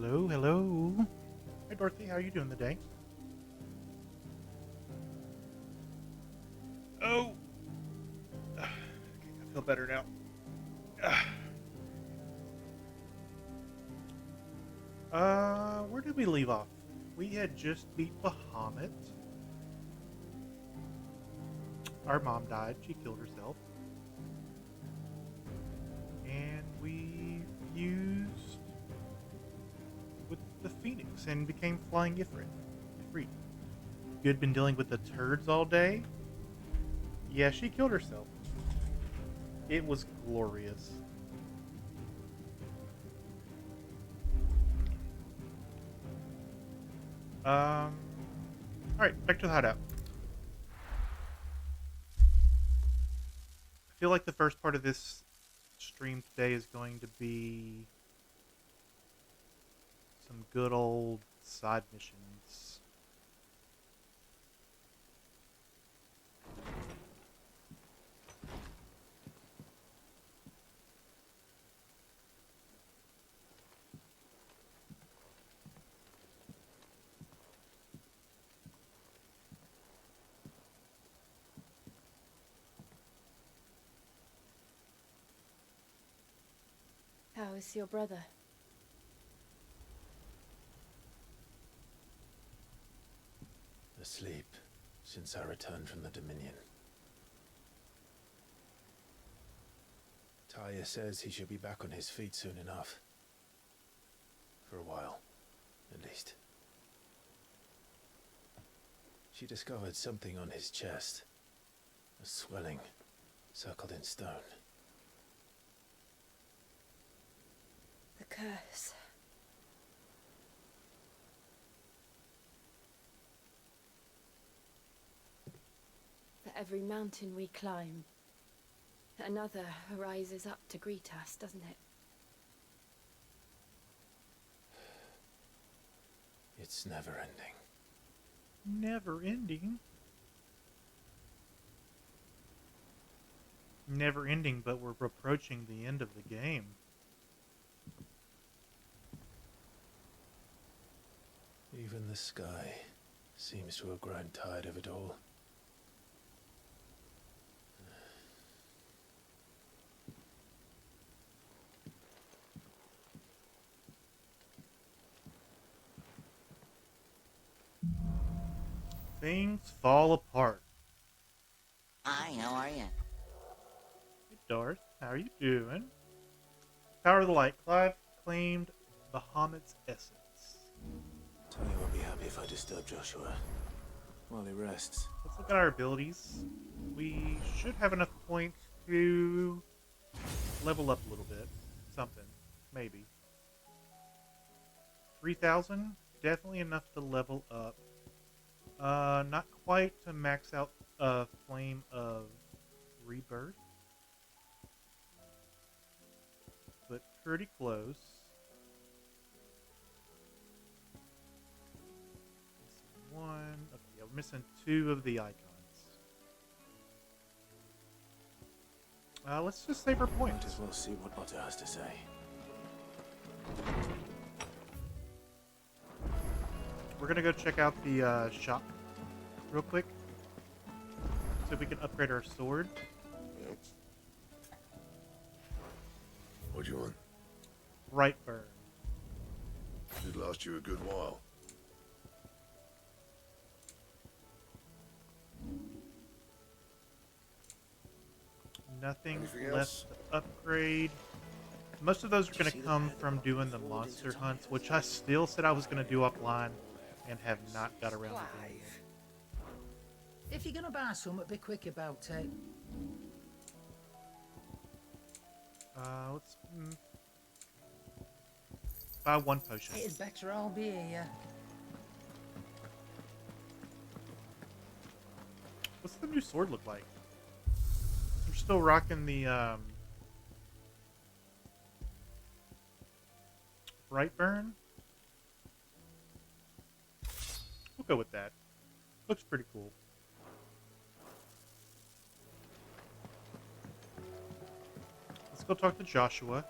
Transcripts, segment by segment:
Hello, hello. Hi, Dorothy. How are you doing today? Oh, okay, I feel better now. Where did we leave off? We had just beat Bahamut. Our mom died. She killed herself. And we fused with the Phoenix and became Flying Ifrit. Ifrit. You had been dealing with the turds all day? Yeah, she killed herself. It was glorious. Alright, back to the hideout. I feel like the first part of this stream today is going to be some good old side missions. How is your brother? Asleep since I returned from the Dominion. Talia says he should be back on his feet soon enough. For a while, at least. She discovered something on his chest. A swelling, circled in stone. The curse. For every mountain we climb, another rises up to greet us, doesn't it? It's never ending. Never ending. Never ending, but we're approaching the end of the game. Even the sky seems to have grown tired of it all. Things fall apart. Hi, how are you? Hey, Darth, how are you doing? Power of the Light. Clive claimed Bahamut's essence. Talia won't be happy if I disturb Joshua while he rests. Let's look at our abilities. We should have enough points to level up a little bit. Something. Maybe. 3,000? Definitely enough to level up. Not quite to max out Flame of Rebirth. But pretty close. Missing one. Okay, yeah, we're missing 2 of the icons. Let's just save our Might points. as well see what Otter has to say. We're gonna go check out the shop real quick. So we can upgrade our sword. Yep. What do you want? Right burn. Should last you a good while. Nothing Anything left else? to upgrade. Most of those are Did you going see to the come guy that from doing the rolled into monster Talia hunts, which was I still said I was going to do offline and have not got around to doing. Clive, if you're gonna buy something, be quick about it. Let's buy 1 potion. It'd better all be here. What's the new sword look like? I'm still rocking the Brightburn. We'll go with that. Looks pretty cool. Let's go talk to Joshua.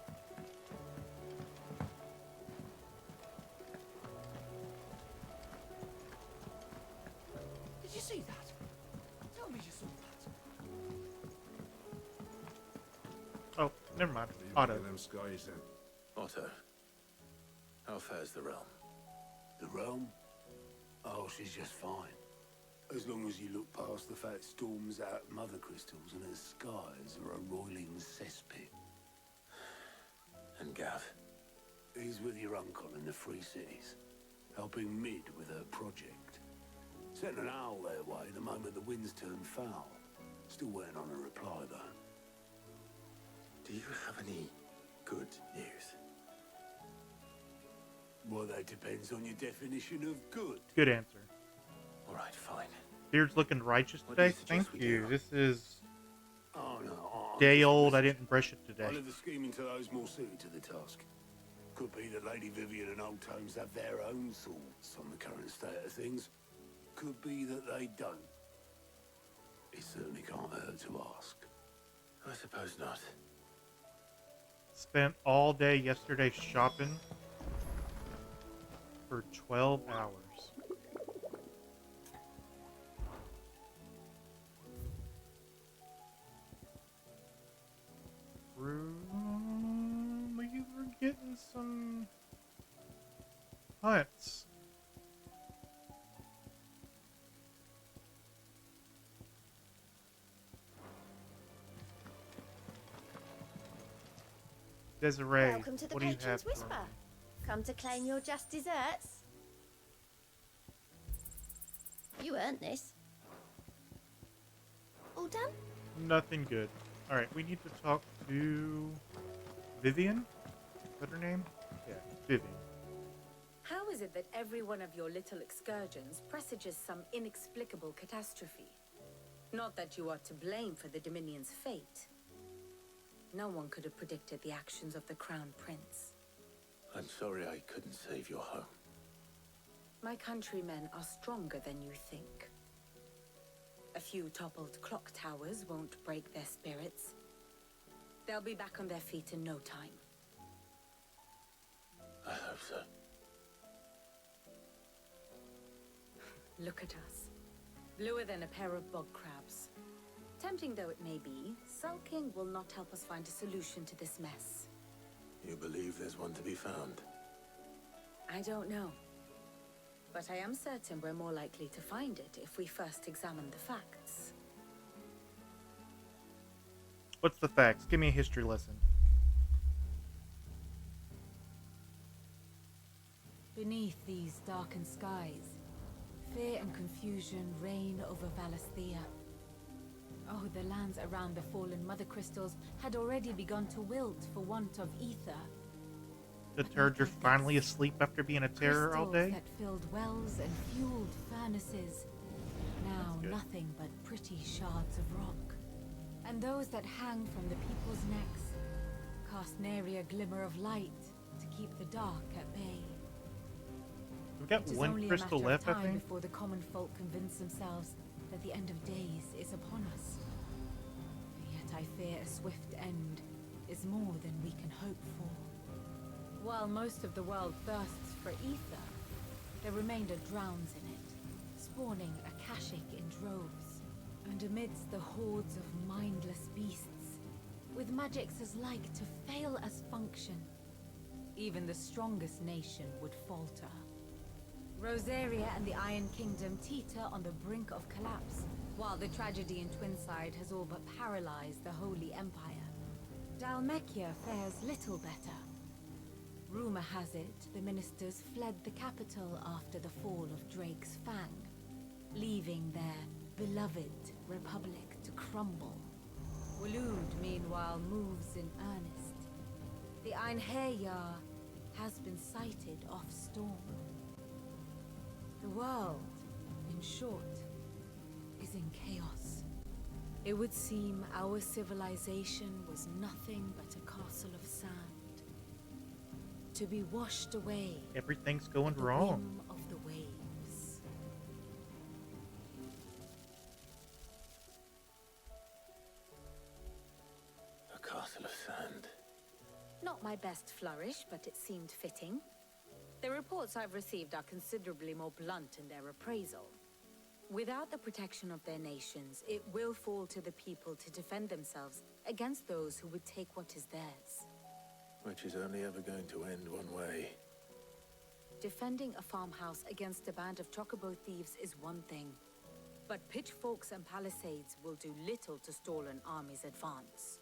Otto. Look at them skies then. Otto, how fares the realm? The realm? Oh, she's just fine. As long as you look past the fat storms out at mother crystals and her skies are a roiling cesspit. And Gav? He's with your uncle in the Free Cities, helping Mid with her project. Sent an owl their way the moment the winds turned foul. Still waiting on a reply, though. Do you have any good news? Well, that depends on your definition of good. Good answer. All right, fine. Beard's looking righteous What do you today. suggest Thank we you. do? This is Oh, no. day old. I didn't brush it I today. leave the scheming to those more suited to the task. Could be that Lady Vivian and Old Tomes have their own thoughts on the current state of things. Could be that they don't. It certainly can't hurt to ask. I suppose not. Spent all day yesterday shopping for 12 hours. We were getting some hunts. Desiree, Welcome to the what do you have Patron's for Whisper. me? Come to claim your just desserts. You earned this. All done? Nothing good. Alright, we need to talk to Vivian? Is that her name? Yeah, Vivian. How is it that every one of your little excursions presages some inexplicable catastrophe? Not that you are to blame for the Dominion's fate. No one could have predicted the actions of the Crown Prince. I'm sorry I couldn't save your home. My countrymen are stronger than you think. A few toppled clock towers won't break their spirits. They'll be back on their feet in no time. I hope so. Look at us. Bluer than a pair of bog crabs. Tempting though it may be, sulking will not help us find a solution to this mess. You believe there's one to be found? I don't know. But I am certain we're more likely to find it if we first examine the facts. What's the facts? Give me a history lesson. Beneath these darkened skies, fear and confusion reign over Valisthea. Oh, the lands around the fallen mother crystals had already begun to wilt for want of ether. The turds are finally asleep after being a terror all day? Crystals that filled wells and fueled furnaces. Now good. nothing but pretty shards of rock. And those that hang from the people's necks cast nary a glimmer of light to keep the dark at bay. We've got It is one only crystal a matter left, of I time think. before the common folk convince themselves that the end of days is upon us. Yet I fear a swift end is more than we can hope for. While most of the world thirsts for ether, the remainder drowns in it, spawning Akashic in droves. And amidst the hordes of mindless beasts, with magics as like to fail as function, even the strongest nation would falter. Rosaria and the Iron Kingdom teeter on the brink of collapse, while the tragedy in Twinside has all but paralyzed the Holy Empire. Dalmekia fares little better. Rumor has it the ministers fled the capital after the fall of Drake's Fang, leaving their beloved republic to crumble. Waloed, meanwhile, moves in earnest. The Einherjar has been sighted off Storm. The world, in short, is in chaos. It would seem our civilization was nothing but a castle of sand, to be washed away Everything's going at the wrong. whim of the waves. A castle of sand. Not my best flourish, but it seemed fitting. The reports I've received are considerably more blunt in their appraisal. Without the protection of their nations, it will fall to the people to defend themselves against those who would take what is theirs. which is only ever going to end one way. Defending a farmhouse against a band of chocobo thieves is one thing, but pitchforks and palisades will do little to stall an army's advance.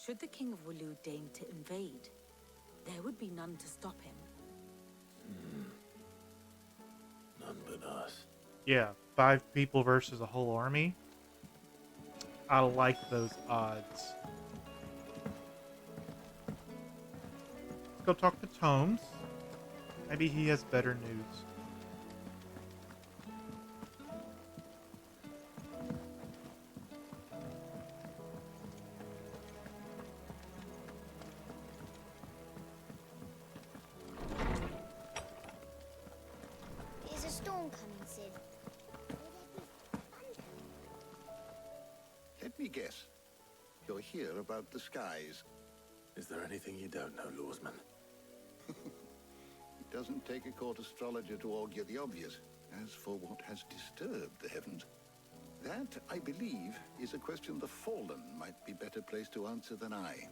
Should the King of Wulu deign to invade, there would be none to stop him. None but us. Yeah, 5 people versus a whole army. I like those odds. Go talk to Tomes. Maybe he has better news. Is a storm coming, Sid? Let me guess. You're here about the skies. Is there anything you don't know, Lawsman? It doesn't take a court astrologer to augur the obvious. As for what has disturbed the heavens, that, I believe, is a question the Fallen might be better placed to answer than I.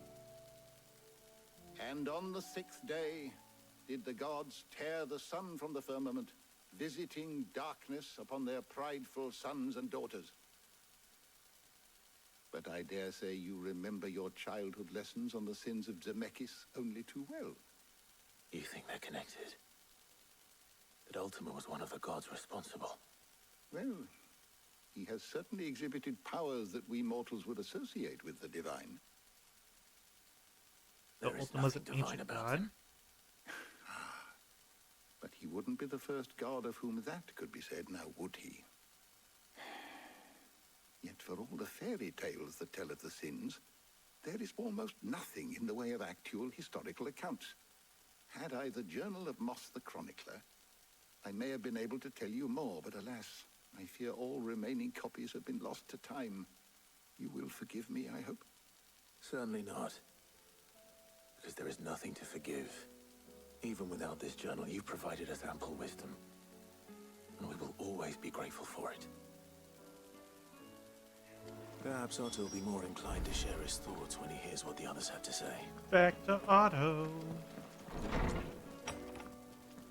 And on the 6th day did the gods tear the sun from the firmament, visiting darkness upon their prideful sons and daughters. But I dare say you remember your childhood lessons on the sins of Zemeckis only too well. You think they're connected? That Ultima was one of the gods responsible? Well, he has certainly exhibited powers that we mortals would associate with the divine. The There is Ultima's an nothing divine ancient about god. him. But he wouldn't be the first god of whom that could be said, now would he? Yet for all the fairy tales that tell of the sins, there is almost nothing in the way of actual historical accounts. Had I the Journal of Moss the Chronicler, I may have been able to tell you more, but alas, I fear all remaining copies have been lost to time. You will forgive me, I hope? Certainly not. Because there is nothing to forgive. Even without this journal, you've provided us ample wisdom. And we will always be grateful for it. Perhaps Otto will be more inclined to share his thoughts when he hears what the others have to say. Back to Otto.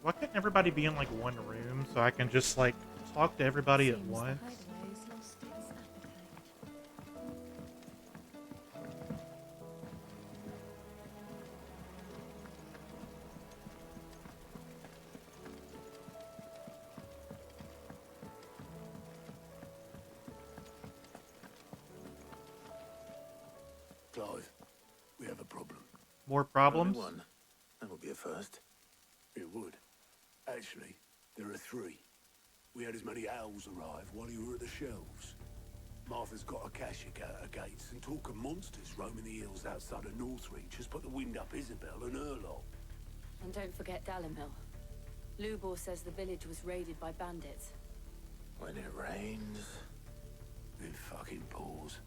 Why can't everybody be in like one room so I can just like talk to everybody at Seems the once? hideaway's lost its appetite. Clive, we have a problem. More problems? Only one. That will be a first. It would. Actually, there are 3. We had as many owls arrive while you were at the shelves. Martha's got a cashier at her gates, and talk of monsters roaming the hills outside of Northreach has put the wind up Isabel and her lot. And don't forget Dalimil. Lubor says the village was raided by bandits. When it rains... It fucking pours.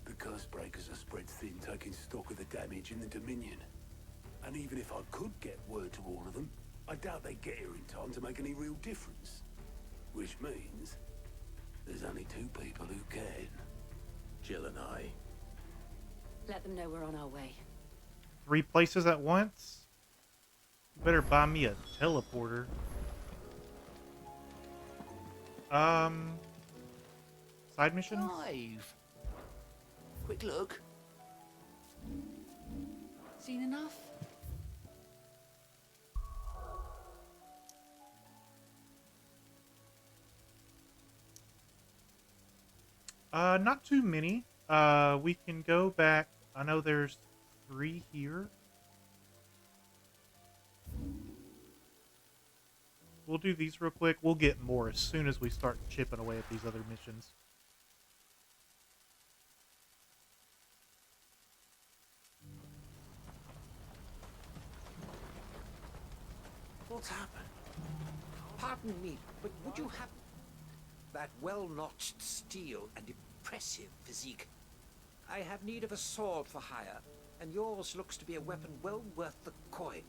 The curse breakers are spread thin, taking stock of the damage in the Dominion. And even if I could get word to all of them, I doubt they'd get here in time to make any real difference. Which means there's only 2 people who can. Jill and I. Let them know we're on our way. 3 places at once? You better buy me a teleporter. Side missions? Clive! Quick look. Seen enough? Not too many. We can go back. I know there's 3 here. We'll do these real quick. We'll get more as soon as we start chipping away at these other missions. What's happened? Pardon me, but would you have that well-notched steel and impressive physique? I have need of a sword for hire, and yours looks to be a weapon well worth the coin.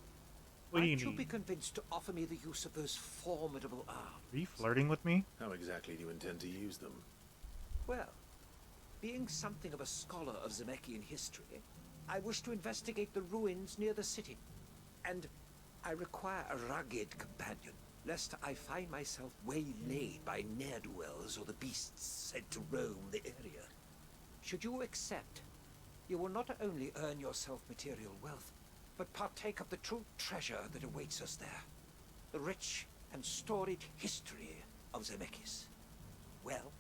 What do you Might you need? be convinced to offer me the use of those formidable arms? Are you flirting with me? How exactly do you intend to use them? Well, being something of a scholar of Zemeckis history, I wish to investigate the ruins near the city. And I require a rugged companion, lest I find myself waylaid by ne'er-do-wells or the beasts sent to roam the area. Should you accept, you will not only earn yourself material wealth, but partake of the true treasure that awaits us there. The rich and storied history of Zemeckis. Well,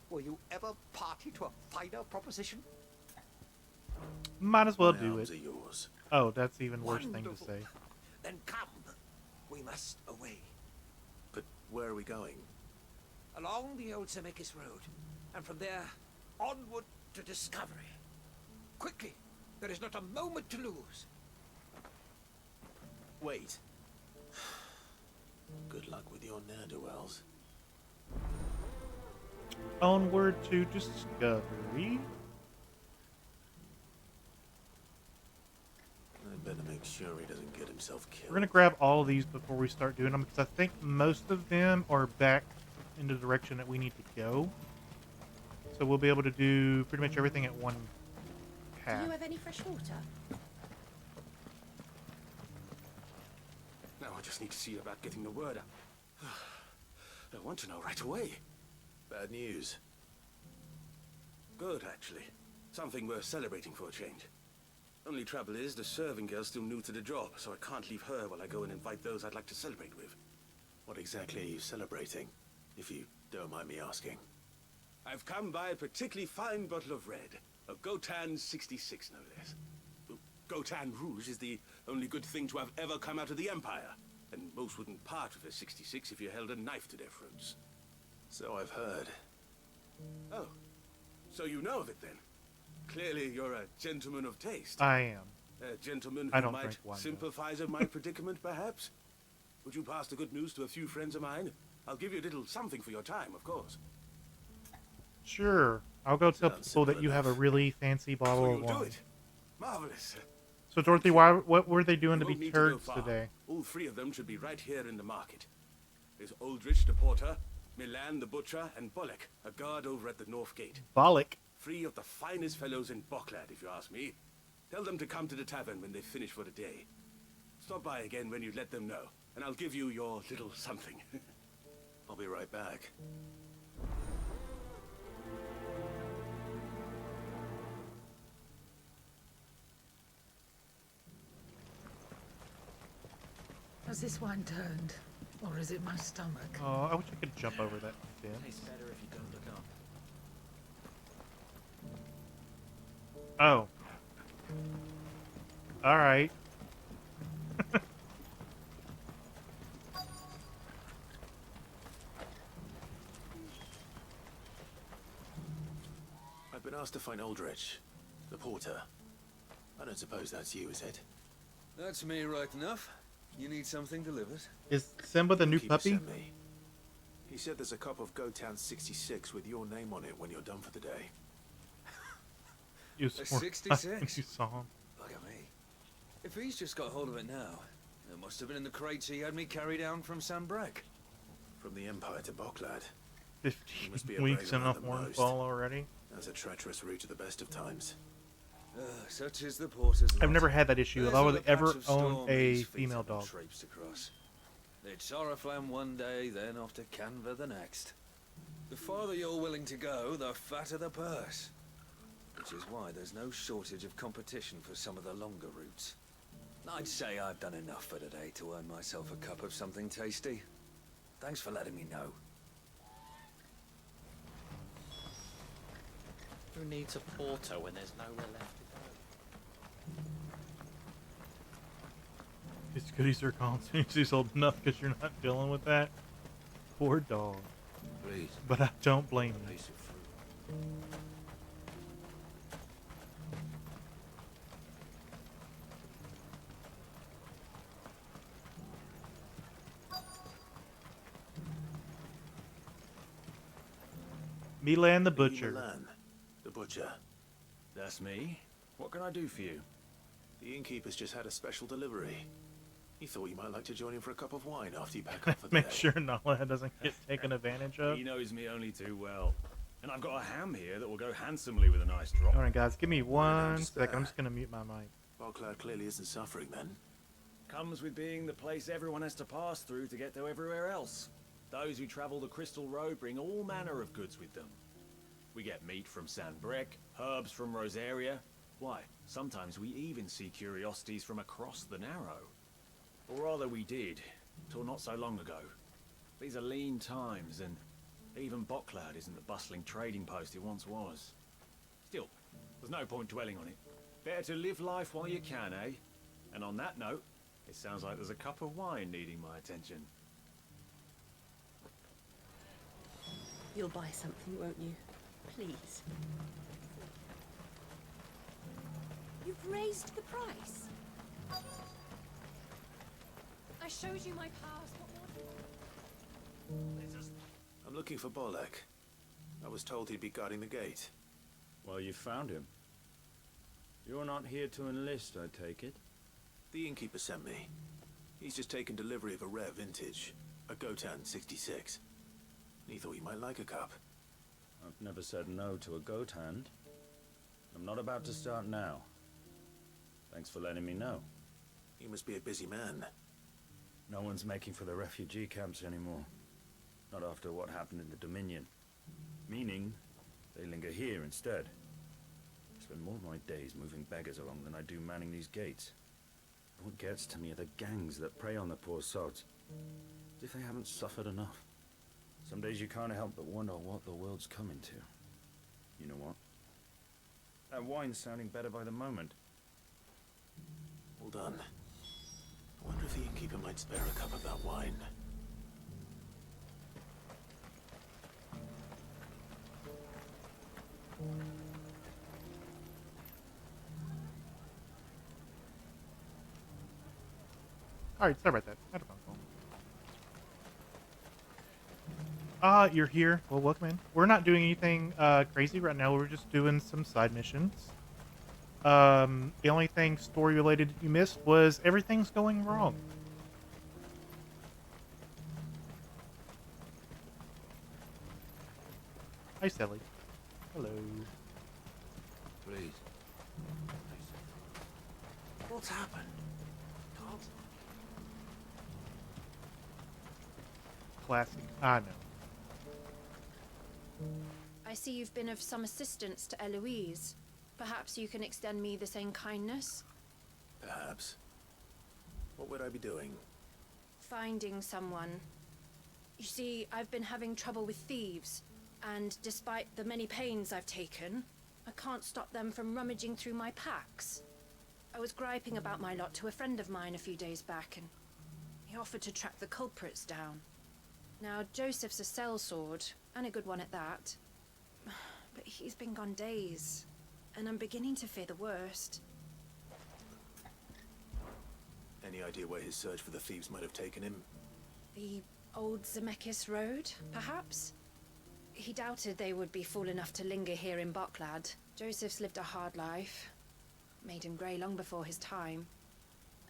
were you ever party to a finer proposition? Might as well My do arms it. are yours. Oh, that's the even worse thing to Wonderful. say. Then come. We must away. But where are we going? Along the old Zemeckis Road, and from there, onward to discovery. Quickly! There is not a moment to lose. Wait. Good luck with your ne'er-do-wells. Onward to discovery. I'd better make sure he doesn't get himself killed. We're gonna grab all these before we start doing them because I think most of them are back in the direction that we need to go. So we'll be able to do pretty much everything at one Do pass. you have any fresh water? Now I just need to see about getting the word out. I want to know right away. Bad news. Good, actually. Something worth celebrating for a change. Only trouble is, the serving girl's still new to the job, so I can't leave her while I go and invite those I'd like to celebrate with. What exactly are you celebrating, if you don't mind me asking? I've come by a particularly fine bottle of red. Of Gotan 66, no less. Gotan Rouge is the only good thing to have ever come out of the Empire. And most wouldn't part with a 66 if you held a knife to their throats. So I've heard. Oh, so you know of it then? Clearly you're a gentleman of taste. I am. A gentleman I who don't might drink wine, though. sympathize with my predicament, perhaps? Would you pass the good news to a few friends of mine? I'll give you a little something for your time, of course. Sure. I'll go tell Sounds people that simple you have a enough. really fancy So bottle of you'll do wine. it. Marvelous. So Dorothy, what were they doing to You be won't need to go turds far. today? All three of them should be right here in the market. There's Aldrich the porter, Milan the butcher, and Bolek, a guard over at the north gate. Bollock. Three of the finest fellows in Boklad, if you ask me. Tell them to come to the tavern when they finish for the day. Stop by again when you let them know, and I'll give you your little something. I'll be right back. Has this wine turned? Or is it my stomach? Oh, I wish I could jump over that fence. Tastes better if you don't look up. Oh. All right. I've been asked to find Aldrich, the porter. I don't suppose that's you, is it? That's me right enough. You need something delivered? Is Simba the new Keeper puppy? sent me. He said there's a cup of Gotan 66 with your name on it when you're done for the day. You A swore 66? you saw him. Look at me. If he's just got hold of it now, it must have been in the crates he had me carry down from Sanbrek. From the Empire to Boklad. He must be 15 a weeks braver in a man than most. hornball already. That's a treacherous route to the best of times. Such is the porter's I've lot. never had that issue. If There's I a would patch ever of own storm a these feet female haven't dog. traipsed across. It's Oriflamme one day, then off to Canva the next. The farther you're willing to go, the fatter the purse. Which is why there's no shortage of competition for some of the longer routes. I'd say I've done enough for today to earn myself a cup of something tasty. Thanks for letting me know. Who needs a porter when there's nowhere left to go? His goodies are gone. He's old enough because you're not dealing with that. Poor dog. Please. But I don't blame you. Piece of fruit. Milan the butcher. Milan, the butcher. That's me. What can I do for you? The innkeeper's just had a special delivery. He thought you might like to join him for a cup of wine after you pack up for the Make day. sure Nala doesn't get taken advantage of. He knows me only too well. And I've got a ham here that will go handsomely with a nice drop. Alright, guys, give me one just second. I'm there. just gonna mute my mic. Barclad clearly isn't suffering then. Comes with being the place everyone has to pass through to get to everywhere else. Those who travel the Crystal Road bring all manner of goods with them. We get meat from San Brec, herbs from Rosaria. Why, sometimes we even see curiosities from across the Narrow. Or rather we did, till not so long ago. These are lean times, and even Barclad isn't the bustling trading post it once was. Still, there's no point dwelling on it. Better to live life while you can, eh? And on that note, it sounds like there's a cup of wine needing my attention. You'll buy something, won't you? Please. You've raised the price. I showed you my powers. What more do you want? I'm looking for Bolek. I was told he'd be guarding the gate. Well, you found him. You're not here to enlist, I take it? The innkeeper sent me. He's just taken delivery of a rare vintage, a Gotan 66. He thought you might like a cup. I've never said no to a goat hand. I'm not about to start now. Thanks for letting me know. You must be a busy man. No one's making for the refugee camps anymore. Not after what happened in the Dominion. Meaning, they linger here instead. I spend more of my days moving beggars along than I do manning these gates. What gets to me are the gangs that prey on the poor sods. As if they haven't suffered enough. Some days you can't help but wonder what the world's coming to. You know what? That wine's sounding better by the moment. Well done. I wonder if the innkeeper might spare a cup of that wine. Alright, sorry about that. I had a phone call. You're here. Well, welcome in. We're not doing anything crazy right now. We're just doing some side missions. The only thing story related you missed was everything's going wrong. Hi, Sally. Hello. Please. What's happened? Classic. I know. I see you've been of some assistance to Eloise. Perhaps you can extend me the same kindness? Perhaps. What would I be doing? Finding someone. You see, I've been having trouble with thieves, and despite the many pains I've taken, I can't stop them from rummaging through my packs. I was griping about my lot to a friend of mine a few days back, and he offered to track the culprits down. Now, Joseph's a sellsword, and a good one at that. But he's been gone days, and I'm beginning to fear the worst. Any idea where his search for the thieves might have taken him? The old Zemeckis Road, perhaps? He doubted they would be fool enough to linger here in Barclad. Joseph's lived a hard life. Made him grey long before his time.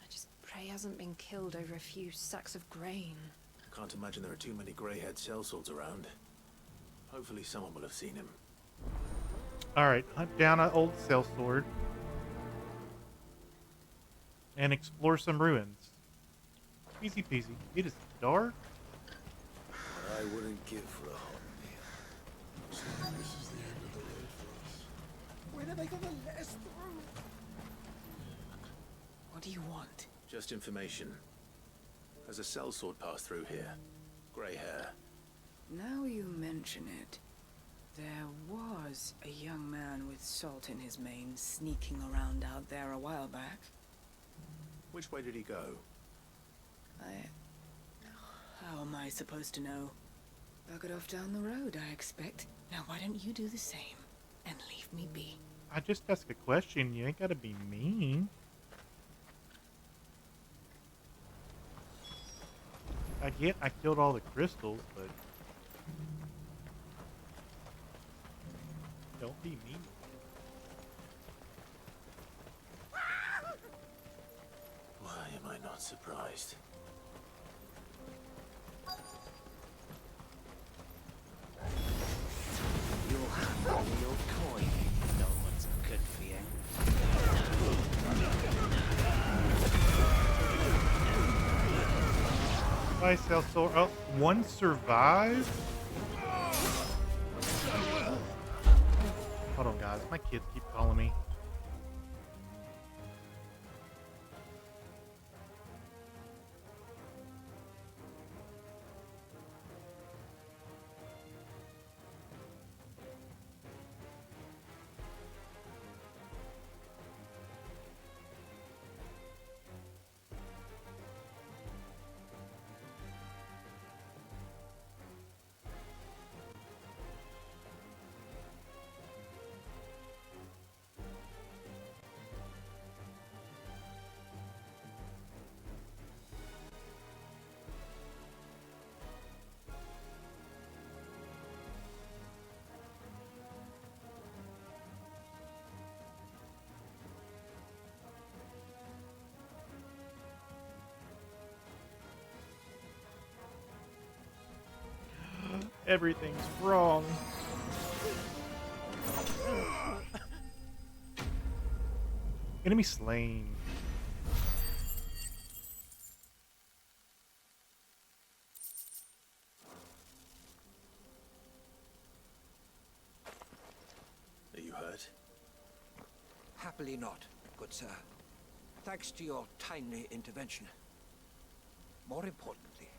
I just pray he hasn't been killed over a few sacks of grain. Can't imagine there are too many grey-haired sellswords around. Hopefully someone will have seen him. Alright, hunt down an old sellsword. And explore some ruins. Easy peasy. It is dark. What I wouldn't give for a hot meal. Looks like this is the end of the road for us. When are they gonna let us through? What do you want? Just information. Has a sellsword passed through here? Grey hair. Now you mention it, there was a young man with salt in his mane sneaking around out there a while back. Which way did he go? How am I supposed to know? Buggered off down the road, I expect. Now why don't you do the same and leave me be? I just ask a question. You ain't gotta be mean. I get I killed all the crystals, but don't be mean. Why am I not surprised? Your Bye, Cell Sword. Oh, one survived? Hold on, guys. My kids keep calling me. Everything's wrong. Enemy slain. Are you hurt? Happily not, good sir. Thanks to your timely intervention. More importantly,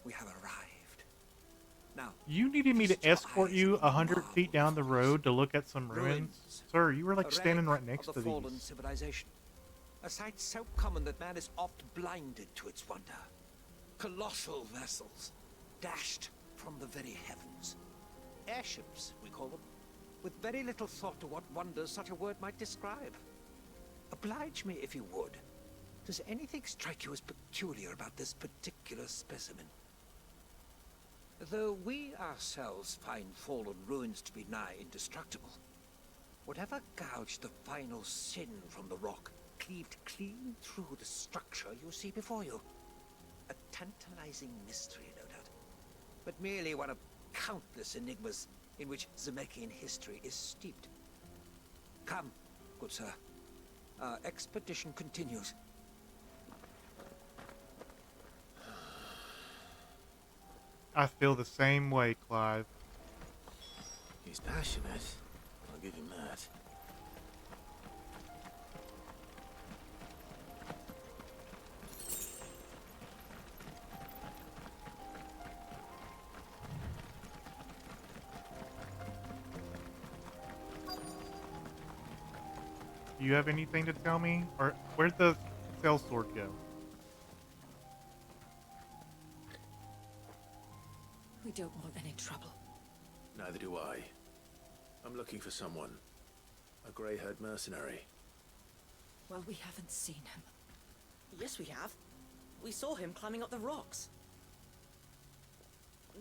we have arrived. Now, You needed me to escort you 100 feet down the road to look at some ruins? Sir, you were like standing right next of to the fallen these. civilization. A sight so common that man is oft blinded to its wonder. Colossal vessels, dashed from the very heavens. Airships, we call them, with very little thought to what wonders such a word might describe. Oblige me if you would. Does anything strike you as peculiar about this particular specimen? Though we ourselves find fallen ruins to be nigh indestructible, whatever gouged the final sin from the rock cleaved clean through the structure you see before you. A tantalizing mystery, no doubt, but merely one of countless enigmas in which Zemeckis history is steeped. Come, good sir. Our expedition continues. I feel the same way, Clive. He's passionate. I'll give him that. Do you have anything to tell me? Or where'd the cell sword go? We don't want any trouble. Neither do I. I'm looking for someone. A grey-haired mercenary. Well, we haven't seen him. Yes, we have. We saw him climbing up the rocks.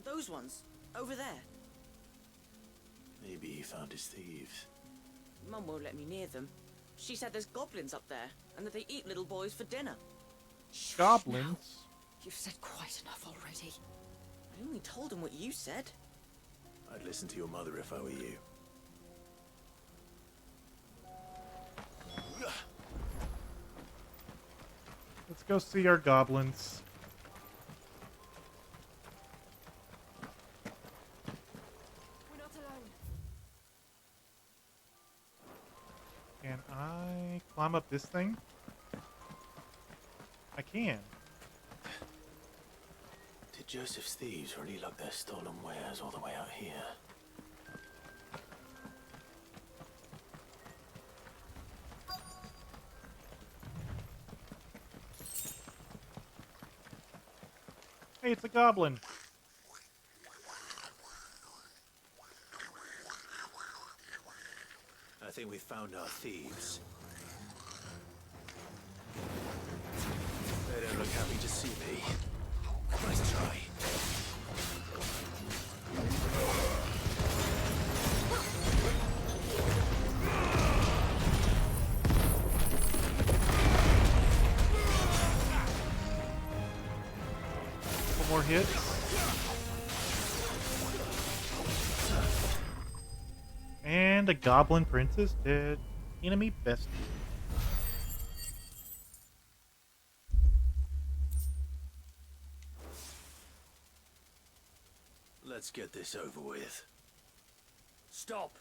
Those ones, over there. Maybe he found his thieves. Mum won't let me near them. She said there's goblins up there, and that they eat little boys for dinner. Goblins? You've said quite enough already. I only told him what you said. I'd listen to your mother if I were you. Let's go see our goblins. We're not alone. Can I climb up this thing? I can. Did Joseph's thieves really lug their stolen wares all the way out here? Hey, it's a goblin. I think we found our thieves. They don't look happy to see me. Nice try. One more hits. And a goblin princess dead. Enemy bestie. Let's get this over with. Stop!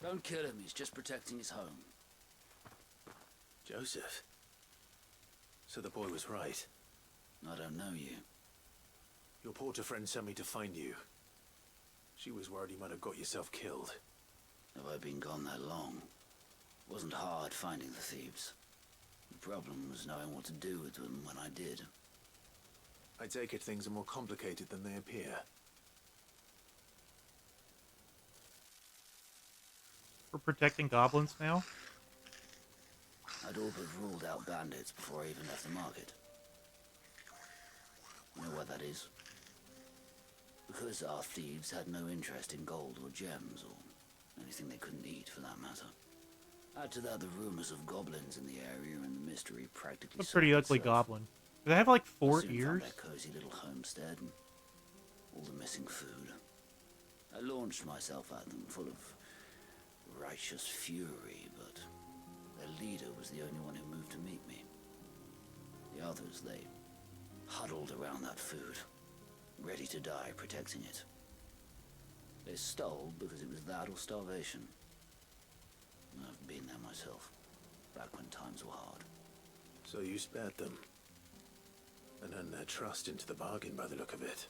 Don't kill him, he's just protecting his home. Joseph? So the boy was right. I don't know you. Your porter friend sent me to find you. She was worried you might have got yourself killed. Have I been gone that long? It wasn't hard finding the thieves. The problem was knowing what to do with them when I did. I take it things are more complicated than they appear. We're protecting goblins now? I'd all but ruled out bandits before I even left the market. You know why that is? Because our thieves had no interest in gold or gems, or anything they couldn't eat for that matter. Add to that the rumors of goblins in the area, and the mystery practically It's a pretty solved ugly itself. goblin. Do they have like 4 Soon ears? found their cozy little homestead and all the missing food. I launched myself at them, full of righteous fury, but their leader was the only one who moved to meet me. The others, they huddled around that food, ready to die protecting it. They stole because it was that or starvation. I've been there myself, back when times were hard. So you spared them. And earned their trust into the bargain by the look of it.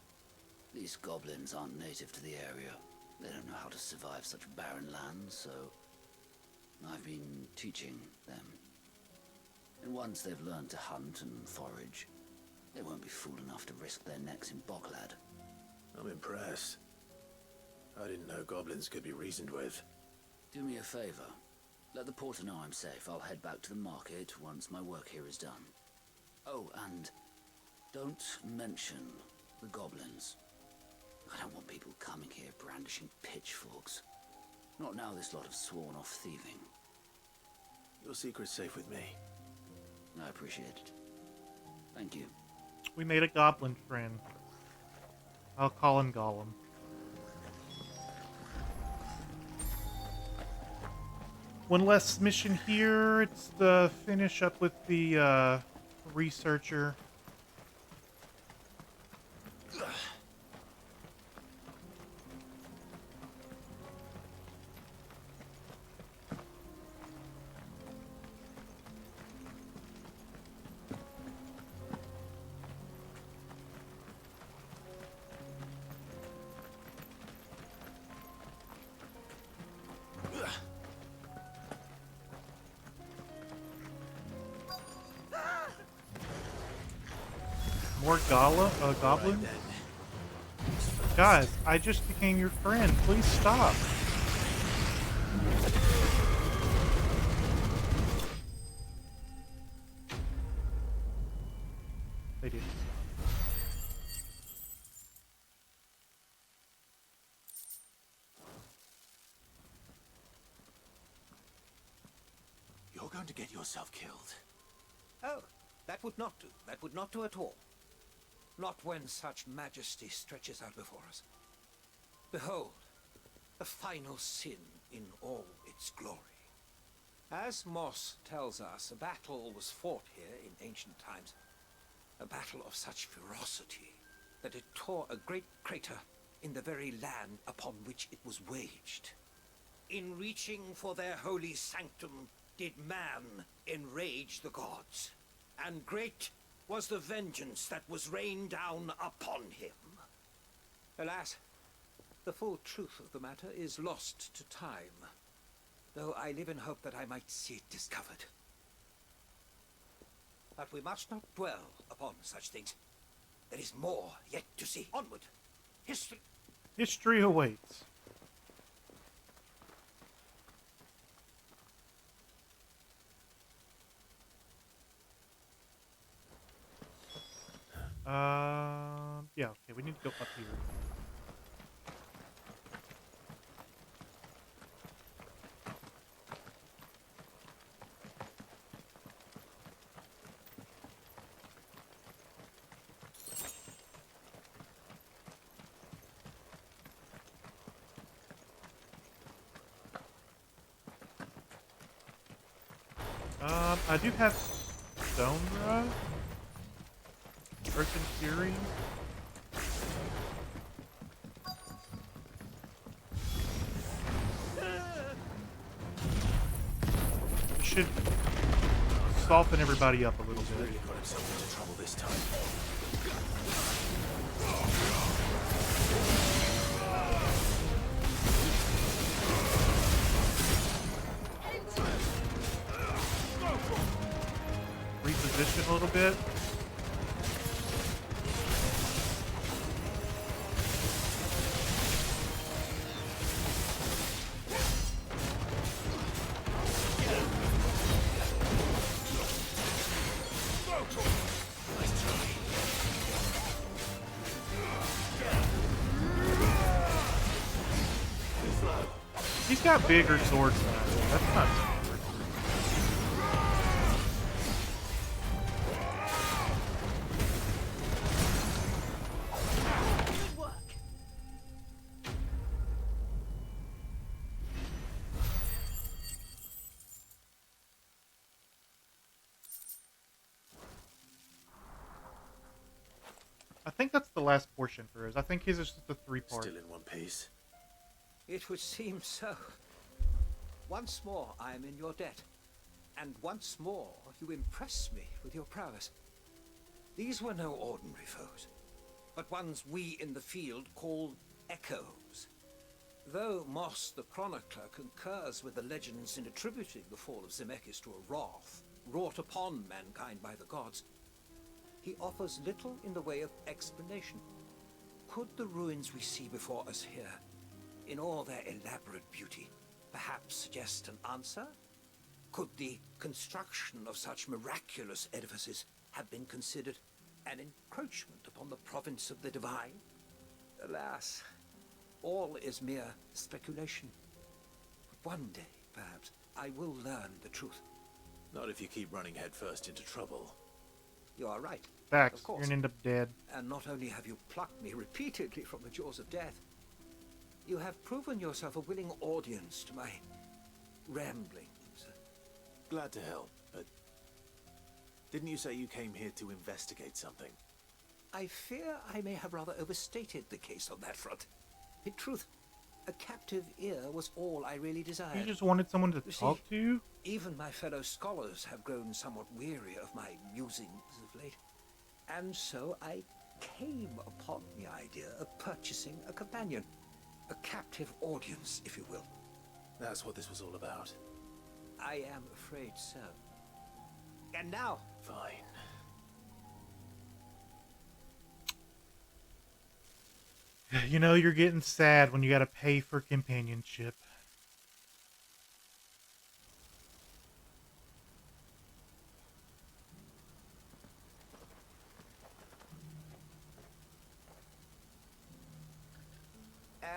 These goblins aren't native to the area. They don't know how to survive such barren lands, so I've been teaching them. And once they've learned to hunt and forage, they won't be fool enough to risk their necks in Bocklad. I'm impressed. I didn't know goblins could be reasoned with. Do me a favor. Let the porter know I'm safe. I'll head back to the market once my work here is done. Oh, and don't mention the goblins. I don't want people coming here brandishing pitchforks. Not now this lot have sworn off thieving. Your secret's safe with me. I appreciate it. Thank you. We made a goblin friend. I'll call him Gollum. One less mission here. It's to finish up with the researcher. More goblins? Guys, I just became your friend. Please stop. They did. You're going to get yourself killed. Oh, that would not do. That would not do at all. Not when such majesty stretches out before us. Behold, the final sin in all its glory. As Moss tells us, a battle was fought here in ancient times. A battle of such ferocity that it tore a great crater in the very land upon which it was waged. In reaching for their holy sanctum did man enrage the gods, and great was the vengeance that was rained down upon him. Alas, the full truth of the matter is lost to time, though I live in hope that I might see it discovered. But we must not dwell upon such things. There is more yet to see. Onward. History awaits. Yeah, okay, we need to go up here. I do have stone rod. Earth and Fury. Should soften everybody up a little bit. Really got himself into trouble this time. Reposition a little bit. He's got bigger swords than I do. That's not smart. I think that's the last portion for us. I think his is just a 3-part. Still in one piece. It would seem so. Once more I am in your debt, and once more you impress me with your prowess. These were no ordinary foes, but ones we in the field call echoes. Though Moss the Chronicler concurs with the legends in attributing the fall of Zemeckis to a wrath wrought upon mankind by the gods, he offers little in the way of explanation. Could the ruins we see before us here, in all their elaborate beauty, perhaps suggest an answer? Could the construction of such miraculous edifices have been considered an encroachment upon the province of the divine? Alas, all is mere speculation. But one day, perhaps, I will learn the truth. Not if you keep running headfirst into trouble. You are right. Facts. Of course. You're gonna end up dead. And not only have you plucked me repeatedly from the jaws of death, you have proven yourself a willing audience to my ramblings. Glad to help, but didn't you say you came here to investigate something? I fear I may have rather overstated the case on that front. In truth, a captive ear was all I really desired. You just wanted someone to You talk see, to? Even my fellow scholars have grown somewhat weary of my musings of late. And so I came upon the idea of purchasing a companion. A captive audience, if you will. That's what this was all about. I am afraid so. And now... Fine. You know, you're getting sad when you gotta pay for companionship.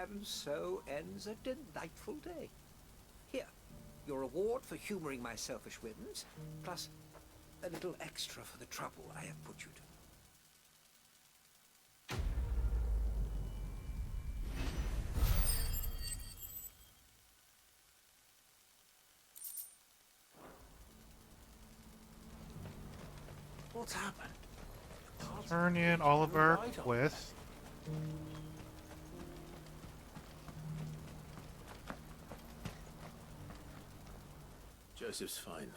And so ends a delightful day. Here, your reward for humoring my selfish whims, plus a little extra for the trouble I have put you to. What's happened? Turn in all of our quests. Joseph's fine.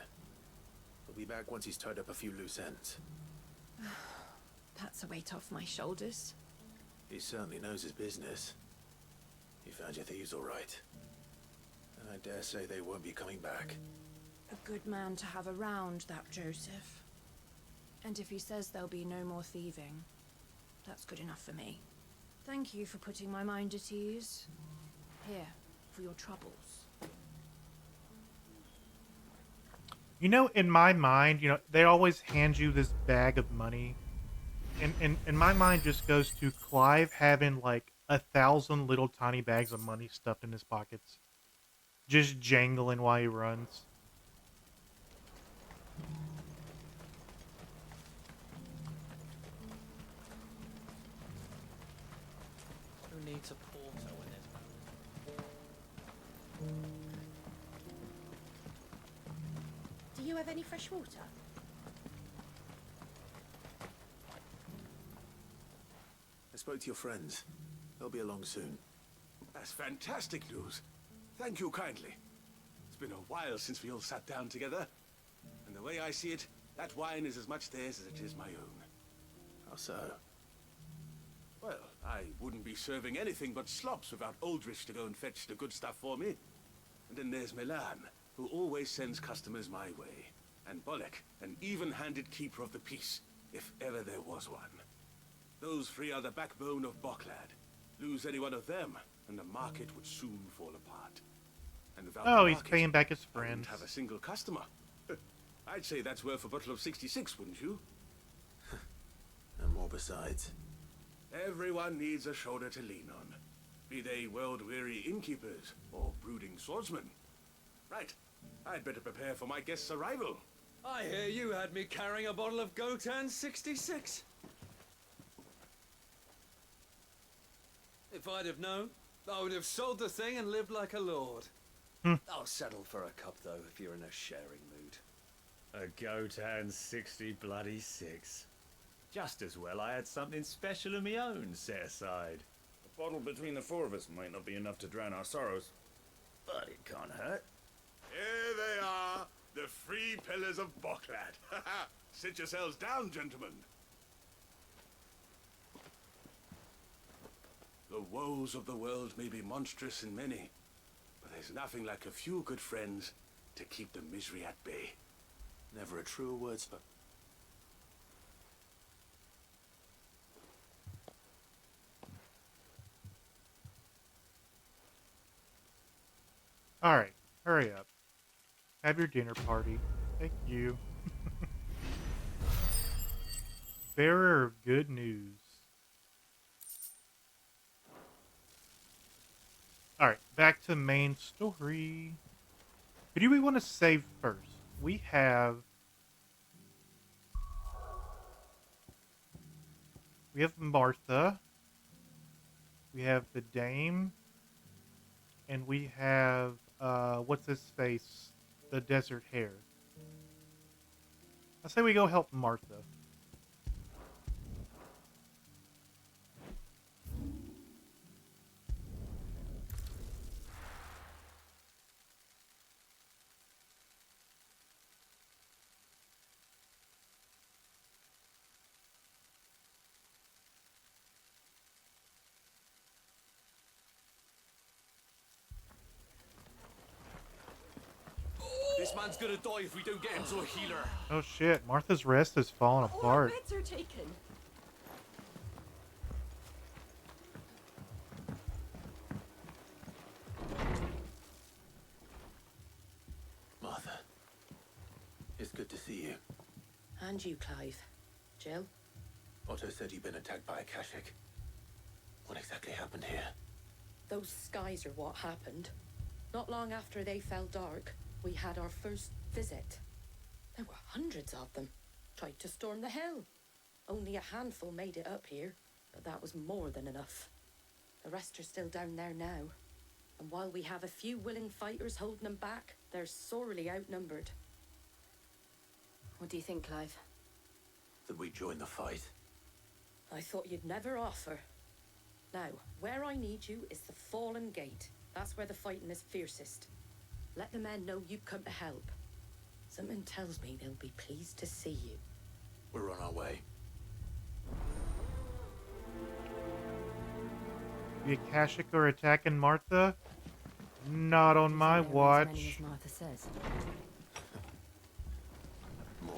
He'll be back once he's tied up a few loose ends. That's a weight off my shoulders. He certainly knows his business. You found your thieves all right. And I dare say they won't be coming back. A good man to have around, that Joseph. And if he says there'll be no more thieving, that's good enough for me. Thank you for putting my mind at ease. Here, for your troubles. You know, in my mind, you know, they always hand you this bag of money. And my mind just goes to Clive having like 1,000 little tiny bags of money stuffed in his pockets. Just jangling while he runs. Who needs a porter when there's... Do you have any fresh water? spoke to your friends. They'll be along soon. That's fantastic news. Thank you kindly. It's been a while since we all sat down together. And the way I see it, that wine is as much theirs as it is my own. How so? Well, I wouldn't be serving anything but slops without Aldrich to go and fetch the good stuff for me. And then there's Milan, who always sends customers my way. And Bolek, an even-handed keeper of the peace, if ever there was one. Those three are the backbone of Boklad. Lose any one of them, and the market would soon fall apart. And without Oh, the he's market, paying back his I wouldn't friends. have a single customer. I'd say that's worth a bottle of 66, wouldn't you? And more besides. Everyone needs a shoulder to lean on. Be they world-weary innkeepers or brooding swordsmen. Right. I'd better prepare for my guest's arrival. I hear you had me carrying a bottle of Gotan 66. If I'd have known, I would have sold the thing and lived like a lord. I'll settle for a cup, though, if you're in a sharing mood. A Gotan 60 bloody 6. Just as well I had something special of my own set aside. A bottle between the four of us might not be enough to drown our sorrows, but it can't hurt. Here they are, the three pillars of Boklad. Sit yourselves down, gentlemen. The woes of the world may be monstrous in many, but there's nothing like a few good friends to keep the misery at bay. Never a truer word spoken. Alright, hurry up. Have your dinner party. Thank you. Bearer of good news. Alright, back to main story. Who do we want to save first? We have Martha. We have the Dame. And we have, what's his face? The Desert Hare. I say we go help Martha. This man's gonna die if we don't get him to a healer. Oh shit, Martha's rest is falling apart. Beds are taken. Martha, it's good to see you. And you, Clive. Jill? Otto said you'd been attacked by a Kashik. What exactly happened here? Those skies are what happened. Not long after they fell dark, we had our first visit. There were hundreds of them. Tried to storm the hill. Only a handful made it up here, but that was more than enough. The rest are still down there now. And while we have a few willing fighters holding them back, they're sorely outnumbered. What do you think, Clive? That we join the fight. I thought you'd never offer. Now, where I need you is the Fallen Gate. That's where the fighting is fiercest. Let the men know you've come to help. Something tells me they'll be pleased to see you. We're on our way. The Akashic are attacking Martha? Not on my watch. As many as Martha says. More.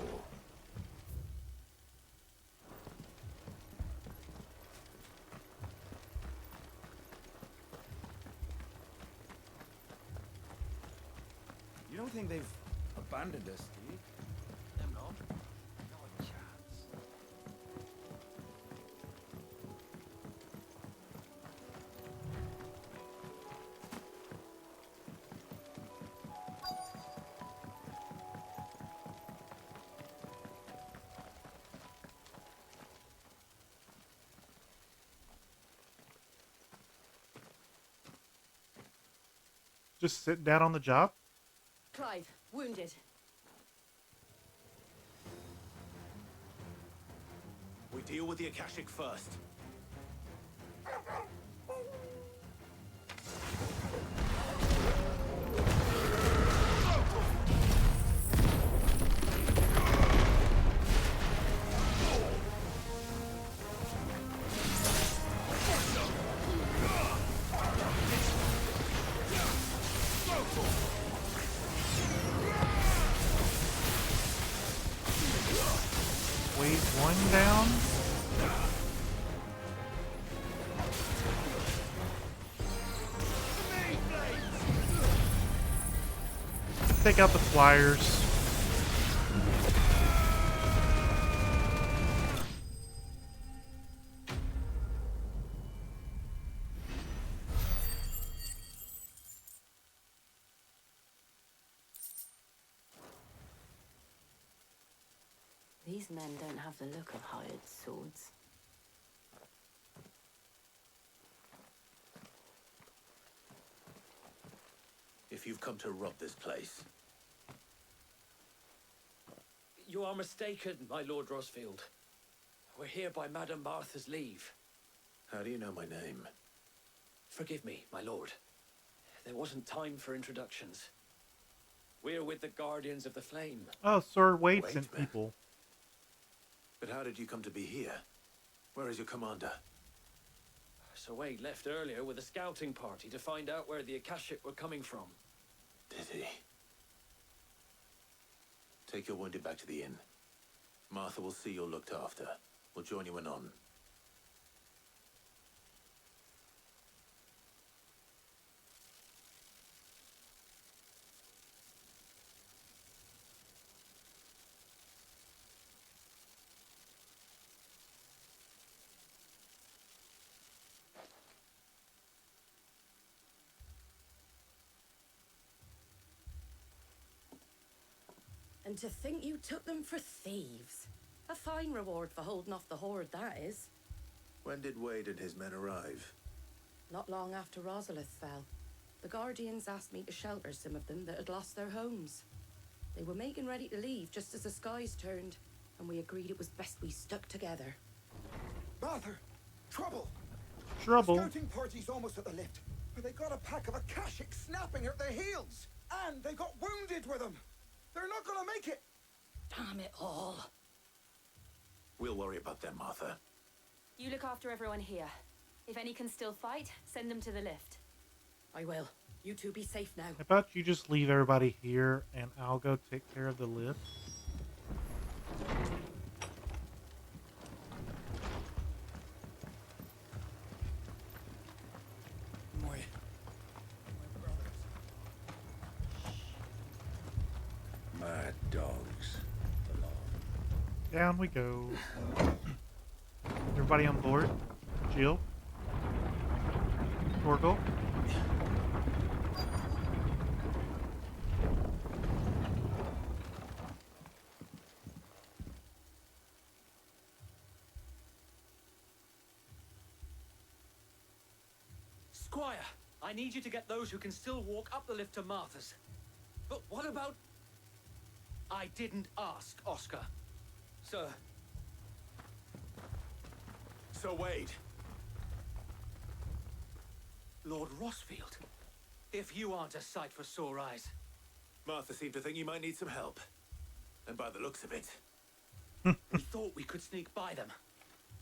You don't think they've abandoned us, do you? No. Not a chance. Just sit down on the job? Clive, wounded. We deal with the Akashic first. Wave 1 down. Take out the flyers. These men don't have the look of hired swords. If you've come to rob this place, You are mistaken, my Lord Rosfield. We're here by Madame Martha's leave. how do you know my name? Forgive me, my lord. There wasn't time for introductions. We're with the Guardians of the Flame. Oh, Sir Wade Wait, sent man. people. But how did you come to be here? Where is your commander? Sir Wade left earlier with a scouting party to find out where the Akashic were coming from. Did he? Take your wounded back to the inn. Martha will see you're looked after. We'll join you anon. And to think you took them for thieves. A fine reward for holding off the horde, that is. When did Wade and his men arrive? Not long after Rosalith fell, the Guardians asked me to shelter some of them that had lost their homes. They were making ready to leave just as the skies turned, and we agreed it was best we stuck together. Martha! Trouble! Trouble? The scouting party's almost at the lift, but they got a pack of Akashic snapping at their heels! And they got wounded with them! They're not gonna make it! Damn it all. We'll worry about them, Martha. You look after everyone here. If any can still fight, send them to the lift. I will. You two be safe now. How about you just leave everybody here and I'll go take care of the lift? Mad dogs. Down we go. Everybody on board? Jill? Torgal? Squire, I need you to get those who can still walk up the lift to Martha's. But what about... I didn't ask, Oscar. Sir. Sir Wade. Lord Rosfield. If you aren't a sight for sore eyes. Martha seemed to think you might need some help. And by the looks of it... We thought we could sneak by them.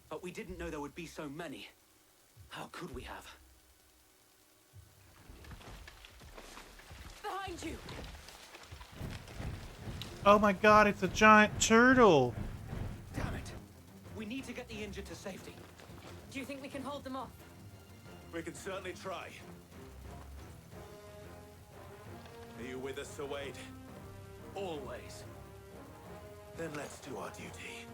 But we didn't know there would be so many. How could we have? Behind you! Oh my god, it's a giant turtle! Damn it. We need to get the injured to safety. Do you think we can hold them off? We can certainly try. Are you with us, Sir Wade? Always. Then let's do our duty.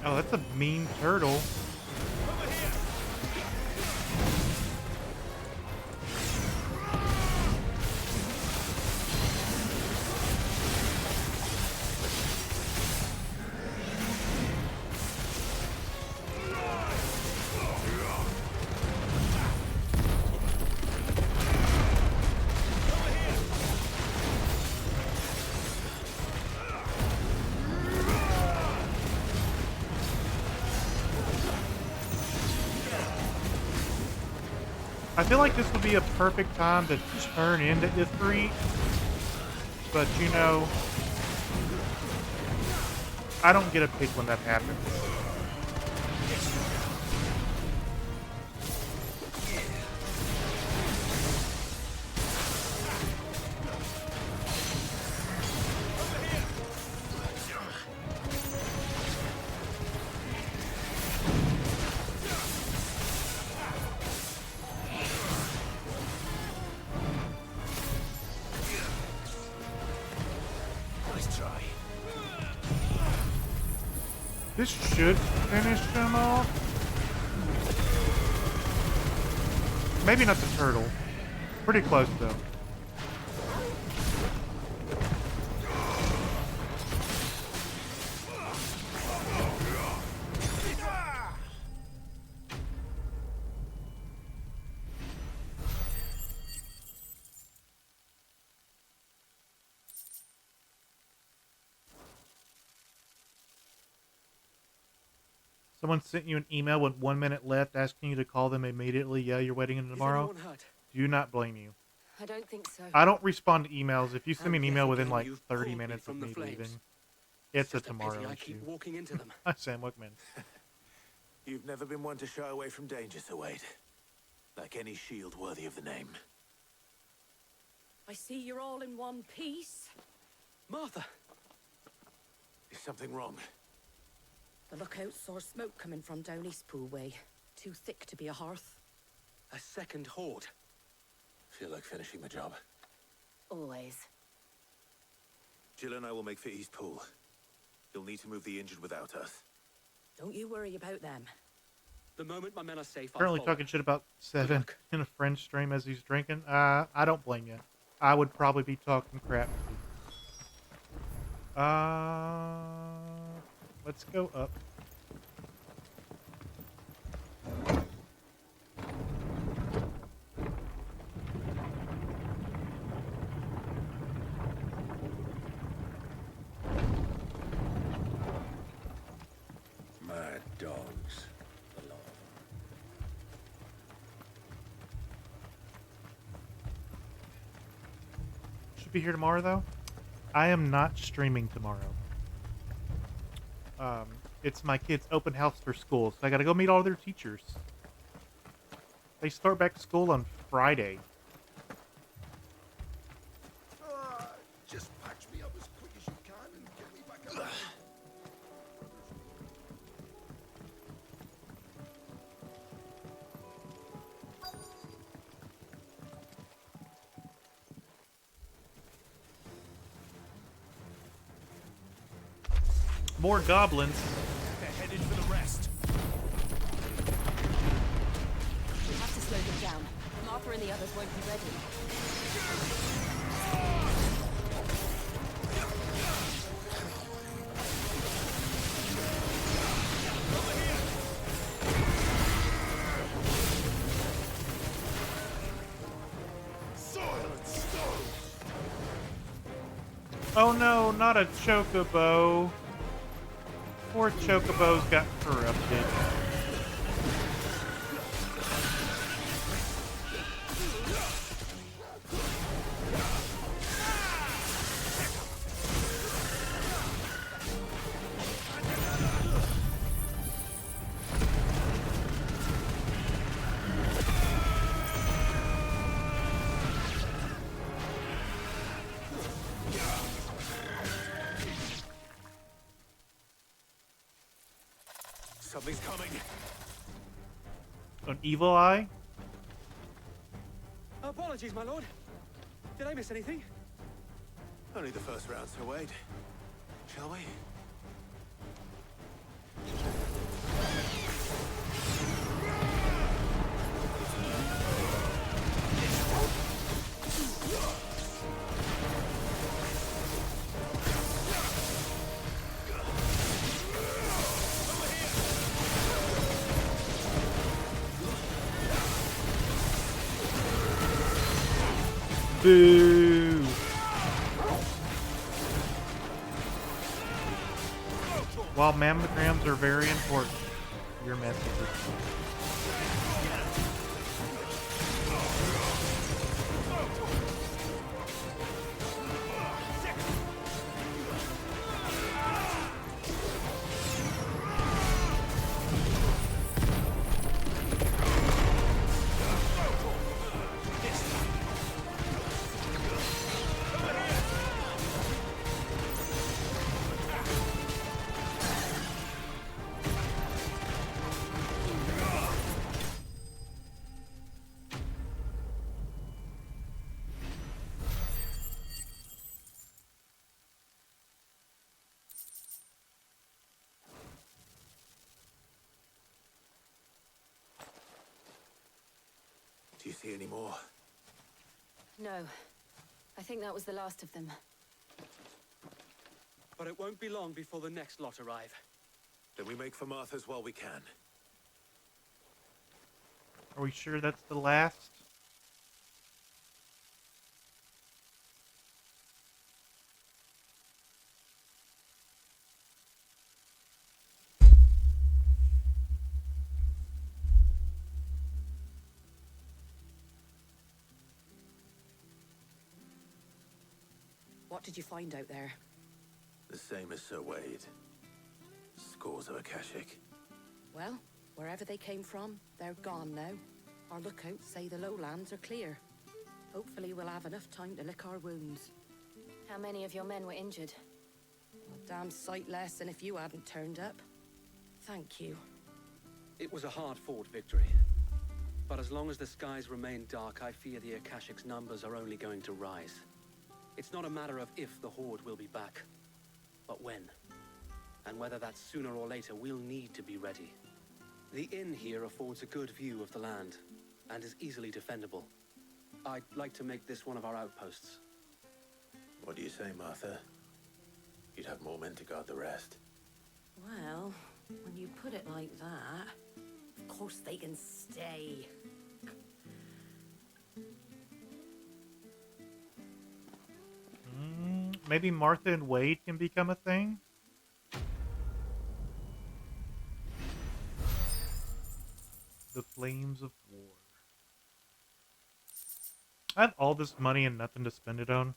Oh, that's a mean turtle. I feel like this would be a perfect time to turn into Ifrit, but you know, I don't get a pick when that happens. This should finish him off. Maybe not the turtle. Pretty close, though. Someone sent you an email with 1 minute left asking you to call them immediately. Yeah, you're waiting in tomorrow. anyone hurt? Do not blame you. I don't think so. I don't respond to emails. If you send me an And yet email within again, like you've 30 pulled me minutes of from the me flames. leaving, it's a Just a pity tomorrow I issue. keep walking into them. Hi, Sam Wickman. You've never been one to shy away from danger, Sir Wade. Like any shield worthy of the name. I see you're all in one piece. Martha! Is something wrong? The lookout saw smoke coming from down Eastpool way. Too thick to be a hearth. A second horde. Feel like finishing the job. Always. Jill and I will make for East Pool. You'll need to move the injured without us. Don't you worry about them. The moment my men are safe, Currently I'll follow. talking shit about Seven in a friend's stream as he's drinking. I don't blame you. I would probably be talking crap. Let's go up. Mad dogs. Should be here tomorrow, though. I am not streaming tomorrow. It's my kids' open house for school, so I gotta go meet all their teachers. They start back school on Friday. Just patch me up as quick as you can and get me back up. More goblins. They're headed for the rest. We have to slow them down. Martha and the others won't be ready. Oh no, not a chocobo. Poor chocobos got corrupted. Something's coming. An evil eye? Apologies, my lord. Did I miss anything? Only the first round, Sir Wade. Shall we? Boo! While mammograms are very important, your message is Do you see any more? No. I think that was the last of them. But it won't be long before the next lot arrive. Then we make for Martha's while we can. Are we sure that's the last? What did you find out there? The same as Sir Wade. Scores of Akashic. Well, wherever they came from, they're gone now. Our lookouts say the lowlands are clear. Hopefully we'll have enough time to lick our wounds. How many of your men were injured? A damn sight less than if you hadn't turned up. Thank you. It was a hard-fought victory. But as long as the skies remain dark, I fear the Akashic's numbers are only going to rise. It's not a matter of if the Horde will be back, but when. And whether that's sooner or later, we'll need to be ready. The inn here affords a good view of the land, and is easily defendable. I'd like to make this one of our outposts. What do you say, Martha? You'd have more men to guard the rest. Well, when you put it like that, of course they can stay. Maybe Martha and Wade can become a thing? The Flames of War. I have all this money and nothing to spend it on.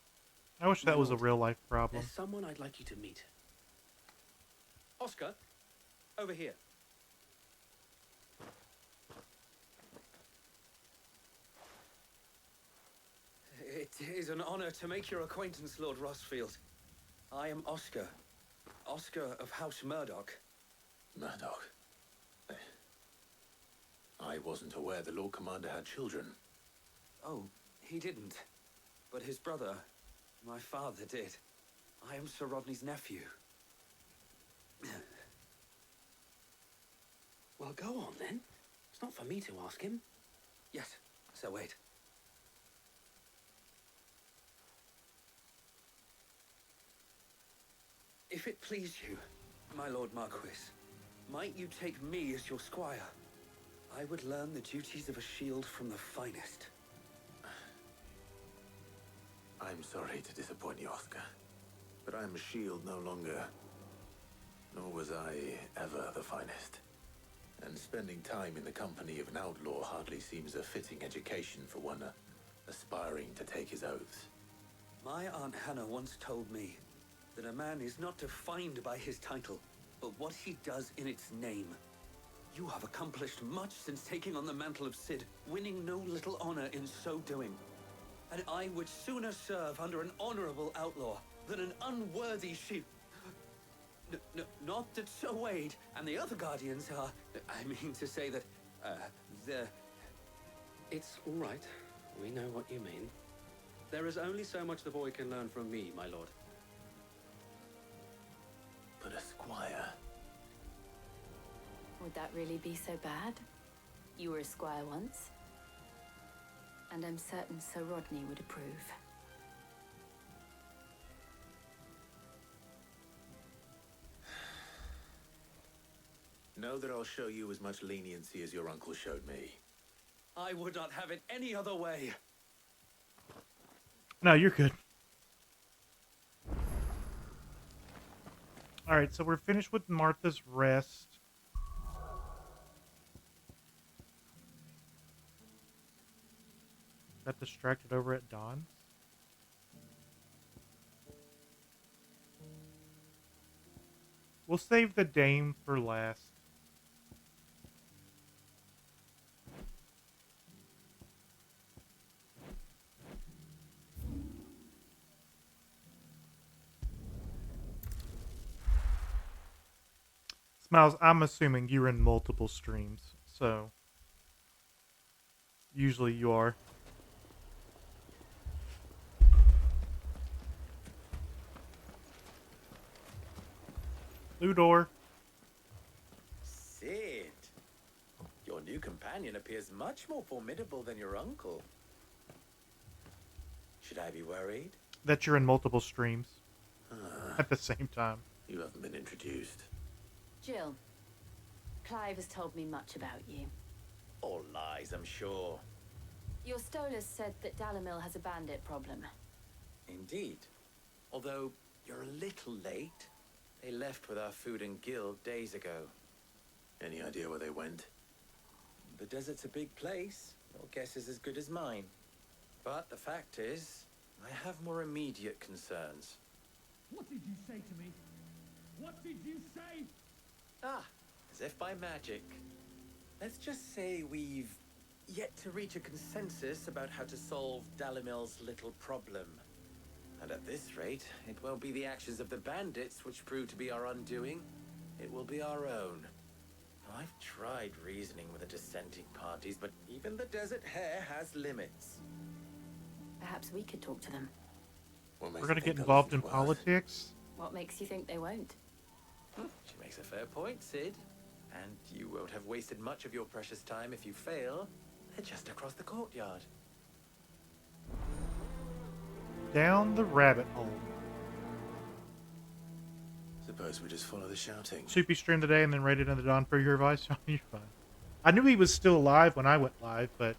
I wish that was a real life problem. There's someone I'd like you to meet. Oscar, over here. It is an honor to make your acquaintance, Lord Rossfield. I am Oscar. Oscar of House Murdoch. Murdoch? I wasn't aware the Lord Commander had children. Oh, he didn't. But his brother, my father, did. I am Sir Rodney's nephew. Well, go on then. It's not for me to ask him. Yes, Sir Wade. If it please you, my Lord Marquis, might you take me as your squire? I would learn the duties of a shield from the finest. I'm sorry to disappoint you, Oscar, but I'm a shield no longer. Nor was I ever the finest. And spending time in the company of an outlaw hardly seems a fitting education for one aspiring to take his oaths. My Aunt Hannah once told me that a man is not defined by his title, but what he does in its name. You have accomplished much since taking on the mantle of Cid, winning no little honor in so doing. And I would sooner serve under an honorable outlaw than an unworthy sheep. Not that Sir Wade and the other guardians are... I mean to say that, they're... It's all right. We know what you mean. There is only so much the boy can learn from me, my lord. But a squire... Would that really be so bad? You were a squire once. And I'm certain Sir Rodney would approve. Know that I'll show you as much leniency as your uncle showed me. I would not have it any other way. No, you're good. Alright, so we're finished with Martha's Rest. Got distracted over at Dawn's. We'll save the dame for last. Smiles, I'm assuming you're in multiple streams, so usually you are. Ludor. Cid, your new new companion appears much more formidable than your uncle. Should I be worried? That you're in multiple streams at the same time. You haven't been introduced. Jill, Clive has told me much about you. All lies, I'm sure. Your Stolas said that Dalamil has a bandit problem. Indeed. Although, you're a little late. They left with our food and guild days ago. Any idea where they went? The desert's a big place. Your guess is as good as mine. But the fact is, I have more immediate concerns. What did you say to me? What did you say? Ah, as if by magic. Let's just say we've yet to reach a consensus about how to solve Dalamil's little problem. And at this rate, it won't be the actions of the bandits which prove to be our undoing. It will be our own. Now, I've tried reasoning with the dissenting parties, but even the Desert Hare has limits. Perhaps we could talk to them. What makes We're going you to get think involved they'll in listen to us? politics? What makes you think they won't? She makes a fair point, Sid. And you won't have wasted much of your precious time if you fail. They're just across the courtyard. Down the rabbit hole. Suppose we just follow the shouting. Soupy streamed today and then rated on the dawn for your advice. You're fine. I knew he was still alive when I went live, but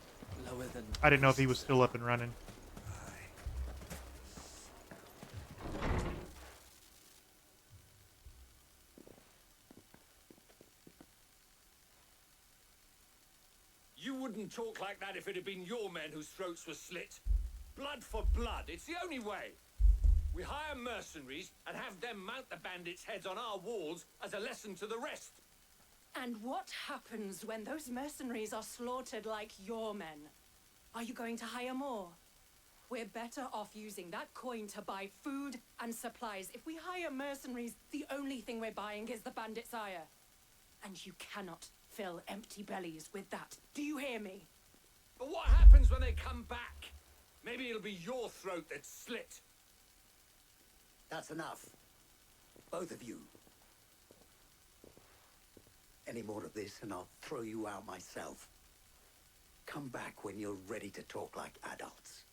I didn't know if he was still up and running. You wouldn't talk like that if it had been your men whose throats were slit. Blood for blood, it's the only way. We hire mercenaries and have them mount the bandits' heads on our walls as a lesson to the rest. And what happens when those mercenaries are slaughtered like your men? Are you going to hire more? We're better off using that coin to buy food and supplies. If we hire mercenaries, the only thing we're buying is the bandits' ire. And you cannot fill empty bellies with that. Do you hear me? But what happens when they come back? Maybe it'll be your throat that's slit. That's enough. Both of you. Any more of this and I'll throw you out myself. Come back when you're ready to talk like adults.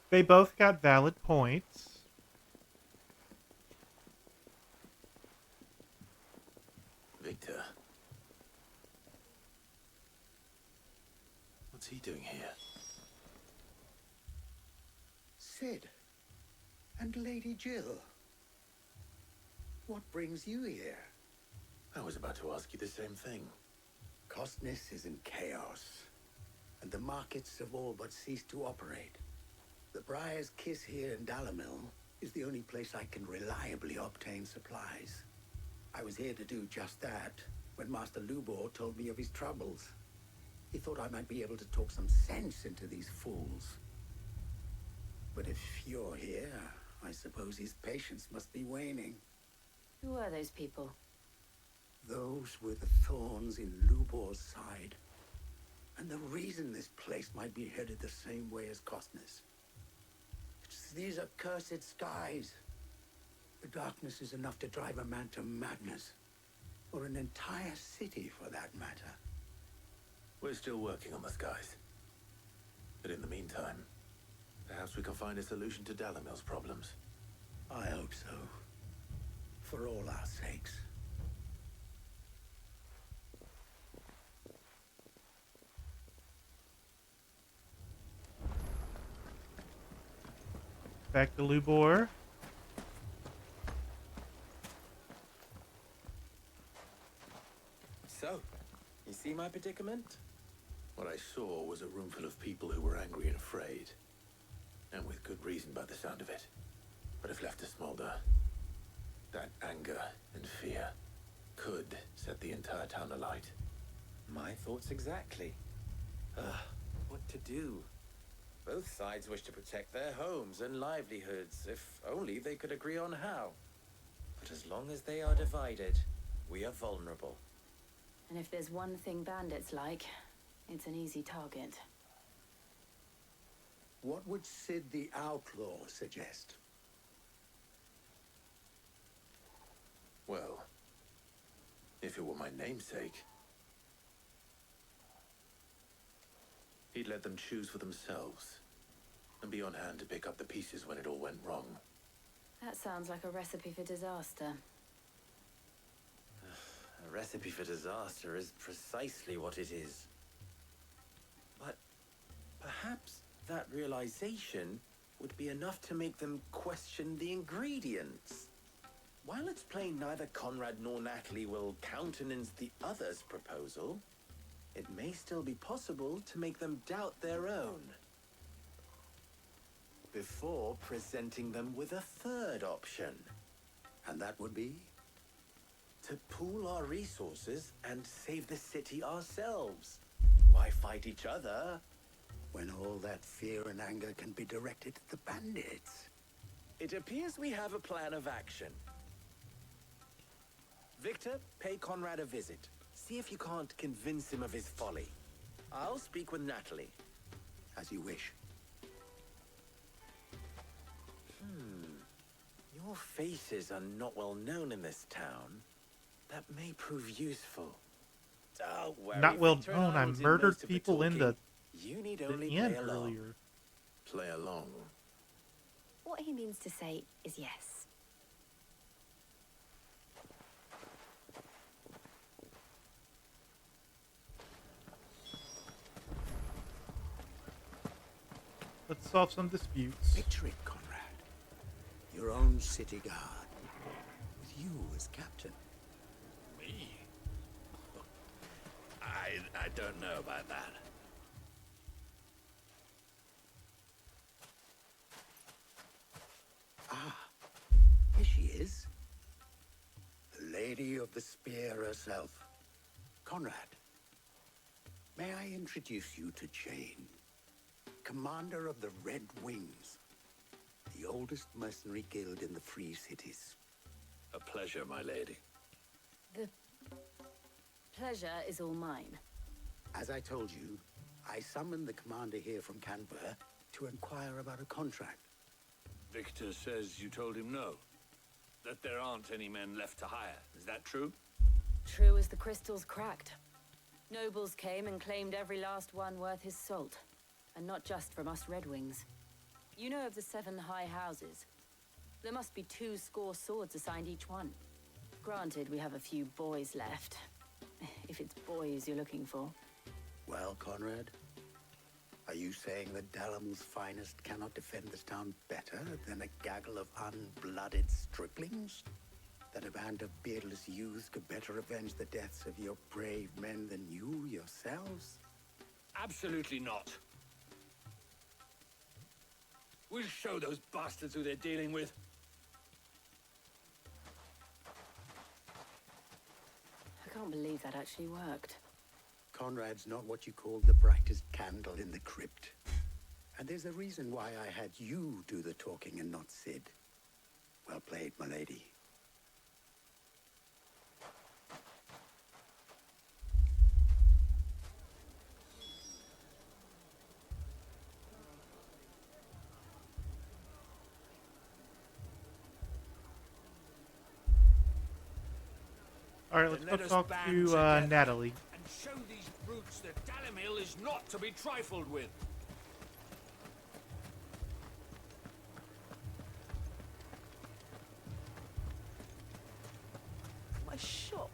They both got valid points. Victor. What's he doing here? Sid. And Lady Jill. What brings you here? I was about to ask you the same thing. Costness is in chaos, and the markets have all but ceased to operate. The Briar's Kiss here in Dalamil is the only place I can reliably obtain supplies. I was here to do just that when Master Lubor told me of his troubles. He thought I might be able to talk some sense into these fools. But if you're here, I suppose his patience must be waning. Who are those people? Those were the thorns in Lubor's side. And the reason this place might be headed the same way as Costness. It's these accursed skies. The darkness is enough to drive a man to madness. Or an entire city, for that matter. We're still working on the skies. But in the meantime, perhaps we can find a solution to Dalamil's problems. I hope so. For all our sakes. Back to Lubor. So, you see my predicament? What I saw was a room full of people who were angry and afraid. And with good reason by the sound of it. But if left to smolder, that anger and fear could set the entire town alight. My thoughts exactly. What to do? Both sides wish to protect their homes and livelihoods, if only they could agree on how. But as long as they are divided, we are vulnerable. And if there's one thing bandits like, it's an easy target. What would Sid the Outlaw suggest? Well, if it were my namesake. He'd let them choose for themselves, and be on hand to pick up the pieces when it all went wrong. That sounds like a recipe for disaster. A recipe for disaster is precisely what it is. But perhaps that realization would be enough to make them question the ingredients. While it's plain neither Conrad nor Natalie will countenance the other's proposal, it may still be possible to make them doubt their own before presenting them with a third option. And that would be? To pool our resources and save the city ourselves. Why fight each other when all that fear and anger can be directed at the bandits? It appears we have a plan of action. Victor, pay Conrad a visit. See if you can't convince him of his folly. I'll speak with Natalie. As you wish. Your faces are not well known in this town. That may prove useful. Don't worry, Not well Victor known. I Arnold's in murdered most of the people in the You need only end play along. earlier. Play along. What he means to say is yes. Let's solve some disputes. Picture it, Conrad. Your own city guard. With you as captain. Me? I don't know about that. Ah, here she is. The Lady of the Spear herself. Conrad, may I introduce you to Jane, commander of the Red Wings, the oldest mercenary guild in the Free Cities. A pleasure, my lady. The pleasure is all mine. As I told you, I summoned the commander here from Canberra to inquire about a contract. Victor says you told him no. That there aren't any men left to hire. Is that true? True as the crystals cracked. Nobles came and claimed every last one worth his salt. And not just from us Red Wings. You know of the 7 high houses. There must be 2 swords assigned each one. Granted, we have a few boys left. If it's boys you're looking for. Well, Conrad, are you saying that Dalamul's finest cannot defend this town better than a gaggle of unblooded striplings? That a band of beardless youths could better avenge the deaths of your brave men than you yourselves? Absolutely not. We'll show those bastards who they're dealing with. I can't believe that actually worked. Conrad's not what you call the brightest candle in the crypt. And there's a reason why I had you do the talking and not Sid. Well played, my lady. All right, let's Then go let us talk band to together Natalie. And show these brutes that Dalamil is not to be trifled with. My shop.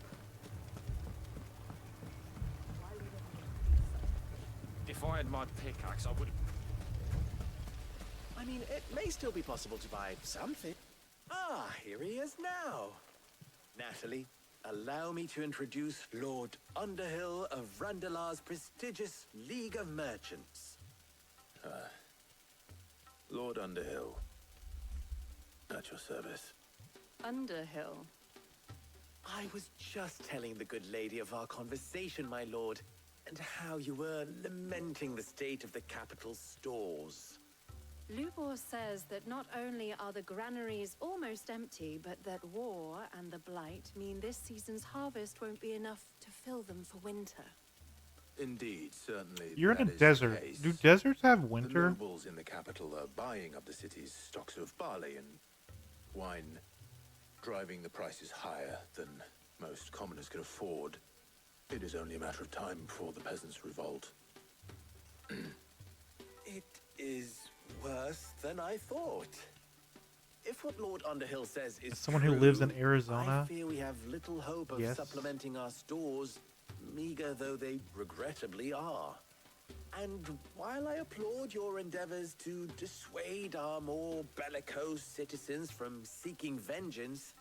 If I had my pickaxe, I would. I mean, it may still be possible to buy something. Ah, here he is now. Natalie, allow me to introduce Lord Underhill of Randalar's prestigious League of Merchants. Lord Underhill. At your service. Underhill. I was just telling the good lady of our conversation, my lord, and how you were lamenting the state of the capital's stores. Lubor says that not only are the granaries almost empty, but that war and the Blight mean this season's harvest won't be enough to fill them for winter. Indeed, certainly. You're in a that is the desert. case. Do deserts have The winter? nobles in the capital are buying up the city's stocks of barley and wine, driving the prices higher than most commoners can afford, it is only a matter of time before the peasants revolt. It is worse than I thought. If what Lord Underhill says is As someone who lives in true, Arizona, I fear we have little hope of yes. supplementing our stores, meager though they regrettably are. And while I applaud your endeavors to dissuade our more bellicose citizens from seeking vengeance,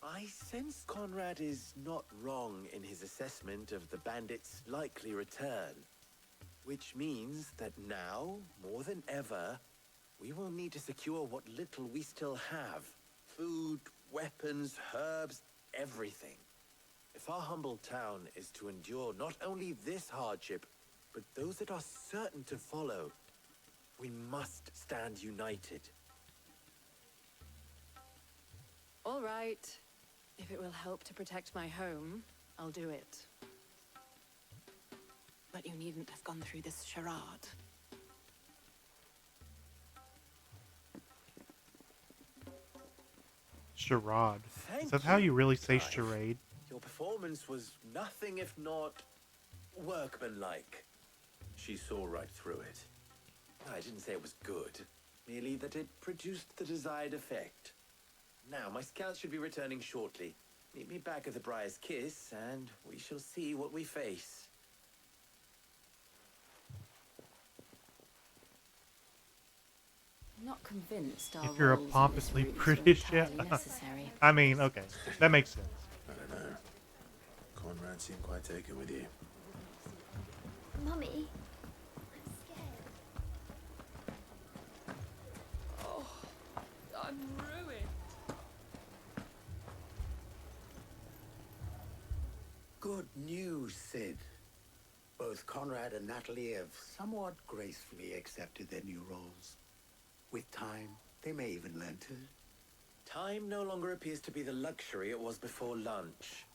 I sense Conrad is not wrong in his assessment of the bandits' likely return. Which means that now, more than ever, we will need to secure what little we still have. Food, weapons, herbs, everything. If our humble town is to endure not only this hardship, but those that are certain to follow, we must stand united. All right. If it will help to protect my home, I'll do it. But you needn't have gone through this charade. Charade. Thank Is that how you really say Clive. charade? Your performance was nothing if not workmanlike. She saw right through it. I didn't say it was good, merely that it produced the desired effect. Now, my scouts should be returning shortly. Meet me back at the Briar's Kiss, and we shall see what we face. I'm not convinced our If you're a roles in pompously this route are British, yeah. entirely necessary. I mean, okay, that makes sense. I don't know. Conrad seemed quite taken with you. Mummy, I'm scared. Oh, I'm ruined. Good news, Sid. Both Conrad and Natalie have somewhat gracefully accepted their new roles. With time, they may even learn to... Time no longer appears to be the luxury it was before lunch.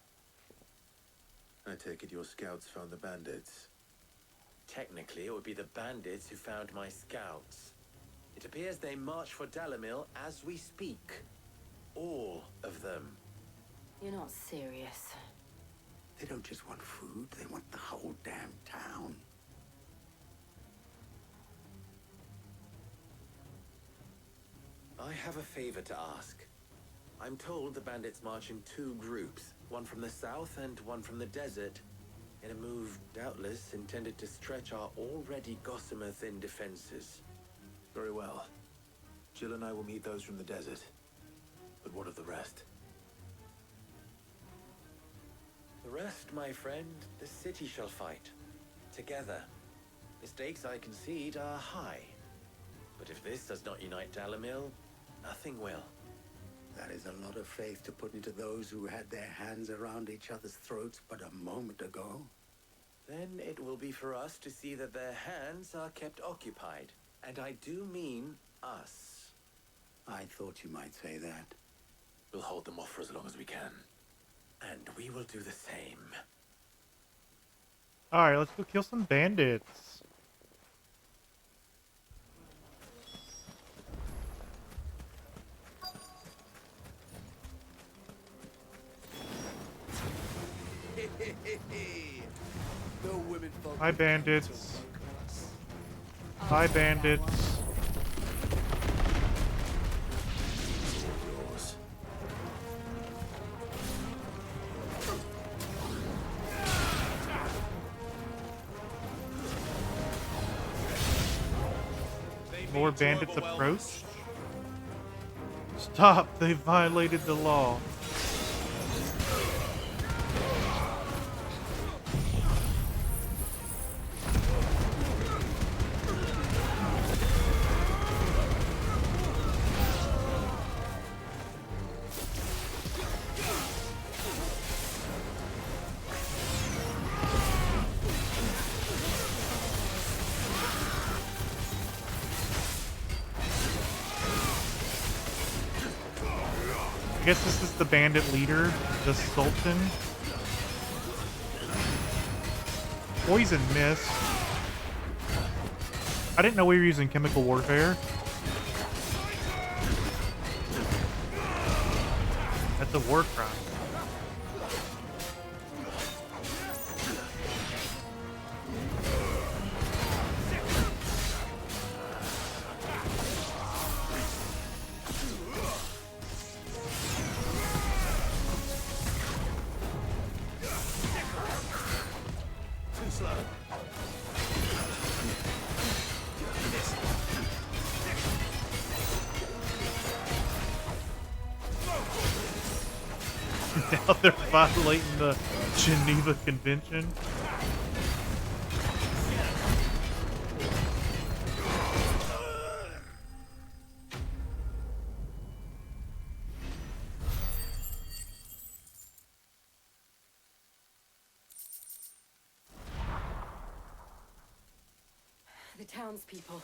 I take it your scouts found the bandits. Technically, it would be the bandits who found my scouts. It appears they march for Dalamil as we speak. All of them. You're not serious. They don't just want food, they want the whole damn town. I have a favor to ask. I'm told the bandits march in two groups, one from the south and one from the desert, in a move doubtless intended to stretch our already gossamer-thin defenses. Very well. Jill and I will meet those from the desert. But what of the rest? The rest, my friend, the city shall fight. Together. The stakes, I concede, are high. But if this does not unite Dalamil, nothing will. That is a lot of faith to put into those who had their hands around each other's throats but a moment ago. Then it will be for us to see that their hands are kept occupied. And I do mean us. I thought you might say that. We'll hold them off for as long as we can. And we will do the same. Alright, let's go kill some bandits. No women folk. Hi, bandits. Hi, bandits. More bandits approach. Stop! They violated the law. I guess this is the bandit leader, the Sultan. Poison mist. I didn't know we were using chemical warfare. That's a war crime. Now they're violating the Geneva Convention. The townspeople.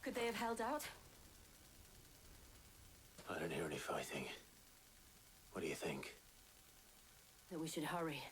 Could they have held out? I don't hear any fighting. What do you think? That we should hurry.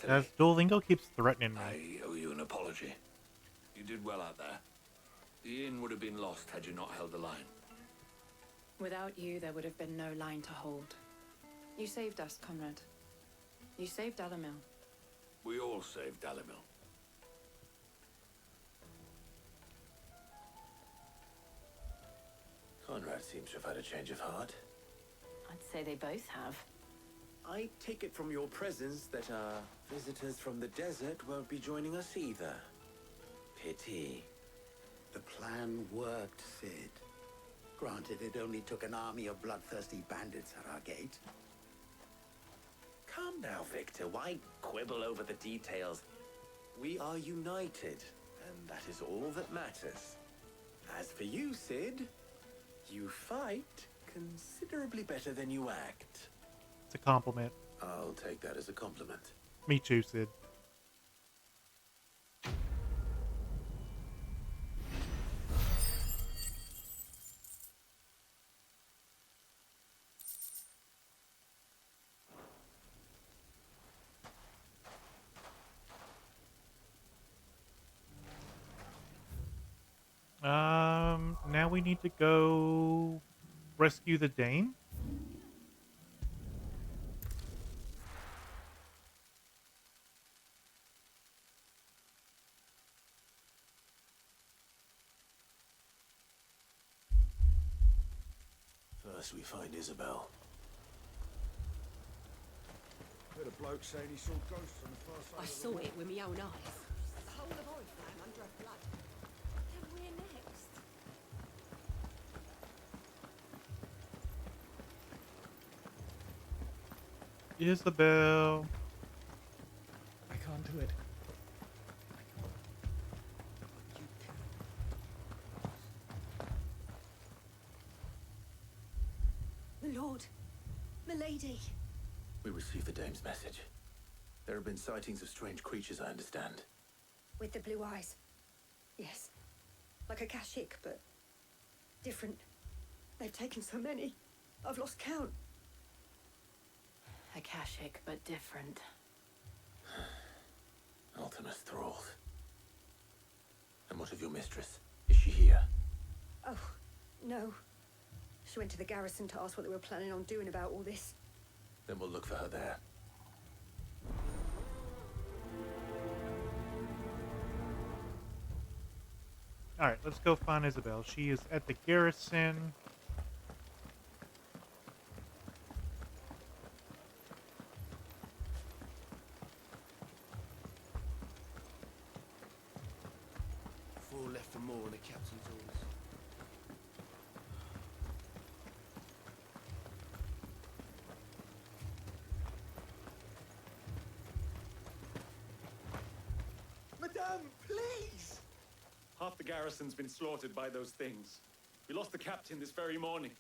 As Duolingo keeps threatening me. I owe you an apology. You did well out there. The inn would have been lost had you not held the line. Without you, there would have been no line to hold. You saved us, Conrad. You saved Alamil. We all saved Alamil. Conrad seems to have had a change of heart. I'd say they both have. I take it from your presence that our visitors from the desert won't be joining us either. Pity. The plan worked, Sid. Granted, it only took an army of bloodthirsty bandits at our gate. Calm now, Victor. Why quibble over the details? We are united, and that is all that matters. As for you, Sid, you fight considerably better than you act. It's a compliment. I'll take that as a compliment. Me too, Sid. Now we need to go rescue the Dane. First we find Isabel. Heard a bloke saying he saw ghosts on the far side. I saw it with my own eyes. The whole of Oriflamme under a flood. Then we're next. Isabel. I can't do it. My lord. Milady. We received the dame's message. There have been sightings of strange creatures, I understand. With the blue eyes. Yes. Like a Kashik, but different. They've taken so many. I've lost count. Akashic, but different. Ultimus thralls. And what of your mistress? Is she here? Oh, no. She went to the garrison to ask what they were planning on doing about all this. Then we'll look for her there. Alright, let's go find Isabel. She is at the garrison. Four left for more on the captain's orders. Madame, please! Half the garrison's been slaughtered by those things. We lost the captain this very morning.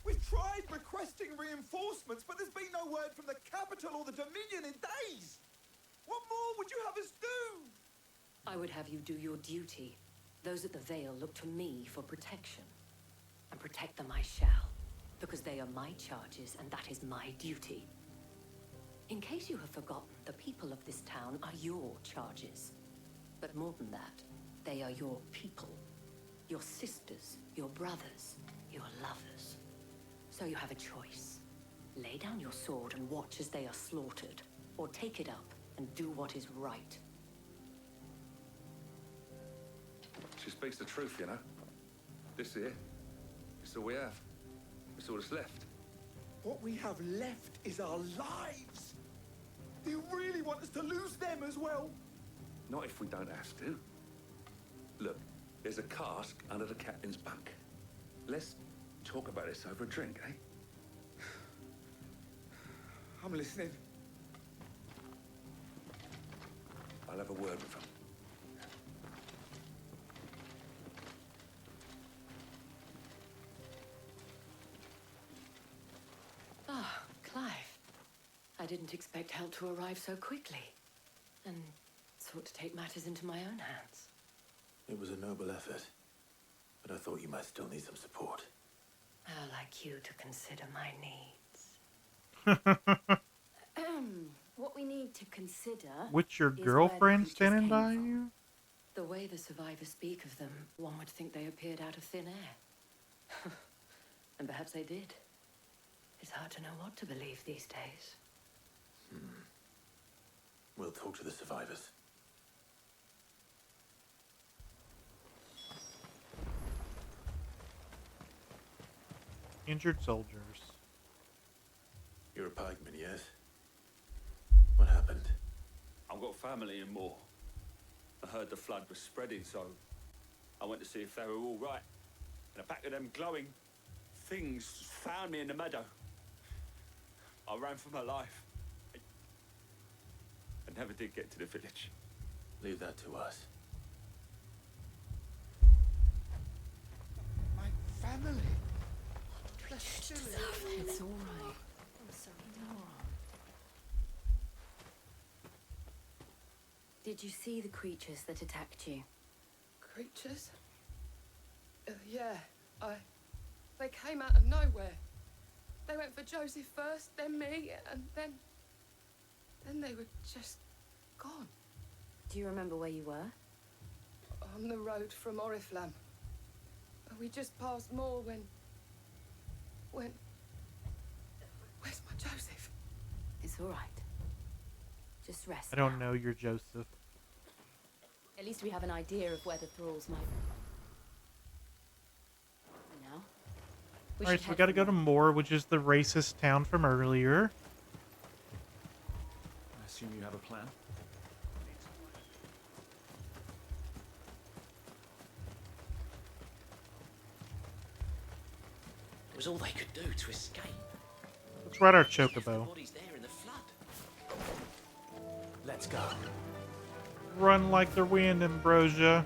We've tried requesting reinforcements, but there's been no word from the capital or the Dominion in days! What more would you have us do? I would have you do your duty. Those at the Vale look to me for protection. And protect them I shall, because they are my charges and that is my duty. In case you have forgotten, the people of this town are your charges. But more than that, they are your people. Your sisters, your brothers, your lovers. So you have a choice. Lay down your sword and watch as they are slaughtered, or take it up and do what is right. She speaks the truth, you know. This here, it's all we have. It's all that's left. What we have left is our lives. Do you really want us to lose them as well? Not if we don't have to. Look, there's a cask under the captain's bunk. Let's talk about this over a drink, eh? I'm listening. I'll have a word with him. Ah, Clive. I didn't expect help to arrive so quickly. And sought to take matters into my own hands. It was a noble effort, but I thought you might still need some support. How like you to consider my needs. What we need to consider... With your is girlfriend where the creatures standing came by from. you? The way the survivors speak of them, one would think they appeared out of thin air. And perhaps they did. It's hard to know what to believe these days. We'll talk to the survivors. Injured soldiers. You're a pikeman, yes? What happened? I've got family in Moor. I heard the flood was spreading, so I went to see if they were all right. And a pack of them glowing things found me in the meadow. I ran for my life. I never did get to the village. Leave that to us. My family. Bless you. It's all right. I'm sorry, Did you see the creatures that attacked you? Creatures? Yeah, they came out of nowhere. They went for Joseph first, then me, and then they were just gone. Do you remember where you were? On the road from Oriflamme. We just passed Moor when... Where's my Joseph? It's all right. Just rest. I don't know your Joseph. At least we have an idea of where the thralls might be. Now, Alright, so we gotta go to Moor, which is the racist town from earlier. I assume you have a plan? It was all they could do to escape. Let's ride our chocobo. Bodies there in the flood. Let's go. Run like the wind, Ambrosia.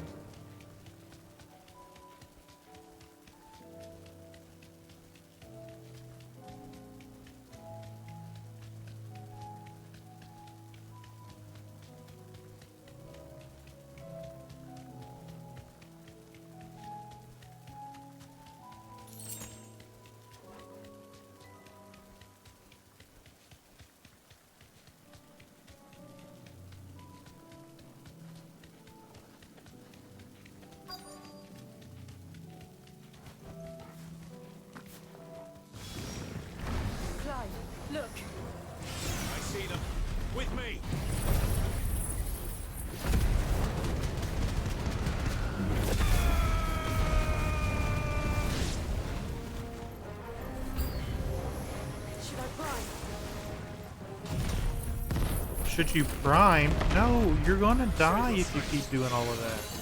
Clive, look. I see them. With me. Should I prime? Should you prime? No, you're gonna die if you keep doing all of that.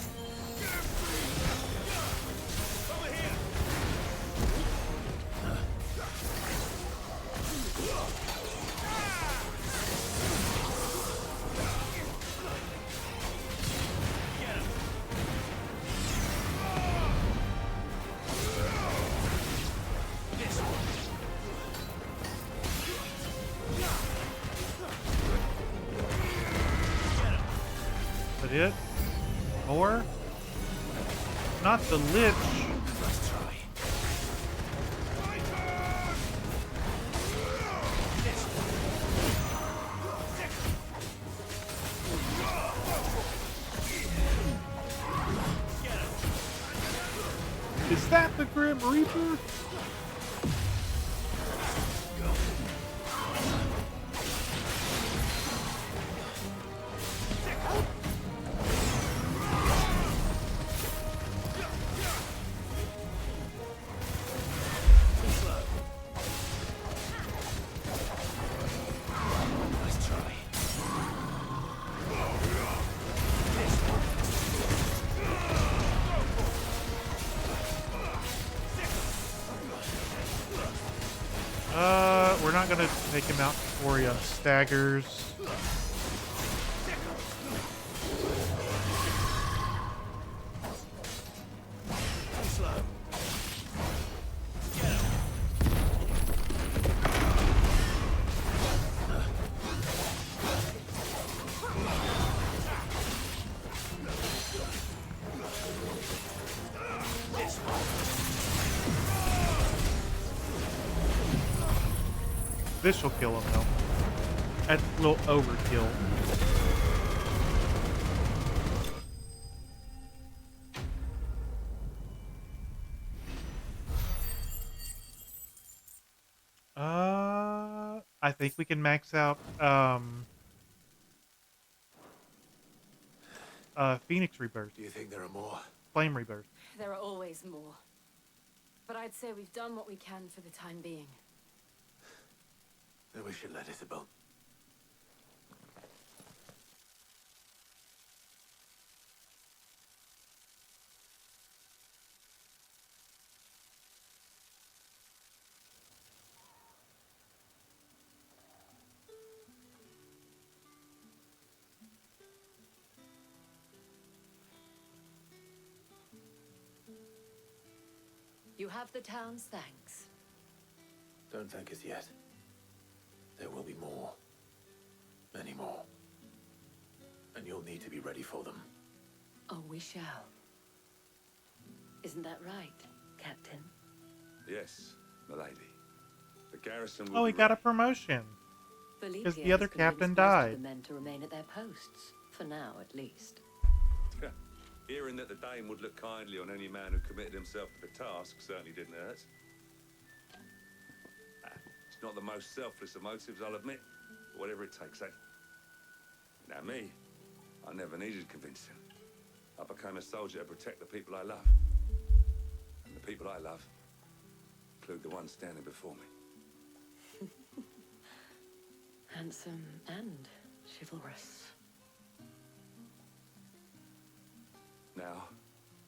But it? More? Not the lich. Let's try. Is that the Grim Reaper? gonna take him out before he staggers. This will kill him though. That's a little overkill. I think we can max out Phoenix Rebirth. Do you think there are more? Flame Rebirth. There are always more. But I'd say we've done what we can for the time being. Then we should let Isabel. You have the town's thanks. Don't thank us yet. There will be more. Many more. And you'll need to be ready for them. Oh, we shall. Isn't that right, Captain? Yes, milady. The garrison will Oh, he be got a ready. promotion. Felipe Because the other has convinced captain most of died. the men to remain at their posts, for now at least. Hearing that the Dane would look kindly on any man who committed himself to the task certainly didn't hurt. It's not the most selfless of motives, I'll admit. But whatever it takes, eh? Now me, I never needed convincing. I became a soldier to protect the people I love. And the people I love include the ones standing before me. Handsome and chivalrous. Now,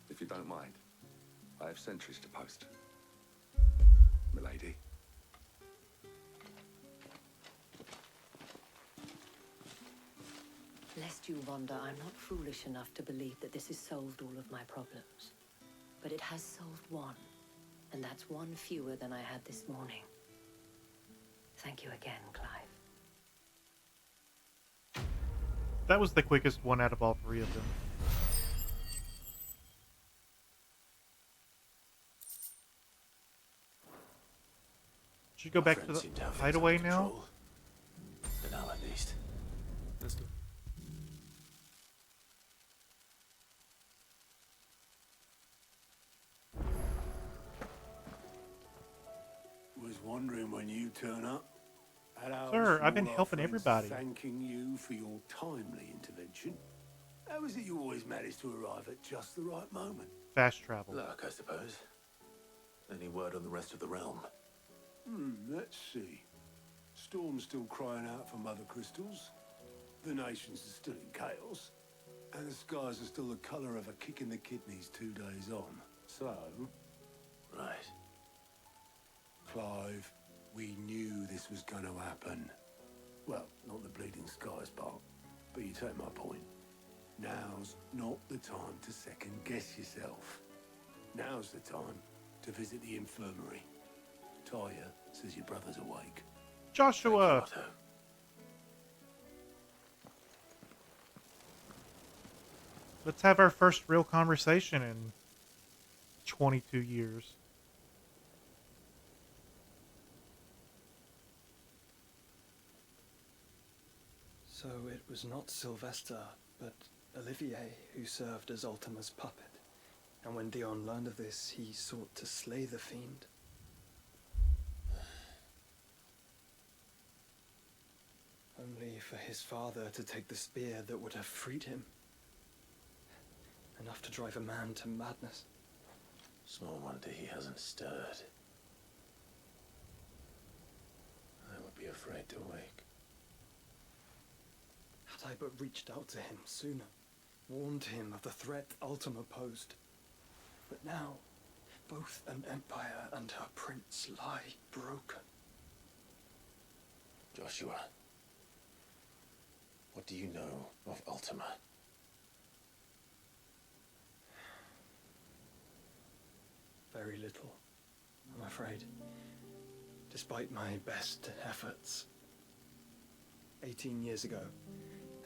if you don't mind, I have sentries to post. Milady. Lest you wonder, I'm not foolish enough to believe that this has solved all of my problems. But it has solved one, and that's one fewer than I had this morning. Thank you again, Clive. That was the quickest one out of all three of them. Should we go back to the hideaway now? For now, at least. Let's go. Was wondering when you turn up. Had our Sir, I've been small helping friends everybody. Thanking you for your timely intervention. How is it you always manage to arrive at just the right moment? Fast travel. Luck, I suppose. Any word on the rest of the realm? Let's see. Storm's still crying out for mother crystals. The nations are still in chaos. And the skies are still the colour of a kick in the kidneys 2 days on. So... Right. Clive, we knew this was going to happen. Well, not the bleeding skies part, but you take my point. Now's not the time to second guess yourself. Now's the time to visit the infirmary. Talia says your brother's awake. Joshua! Let's have our first real conversation in 22 years. So it was not Sylvester, but Olivier who served as Ultima's puppet. And when Dion learned of this, he sought to slay the fiend. Only for his father to take the spear that would have freed him. Enough to drive a man to madness. Small wonder he hasn't stirred. I would be afraid to wake. Had I but reached out to him sooner, warned him of the threat Ultima posed. But now, both an empire and her prince lie broken. Joshua, what do you know of Ultima? Very little, I'm afraid. Despite my best efforts. 18 years ago,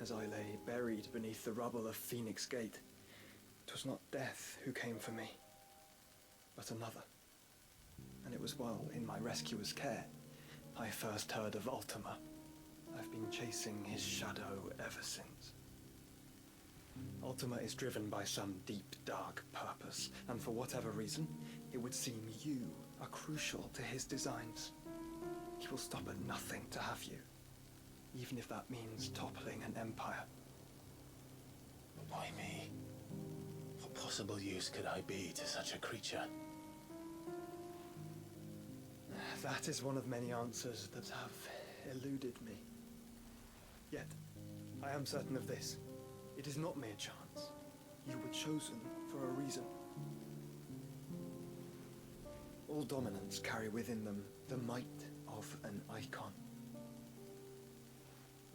as I lay buried beneath the rubble of Phoenix Gate, it was not death who came for me, but another. And it was while in my rescuer's care I first heard of Ultima. I've been chasing his shadow ever since. Ultima is driven by some deep, dark purpose, and for whatever reason, it would seem you are crucial to his designs. He will stop at nothing to have you, even if that means toppling an empire. But why me? What possible use could I be to such a creature? That is one of many answers that have eluded me. Yet, I am certain of this. It is not mere chance. You were chosen for a reason. All dominants carry within them the might of an icon.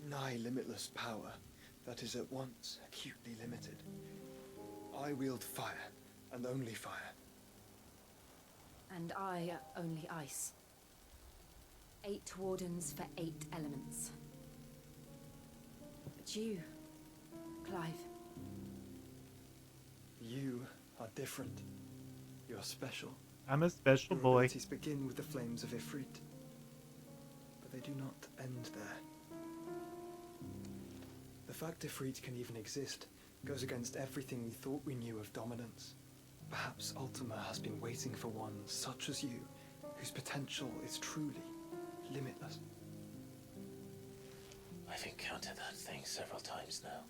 Nigh limitless power that is at once acutely limited. I wield fire, and only fire. And I only ice. 8 wardens for 8 elements. But you, Clive. You are different. You're special. I'm a special Your boy. abilities begin with the flames of Ifrit, but they do not end there. The fact Ifrit can even exist goes against everything we thought we knew of dominance. Perhaps Ultima has been waiting for one such as you, whose potential is truly limitless. I've encountered that thing several times now.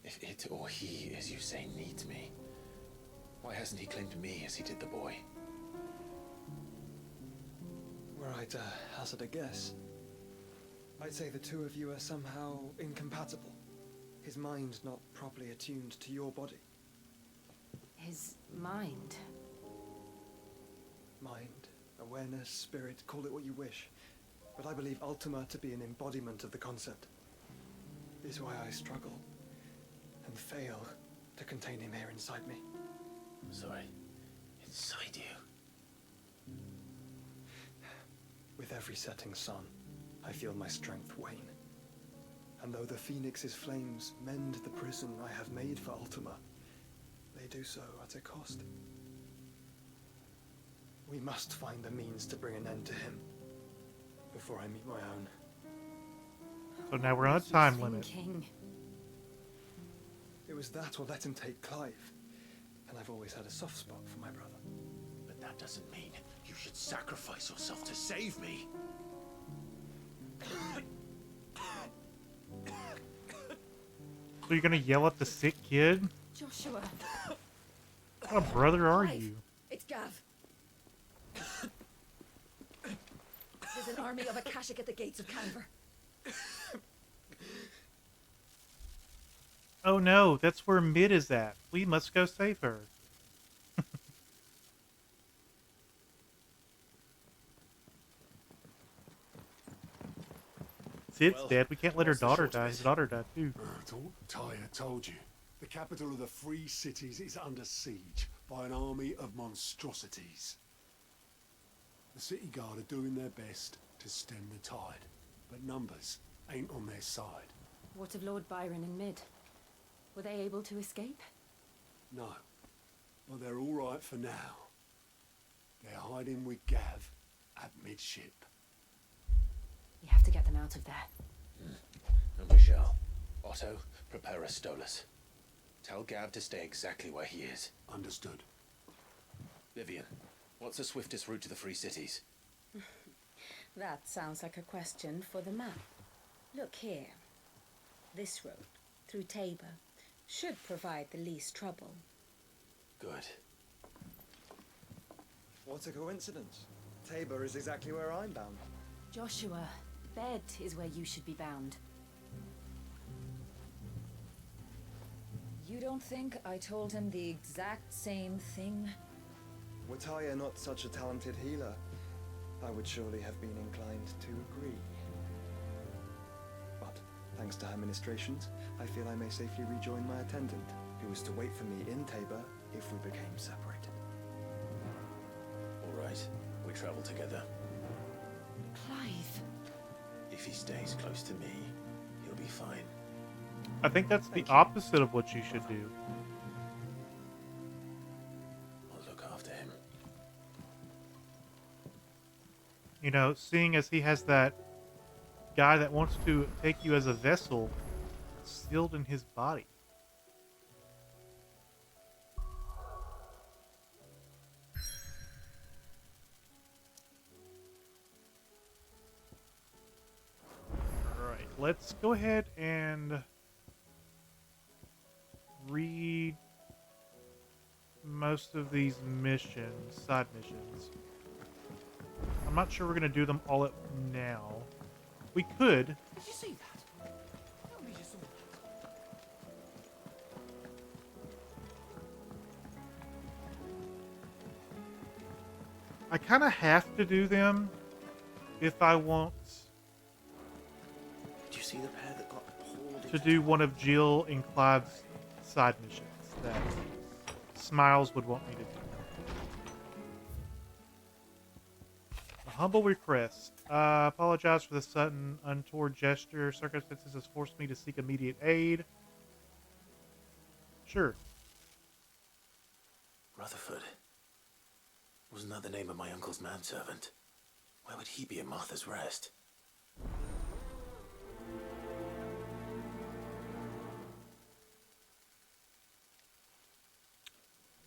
If it or he, as you say, needs me, why hasn't he claimed me as he did the boy? Were I to hazard a guess, I'd say the two of you are somehow incompatible. His mind not properly attuned to your body. His mind. Mind, awareness, spirit, call it what you wish. But I believe Ultima to be an embodiment of the concept. This is why I struggle and fail to contain him here inside me. Sorry, inside you? With every setting sun, I feel my strength wane. And though the Phoenix's flames mend the prison I have made for Ultima, they do so at a cost. We must find a means to bring an end to him before I meet my own. So now we're on a time limit. It was that or let him take Clive. And I've always had a soft spot for my brother. But that doesn't mean you should sacrifice yourself to save me. So you're gonna yell at the sick kid? Joshua. What kind of brother are Clive, you? It's Gav. There's an army of Akashic at the gates of Canver. Oh no, that's where Mid is at. We must go save her. Sid's dead. We can't let her what's the daughter short of die. it? His daughter died too. Tyre told you. The capital of the Free Cities is under siege by an army of monstrosities. The city guard are doing their best to stem the tide, but numbers ain't on their side. What of Lord Byron and Mid? Were they able to escape? No, but they're all right for now. They're hiding with Gav at midship. We have to get them out of there. And we shall. Otto, prepare a Stolas. Tell Gav to stay exactly where he is. Understood. Vivian, what's the swiftest route to the Free Cities? That sounds like a question for the map. Look here. This road, through Tabor, should provide the least trouble. Good. What a coincidence. Tabor is exactly where I'm bound. Joshua, bed is where you should be bound. You don't think I told him the exact same thing? Were Tyre not such a talented healer, I would surely have been inclined to agree. Thanks to her ministrations, I feel I may safely rejoin my attendant, who was to wait for me in Tabor if we became separated. All right, we travel together. Clive. If he stays close to me, he'll be fine. I think that's the opposite of what you should do. I'll look after him. You know, seeing as he has that guy that wants to take you as a vessel sealed in his body. Alright, let's go ahead and read most of these missions, side missions. I'm not sure we're going to do them all up now. We could. Did you see that? Tell me you saw that. I kind of have to do them if I want Did you see the pair that got pulled to do one of Jill and Clive's side missions that Smiles would want me to do. A humble request. Apologize for the sudden untoward gesture. Circumstances has forced me to seek immediate aid. Sure. Rutherford. Wasn't that the name of my uncle's manservant? Why would he be at Martha's Rest?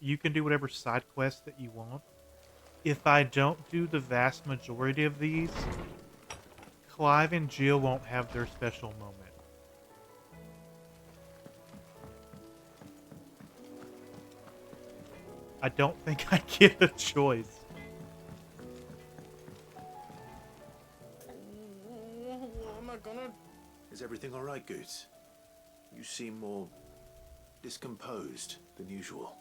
You can do whatever side quest that you want. If I don't do the vast majority of these, Clive and Jill won't have their special moment. I don't think I get a choice. What am I gonna... Is everything all right, Goots? You seem more discomposed than usual.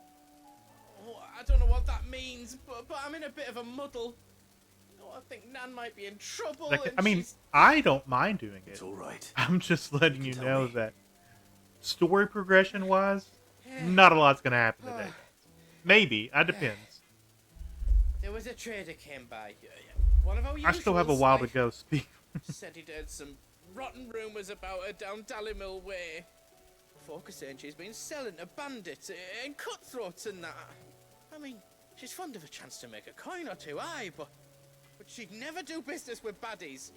Oh, I don't know what that means, but I'm in a bit of a muddle. Oh, I think Nan might be in trouble. Like, and I mean, she's... I don't mind doing it. It's all right. I'm just letting you know that story progression-wise, not a lot's going to happen today. Maybe. It depends. There was a trader came by. One of our I still have a while to go. Speak. Said he'd heard some rotten rumours about her down Dallymill Way. Folk are saying she's been selling to bandits and cutthroats and that. I mean, she's fond of a chance to make a coin or two, aye, but she'd never do business with baddies.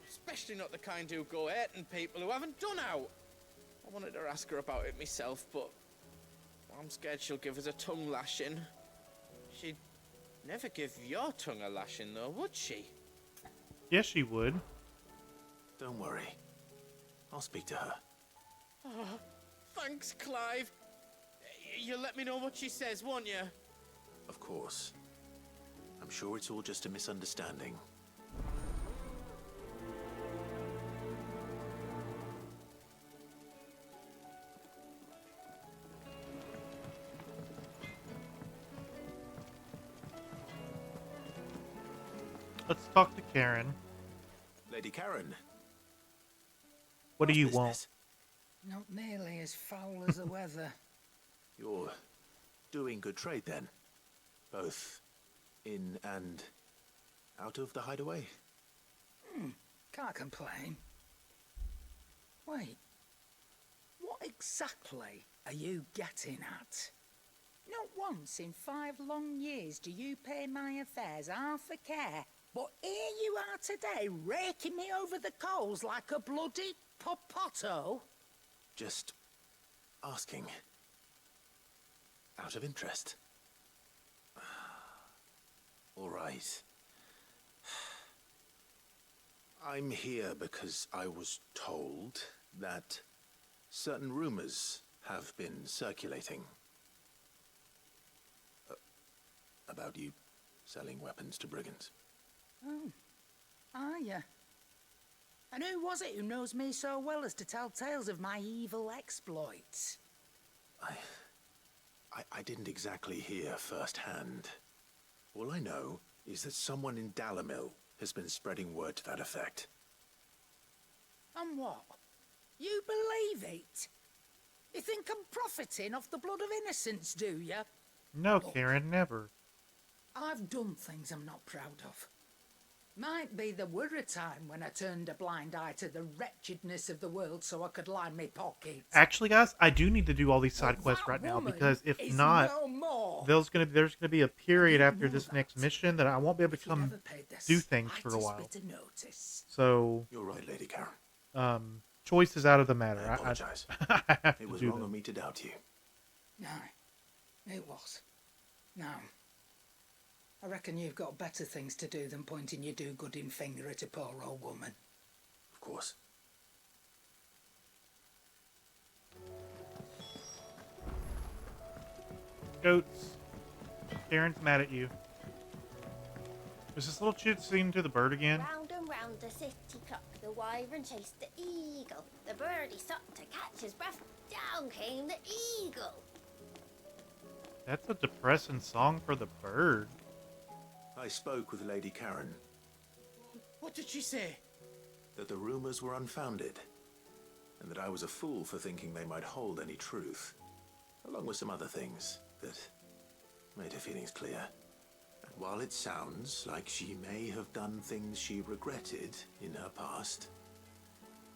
Especially not the kind who go hurting people who haven't done out. I wanted to ask her about it myself, but I'm scared she'll give us a tongue lashing. She'd never give your tongue a lashing, though, would she? Yes, she would. Don't worry. I'll speak to her. Oh, thanks, Clive. You'll let me know what she says, won't you? Of course. I'm sure it's all just a misunderstanding. Let's talk to Karen. Lady Karen. What do you want? Not nearly as foul as the weather. You're doing good trade then? Both in and out of the hideaway? Can't complain. Wait. What exactly are you getting at? Not once in 5 long years do you pay my affairs half a care. But here you are today, raking me over the coals like a bloody popoto. Just asking. Out of interest. All right. I'm here because I was told that certain rumors have been circulating about you selling weapons to brigands. Oh, are you? And who was it who knows me so well as to tell tales of my evil exploits? I didn't exactly hear firsthand. All I know is that someone in Dallymill has been spreading word to that effect. And what? You believe it? You think I'm profiting off the blood of innocents, do you? No, Karen, never. I've done things I'm not proud of. Might be there were a time when I turned a blind eye to the wretchedness of the world so I could line my pockets. Actually, guys, I do need to do all these side quests right now, because if is not, no more. there's gonna be a period after this next mission that I won't be able to come do things for a while. Bit of notice. So You're right, Lady Karen. choice is out of the matter. I apologize. I have to It was do wrong that. of me to doubt you. No, it was. No. I reckon you've got better things to do than pointing your do-gooding finger at a poor old woman. Of course. Goats. Karen's mad at you. Is this little chit singing to the bird again? Round and round the city clock, the wyvern chased the eagle. The birdie stopped to catch his breath. Down came the eagle. That's a depressing song for the bird. I spoke with Lady Karen. What did she say? That the rumors were unfounded, and that I was a fool for thinking they might hold any truth, along with some other things that made her feelings clear. And while it sounds like she may have done things she regretted in her past,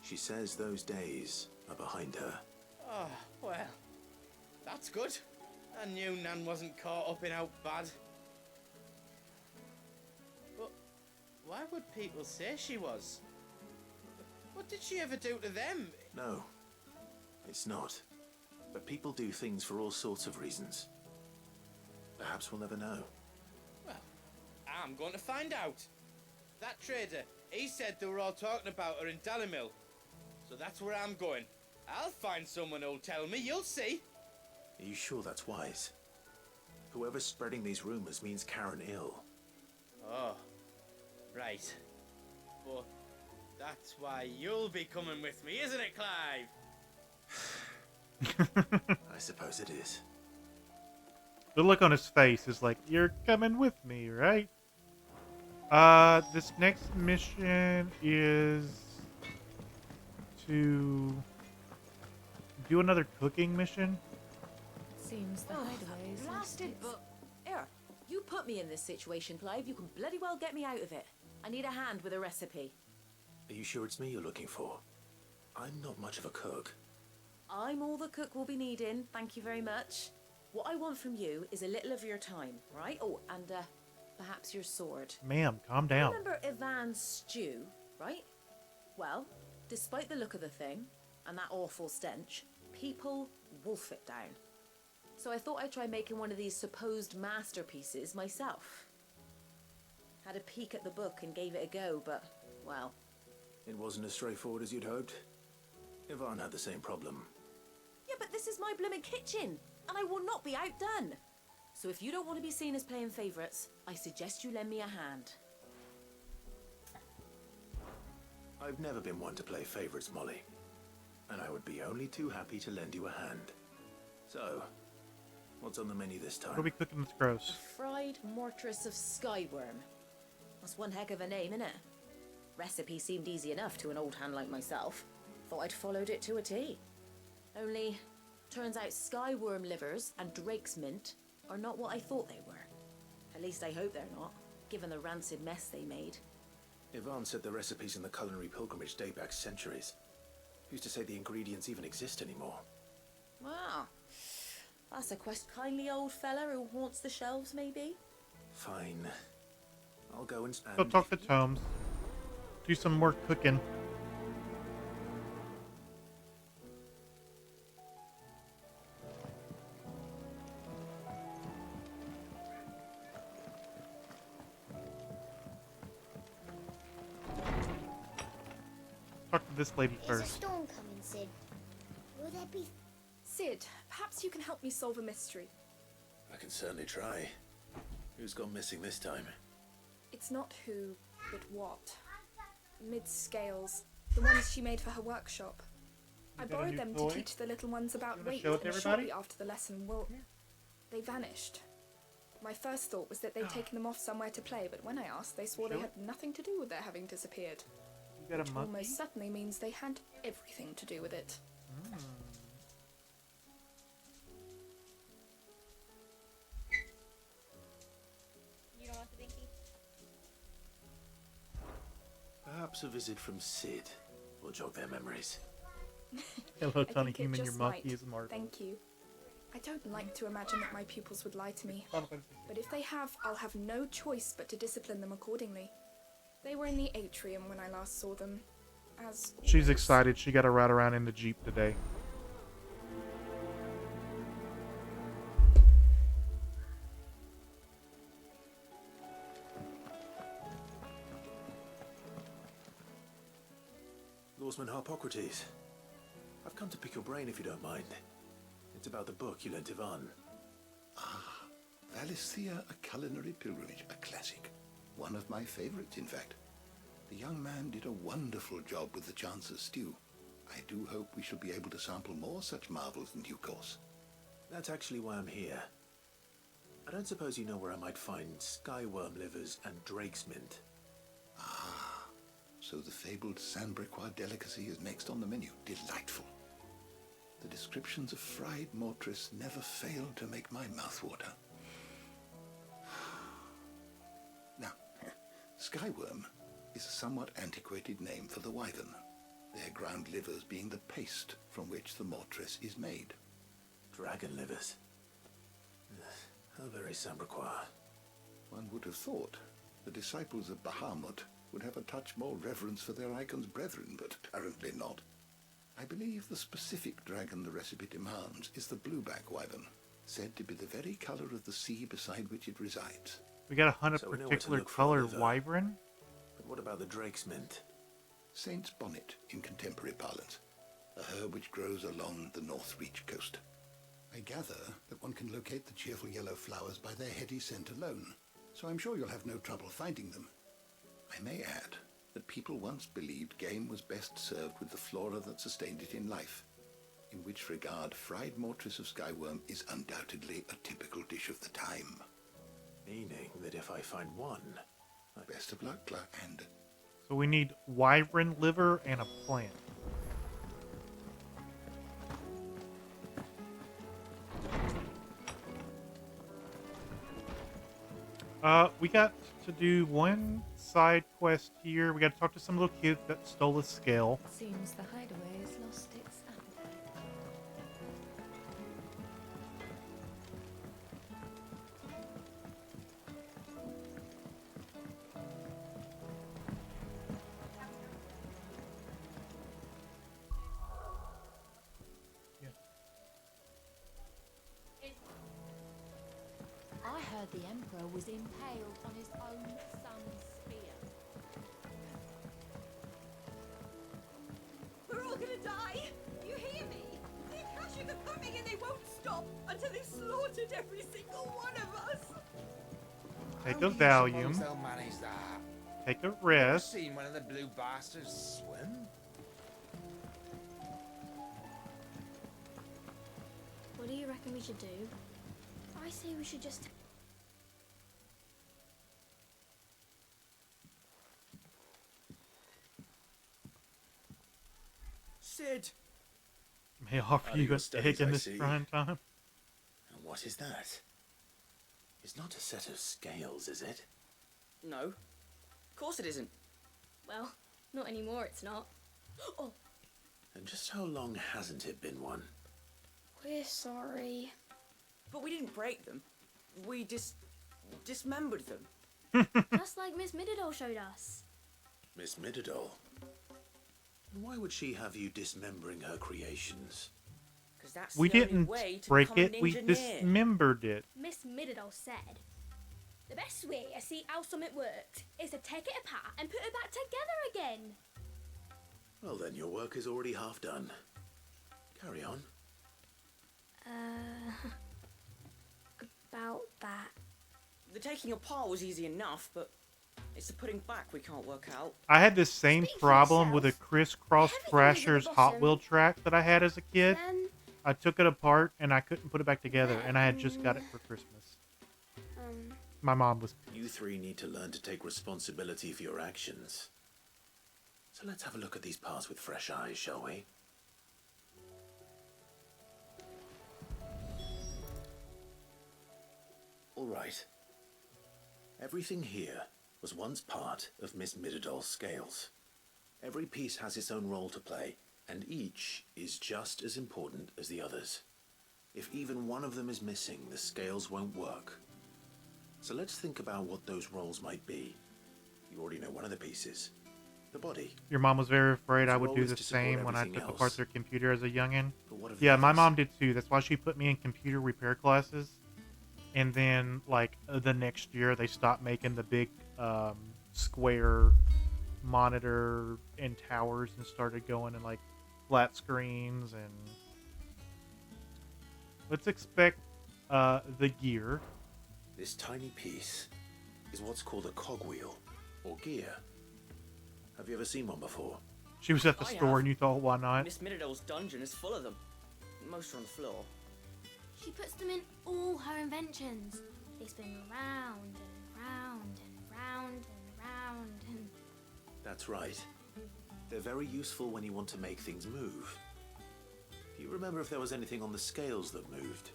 she says those days are behind her. Oh, well, that's good. I knew Nan wasn't caught up in out bad. But why would people say she was? What did she ever do to them? No, it's not. But people do things for all sorts of reasons. Perhaps we'll never know. Well, I'm going to find out. That trader, he said they were all talking about her in Dallimil. So that's where I'm going. I'll find someone who'll tell me, you'll see. Are you sure that's wise? Whoever's spreading these rumors means Karen ill. Oh, right. But that's why you'll be coming with me, isn't it, Clive? I suppose it is. The look on his face is like, you're coming with me, right? This next mission is to do another cooking mission. Seems the hideaway is Blasted, but here, you put me in this situation, Clive. You can bloody well get me out of it. I need a hand with a recipe. Are you sure it's me you're looking for? I'm not much of a cook. I'm all the cook will be needing, thank you very much. What I want from you is a little of your time, right? Oh, and perhaps your sword. Ma'am, calm down. Remember Ivan's stew, right? Well, despite the look of the thing and that awful stench, people wolf it down. So I thought I'd try making one of these supposed masterpieces myself. Had a peek at the book and gave it a go, but, well... It wasn't as straightforward as you'd hoped. Ivan had the same problem. Yeah, but this is my blooming kitchen, and I will not be outdone. So if you don't want to be seen as playing favourites, I suggest you lend me a hand. I've never been one to play favorites, Molly. And I would be only too happy to lend you a hand. So, what's on the menu this time? What are we cooking that's gross? Fried mortress of skyworm. That's one heck of a name, innit? Recipe seemed easy enough to an old hand like myself. Thought I'd followed it to a T. Only, turns out skyworm livers and drake's mint are not what I thought they were. At least I hope they're not, given the rancid mess they made. Ivan said the recipes in the culinary pilgrimage date back centuries. Who's to say the ingredients even exist anymore? Wow. That's a kindly old fella who haunts the shelves, maybe? Fine. I'll go and... Go talk to Tomes. Do some more cooking. Talk to this lady Is a first. storm coming, Sid? Will there be... Sid, perhaps you can help me solve a mystery. I can certainly try. Who's gone missing this time? It's not who, but what. Mid-scales. The ones she made for her workshop. I got a borrowed new them toy? to teach the little ones about wanna weight, show it to and everybody? shortly after the lesson, well, they vanished. My first thought was that they'd taken them off somewhere to play, but when I asked, they swore they Show had nothing to do with their having disappeared. got a which monkey? almost certainly means they had everything to do with it. Mm. You don't want the binky? Perhaps a visit from Sid will jog their memories. Hello, I Tony think it Human. Your just monkey might. is Marvel. Thank you. I don't like to imagine that my pupils would lie to me. But if they have, I'll have no choice but to discipline them accordingly. They were in the atrium when I last saw them. As She's always. excited. She got to ride around in the Jeep today. Lawsman Harpocrates, I've come to pick your brain if you don't mind. It's about the book you lent Ivan. Valisthea, a culinary pilgrimage, a classic. One of my favorites, in fact. The young man did a wonderful job with the Chance's stew. I do hope we shall be able to sample more such marvels in due course. That's actually why I'm here. I don't suppose you know where I might find skyworm livers and drake's mint. So the fabled Sandbrequois delicacy is next on the menu. Delightful. The descriptions of fried mortress never fail to make my mouth water. Now, skyworm is a somewhat antiquated name for the wyvern, their ground livers being the paste from which the mortress is made. Dragon livers. How very Sandbrequois. One would have thought the disciples of Bahamut would have a touch more reverence for their icon's brethren, but apparently not. I believe the specific dragon the recipe demands is the blueback wyvern, said to be the very color of the sea beside which it resides. We got to hunt a So we know where to particular look for the color liver. wyvern? But what about the drake's mint? Saint's bonnet in contemporary parlance, a herb which grows along the North Reach coast. I gather that one can locate the cheerful yellow flowers by their heady scent alone, so I'm sure you'll have no trouble finding them. I may add that people once believed game was best served with the flora that sustained it in life, in which regard fried mortress of skyworm is undoubtedly a typical dish of the time. Meaning that if I find one... Best of luck, Clark, and... So we need wyvern liver and a plant. We got to do one side quest here. We got to talk to some little kid that stole a scale. Seems the hideaway has lost its appetite. I heard the Emperor was impaled on his own son's spear. We're all gonna die! You hear me? The Akashic are coming and they won't stop until they've slaughtered every single one of us! Take How a do you Valium. suppose they'll manage that? Take a Ever rest. seen one of the blue bastards swim? What do you reckon we should do? I say we should just... Sid! May I offer Out of you your an studies, egg in I this see. trying time? And what is that? It's not a set of scales, is it? No. Of course it isn't. Well, not anymore, it's not. Oh, And just how long hasn't it been one? we're sorry. But we didn't break them. We dismembered them. Just like Miss Mididol showed us. Miss Mididol? Why would she have you dismembering her creations? Because that's We the only didn't way to break become it, an we engineer. dismembered it. Miss Mididol said, the best way to see how something works is to take it apart and put it back together again. Well then, your work is already half done. Carry on. About that. The taking apart was easy enough, but it's the putting back we can't work out. I had this same problem with a crisscross Thrasher's Hot Wheel track that I had as a kid. I took it apart and I couldn't put it back together, and I had just got it for Christmas. My mom was... You three need to learn to take responsibility for your actions. So let's have a look at these parts with fresh eyes, shall we? All right. Everything here was once part of Miss Midadol's scales. Every piece has its own role to play, and each is just as important as the others. If even one of them is missing, the scales won't work. So let's think about what those roles might be. You already know one of the pieces. The body. Your mom was very afraid Its I would role do is the to support same when I everything took else. apart their computer as a youngin. But what of Yeah, the my others? mom did too. That's why she put me in computer repair classes. And then, like, the next year, they stopped making the big square monitor and towers and started going in, like, flat screens. And let's expect the gear. This tiny piece is what's called a cogwheel, or gear. Have you ever seen one before? She was at the I store have. and you thought, why not? Miss Midadol's dungeon is full of them. Most are on the floor. She puts them in all her inventions. They spin round and round and round and round and... That's right. They're very useful when you want to make things move. Do you remember if there was anything on the scales that moved?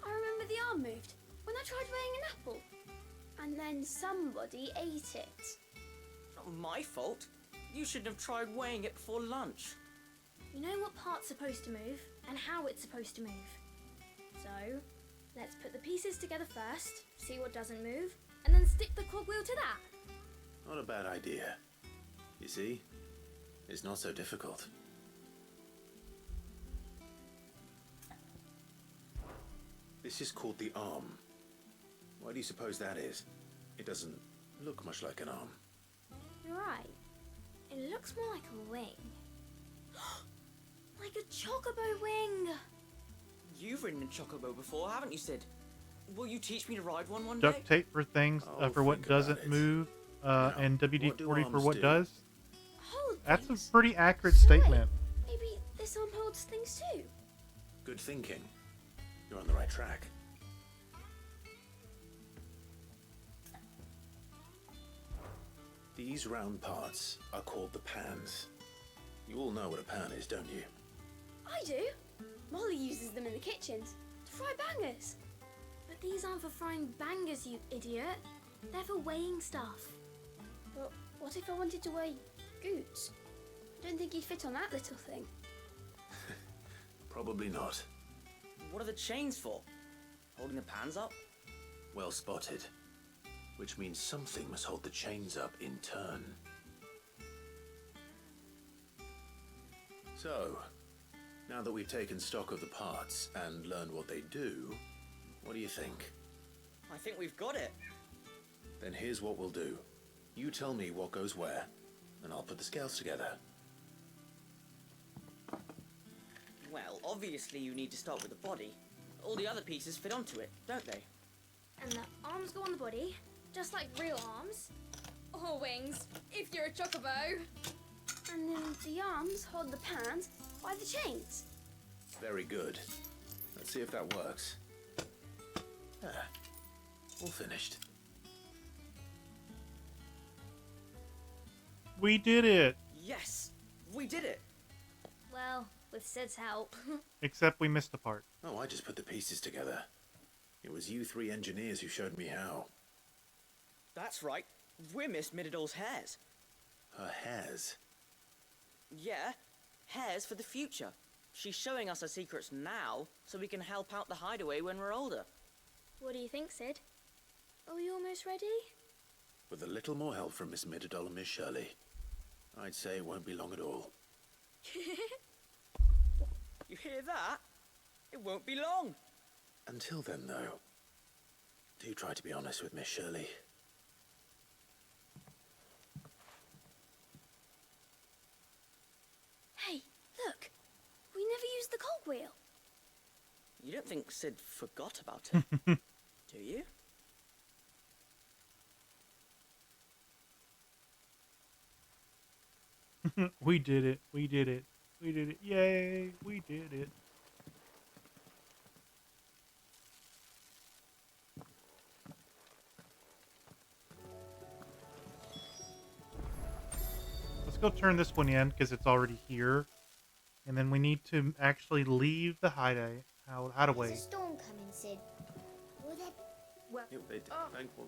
I remember the arm moved when I tried weighing an apple. And then somebody ate it. Not my fault. You shouldn't have tried weighing it before lunch. You know what part's supposed to move and how it's supposed to move. So, let's put the pieces together first, see what doesn't move, and then stick the cogwheel to that. Not a bad idea. You see? It's not so difficult. This is called the arm. Why do you suppose that is? It doesn't look much like an arm. You're right. It looks more like a wing. Like a chocobo wing. You've ridden a chocobo before, haven't you, Sid? Will you teach me to ride one day? Duct tape for things, for what doesn't move, and WD-40 for what does. That's a pretty accurate statement. Maybe this arm holds things too. Good thinking. You're on the right track. These round parts are called the pans. You all know what a pan is, don't you? I do. Molly uses them in the kitchens to fry bangers. But these aren't for frying bangers, you idiot. They're for weighing stuff. But what if I wanted to weigh Goots? I don't think he'd fit on that little thing. Probably not. What are the chains for? Holding the pans up? Well spotted. Which means something must hold the chains up in turn. So, now that we've taken stock of the parts and learned what they do, what do you think? I think we've got it. Then here's what we'll do. You tell me what goes where, and I'll put the scales together. Well, obviously you need to start with the body. All the other pieces fit onto it, don't they? And the arms go on the body, just like real arms. Or wings, if you're a chocobo. And then the arms hold the pans by the chains. Very good. Let's see if that works. Ah, all finished. We did it! Yes! We did it! Well, with Sid's help. Except we missed a part. Oh, I just put the pieces together. It was you three engineers who showed me how. That's right. We're Miss Midadol's hairs. Her hairs? Yeah, hairs for the future. She's showing us her secrets now, so we can help out the hideaway when we're older. What do you think, Sid? Are we almost ready? With a little more help from Miss Midadol and Miss Shirley, I'd say it won't be long at all. You hear that? It won't be long. Until then, though, do try to be honest with Miss Shirley. Hey, look. We never used the cogwheel. You don't think Sid forgot about it, do you? We did it. We did it. We did it. Yay! We did it. Let's go turn this one in because it's already here. And then we need to actually leave the hideaway. There's a storm coming, Sid. Will there... Well,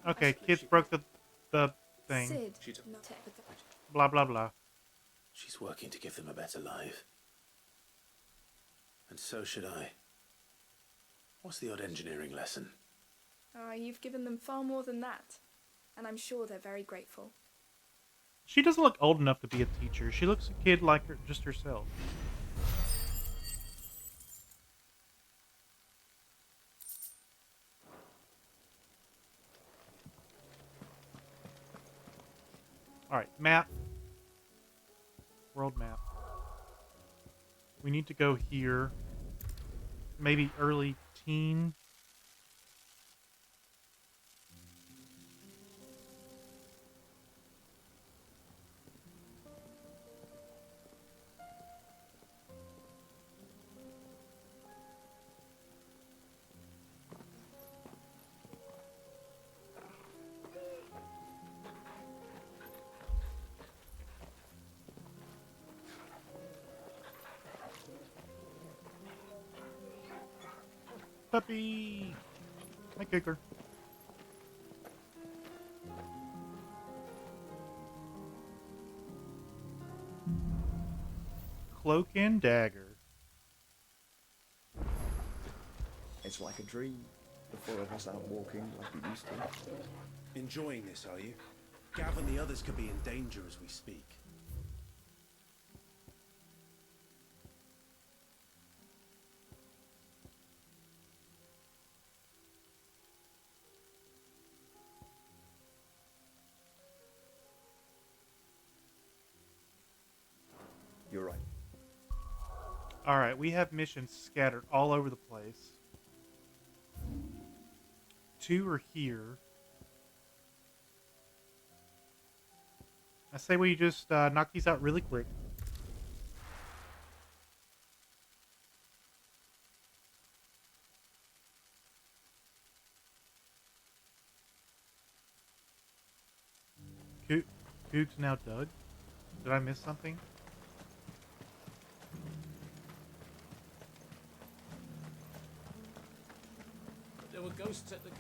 Okay, kids broke the thing. Sid, Blah, blah, blah. She's working to give them a better life. And so should I. What's the odd engineering lesson? You've given them far more than that. And I'm sure they're very grateful. She doesn't look old enough to be a teacher. She looks a kid like her, just herself. Alright, map. World map. We need to go here. Maybe early teen. Puppy! Hi, Kicker. Cloak and dagger. It's like a dream. The four of us out walking like we used to. Enjoying this, are you? Gav and the others could be in danger as we speak. You're right. Alright, we have missions scattered all over the place. 2 are here. I say we just knock these out really quick. Coog's now dug? Did I miss something? There were ghosts at the gate.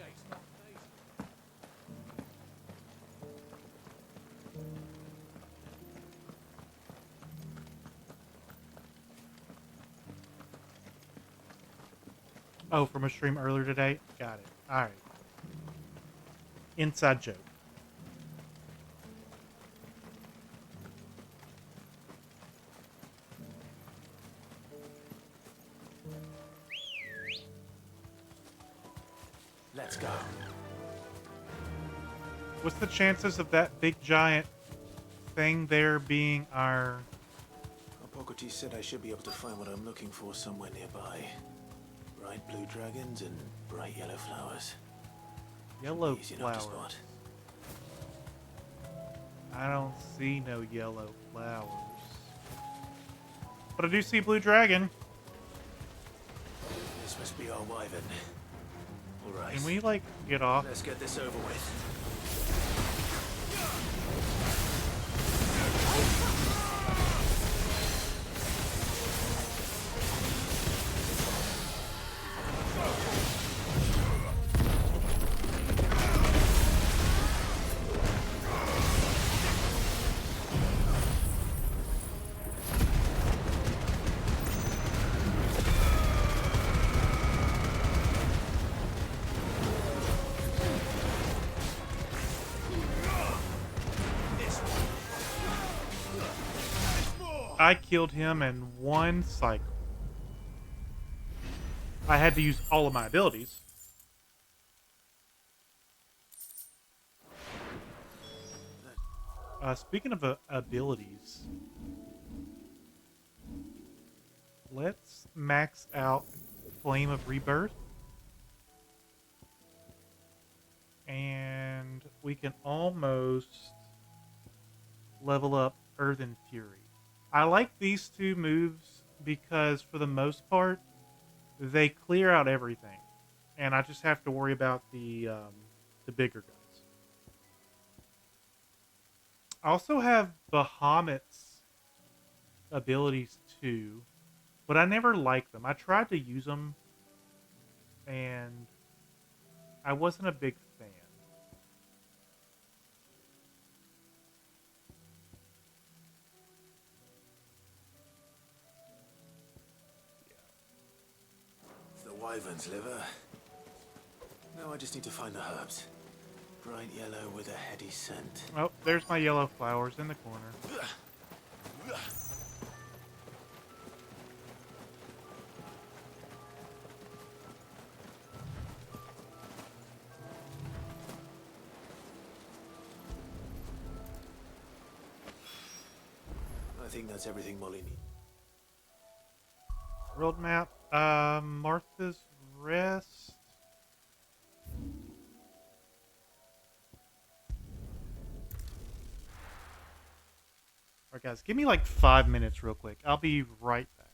Oh, from a stream earlier today? Got it. Alright. Inside joke. Let's go. What's the chances of that big giant thing there being our... Apocrates said I should be able to find what I'm looking for somewhere nearby. Bright blue dragons and bright yellow flowers. Yellow Easy enough to flowers. spot. I don't see no yellow flowers. But I do see blue dragon. This must be our wyvern. Alright. Can we, like, get off? Let's get this over with. I killed him in one cycle. I had to use all of my abilities. Speaking of abilities, let's max out Flame of Rebirth. And we can almost level up Earthen Fury. I like these two moves because, for the most part, they clear out everything, and I just have to worry about the bigger guys. I also have Bahamut's abilities too, but I never liked them. I tried to use them, and I wasn't a big fan. It's the wyvern's liver. Now I just need to find the herbs. Bright yellow with a heady scent. Oh, there's my yellow flowers in the corner. I think that's everything Molly needs. World map. Martha's Rest. Alright, guys, give me like 5 minutes real quick. I'll be right back.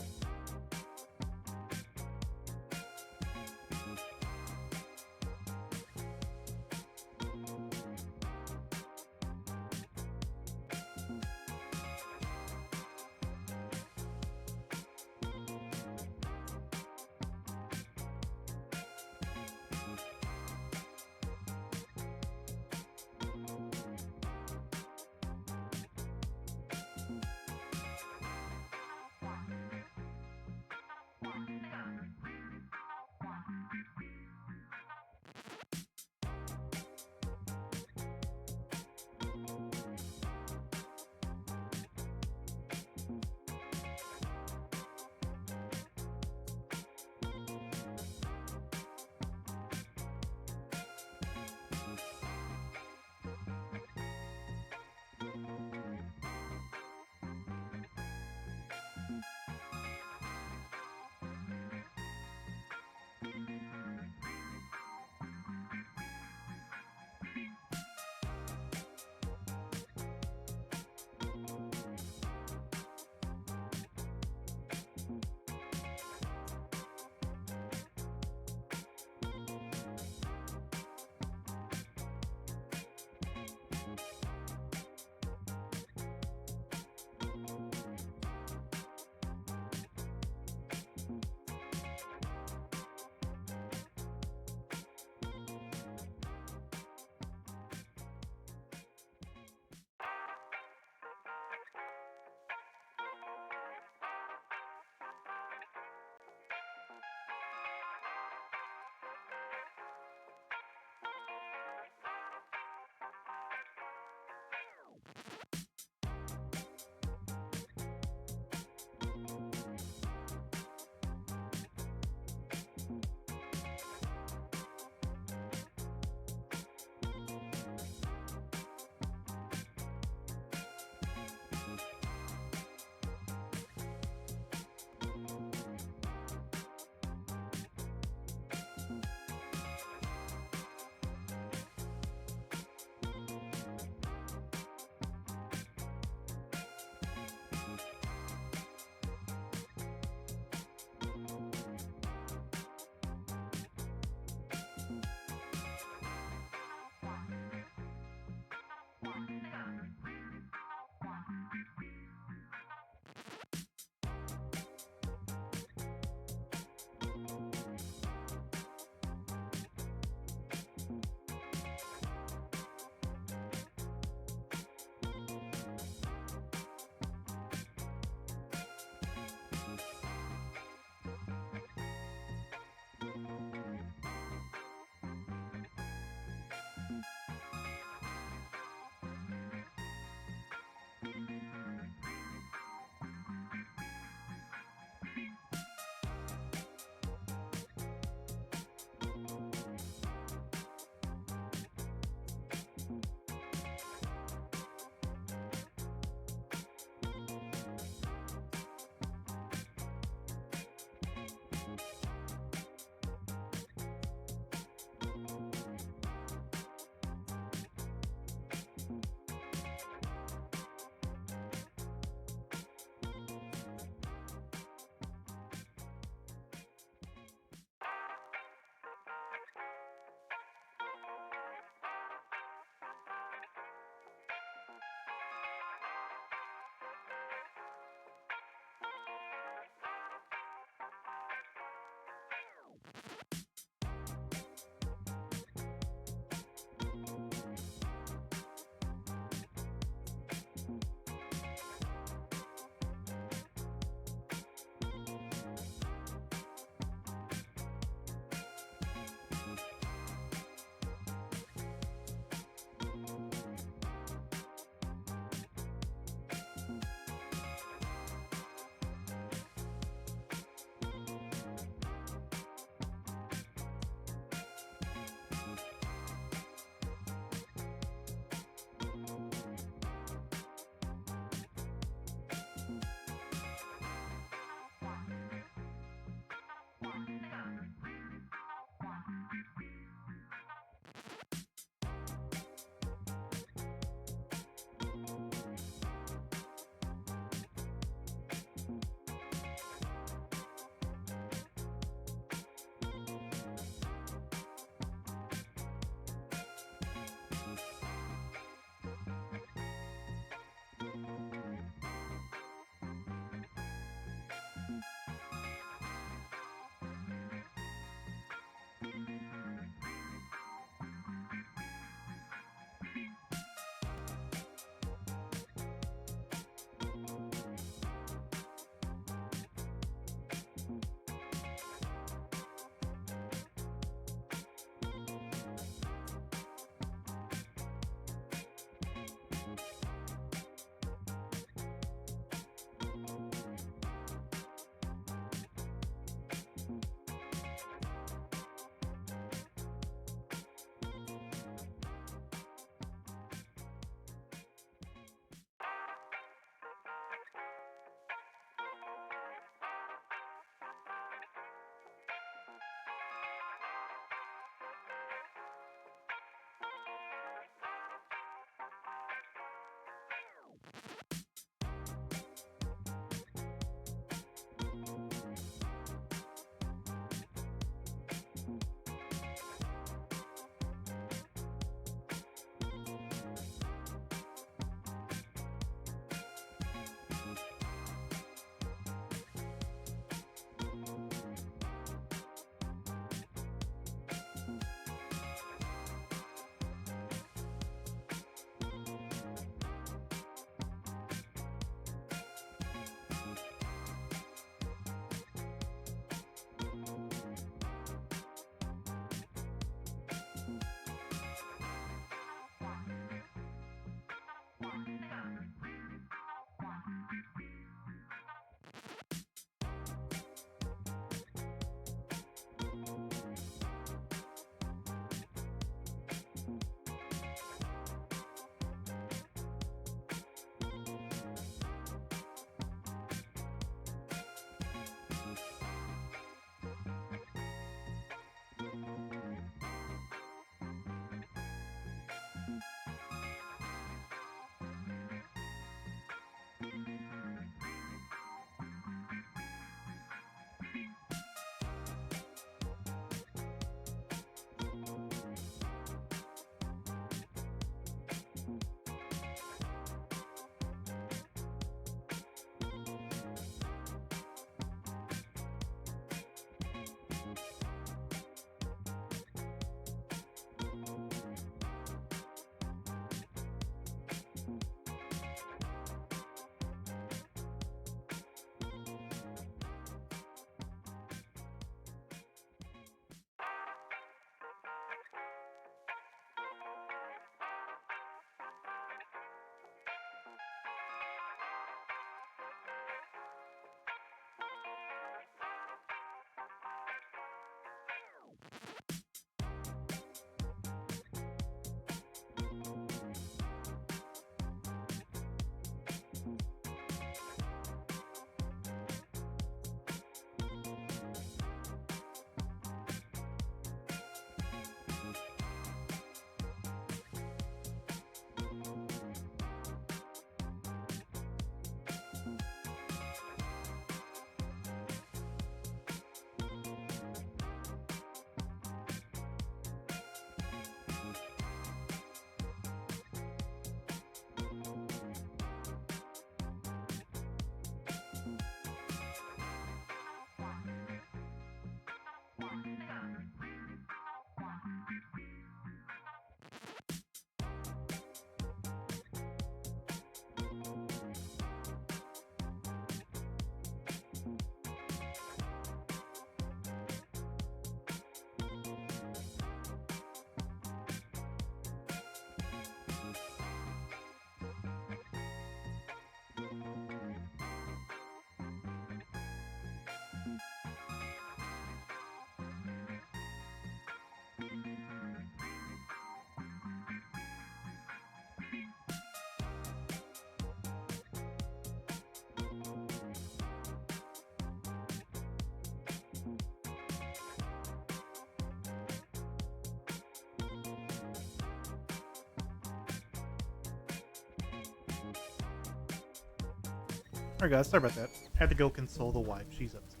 Alright guys, sorry about that. Had to go console the wife. She's upset.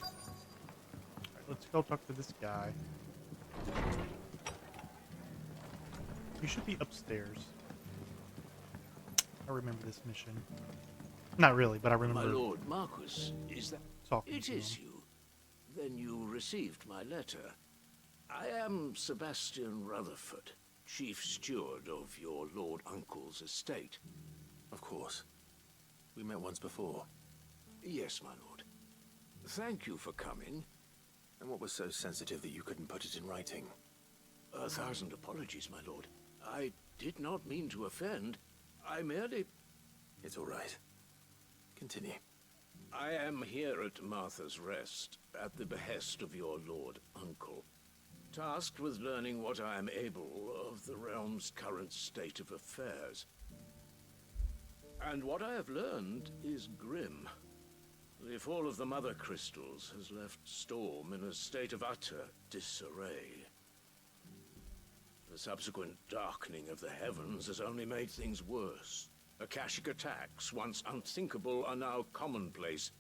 Alright, let's go talk to this guy. You should be upstairs. I remember this mission. Not really, but I remember. My lord Marquis, is that... Talking It to is him. you. Then you received my letter. I am Sebastian Rutherford, chief steward of your lord uncle's estate. Of course. We met once before. Yes, my lord. Thank you for coming. And what was so sensitive that you couldn't put it in writing? 1,000 apologies, my lord. I did not mean to offend. I merely... It's all right. Continue. I am here at Martha's Rest, at the behest of your lord uncle, tasked with learning what I am able of the realm's current state of affairs. And what I have learned is grim. The fall of the Mother Crystals has left Storm in a state of utter disarray. The subsequent darkening of the heavens has only made things worse. Akashic attacks, once unthinkable, are now commonplace.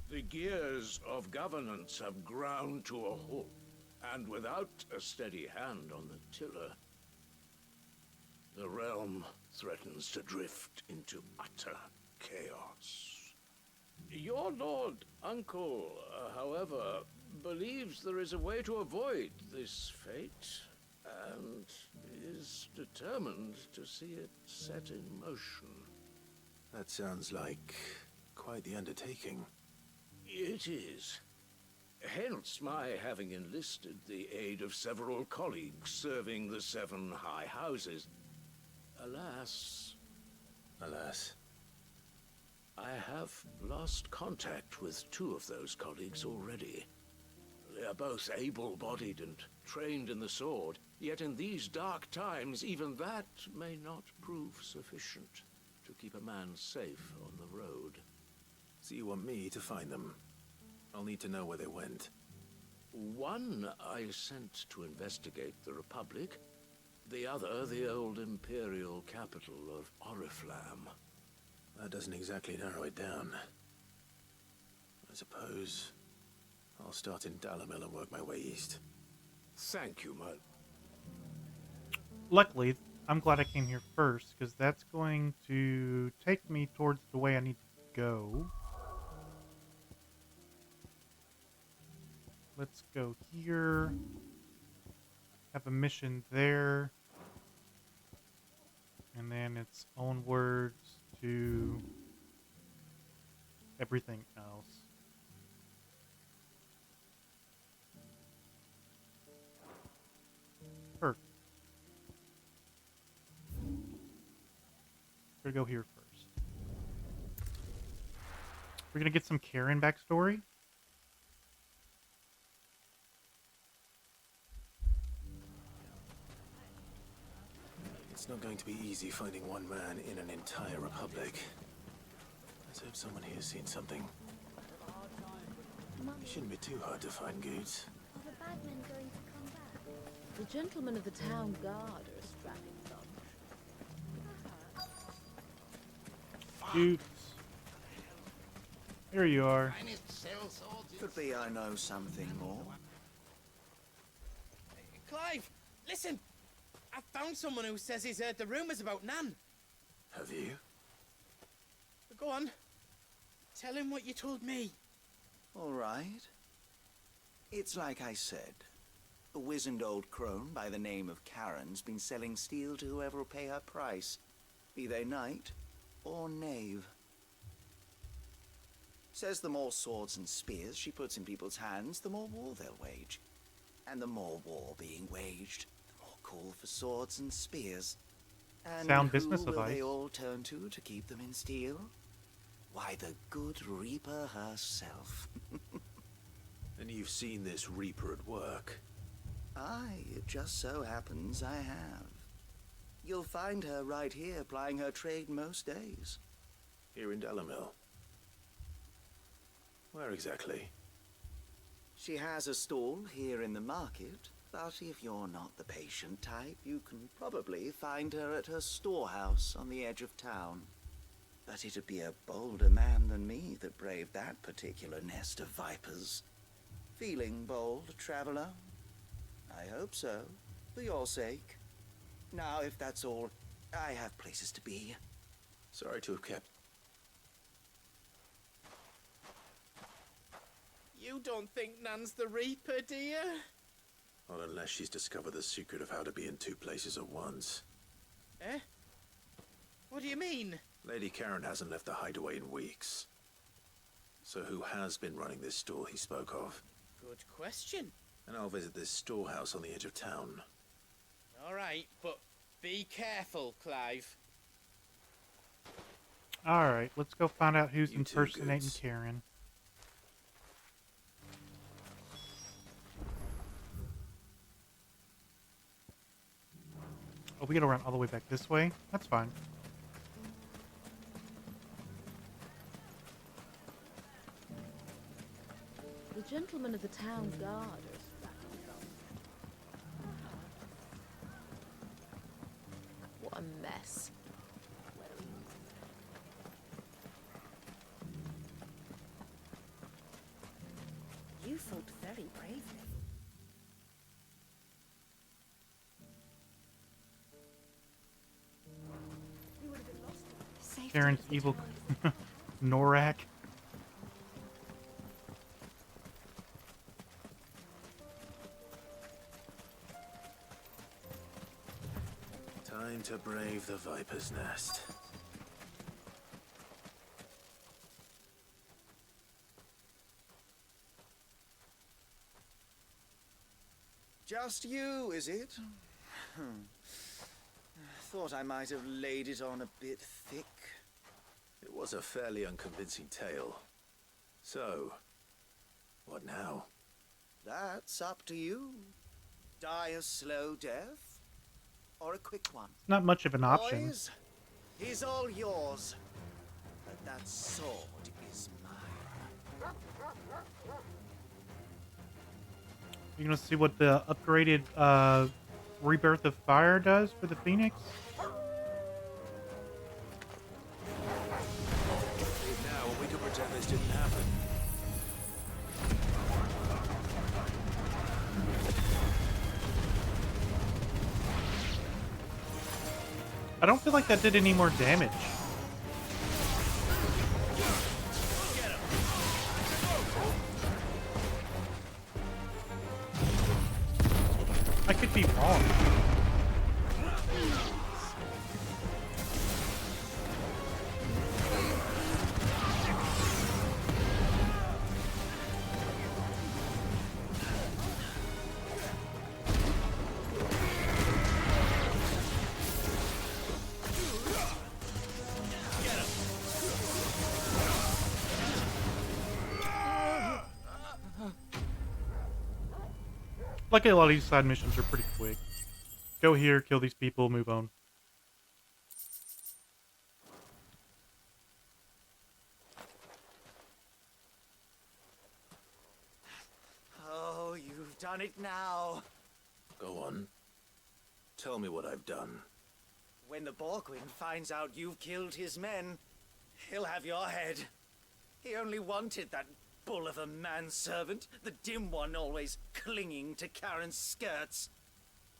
The gears of governance have ground to a halt, and without a steady hand on the tiller, the realm threatens to drift into utter chaos. Your lord uncle, however, believes there is a way to avoid this fate, and is determined to see it set in motion. That sounds like quite the undertaking. It is. Hence my having enlisted the aid of several colleagues serving the 7 high houses. Alas... Alas. I have lost contact with 2 of those colleagues already. They are both able-bodied and trained in the sword, yet in these dark times, even that may not prove sufficient to keep a man safe on the road. So you want me to find them? I'll need to know where they went. One I sent to investigate the Republic, the other the old Imperial capital of Oriflamme. That doesn't exactly narrow it down. I suppose I'll start in Dalimil and work my way east. Thank you, my... Luckily, I'm glad I came here first, because that's going to take me towards the way I need to go. Let's go here. Have a mission there. And then it's onwards to everything else. Perfect. We're gonna go here first. We're gonna get some Karen backstory. It's not going to be easy finding one man in an entire republic. Let's hope someone here's seen something. It shouldn't be too hard to find goods. Are the bad men going to come back? The gentlemen of the town guard are a strapping bunch. Dudes. Here you are. Could be I know something more. Clive, listen! I found someone who says he's heard the rumours about Nan. Have you? Go on. Tell him what you told me. All right. It's like I said. A wizened old crone by the name of Karen's been selling steel to whoever will pay her price, be they knight or knave. Says the more swords and spears she puts in people's hands, the more war they'll wage. And the more war being waged, the more call for swords and spears. And Sound business who will advice. they all turn to keep them in steel? Why, the good Reaper herself. And you've seen this Reaper at work? Aye, it just so happens I have. You'll find her right here plying her trade most days. Here in Dalimil? Where exactly? She has a stall here in the market, But if you're not the patient type, you can probably find her at her storehouse on the edge of town. But it'd be a bolder man than me that braved that particular nest of vipers. Feeling bold, traveler? I hope so, for your sake. Now, if that's all, I have places to be. Sorry to have kept... You don't think Nan's the Reaper, do you? Not unless she's discovered the secret of how to be in two places at once. Eh? What do you mean? Lady Karen hasn't left the hideaway in weeks. So who has been running this store he spoke of? Good question. And I'll visit this storehouse on the edge of town. All right, but be careful, Clive. All right, let's go find out who's You impersonating Goods. Karen. Oh, we gotta run all the way back this way? That's fine. The gentleman of the town guard is back. What a mess. You fought very bravely. Karen's evil Norak. Time to brave the Viper's Nest. Just you, is it? Thought I might have laid it on a bit thick. It was a fairly unconvincing tale. So, what now? That's up to you. Die a slow death, or a quick one. Not much of an option. Boys, he's all yours. But that sword is mine. You gonna see what the upgraded Rebirth of Fire does for the Phoenix? Now, we could pretend this didn't happen. I don't feel like that did any more damage. I could be wrong. Luckily, a lot of these side missions are pretty quick. Go here, kill these people, move on. Oh, you've done it now. Go on. Tell me what I've done. When the Borgwin finds out you've killed his men, he'll have your head. He only wanted that bull of a manservant, the dim one always clinging to Karen's skirts.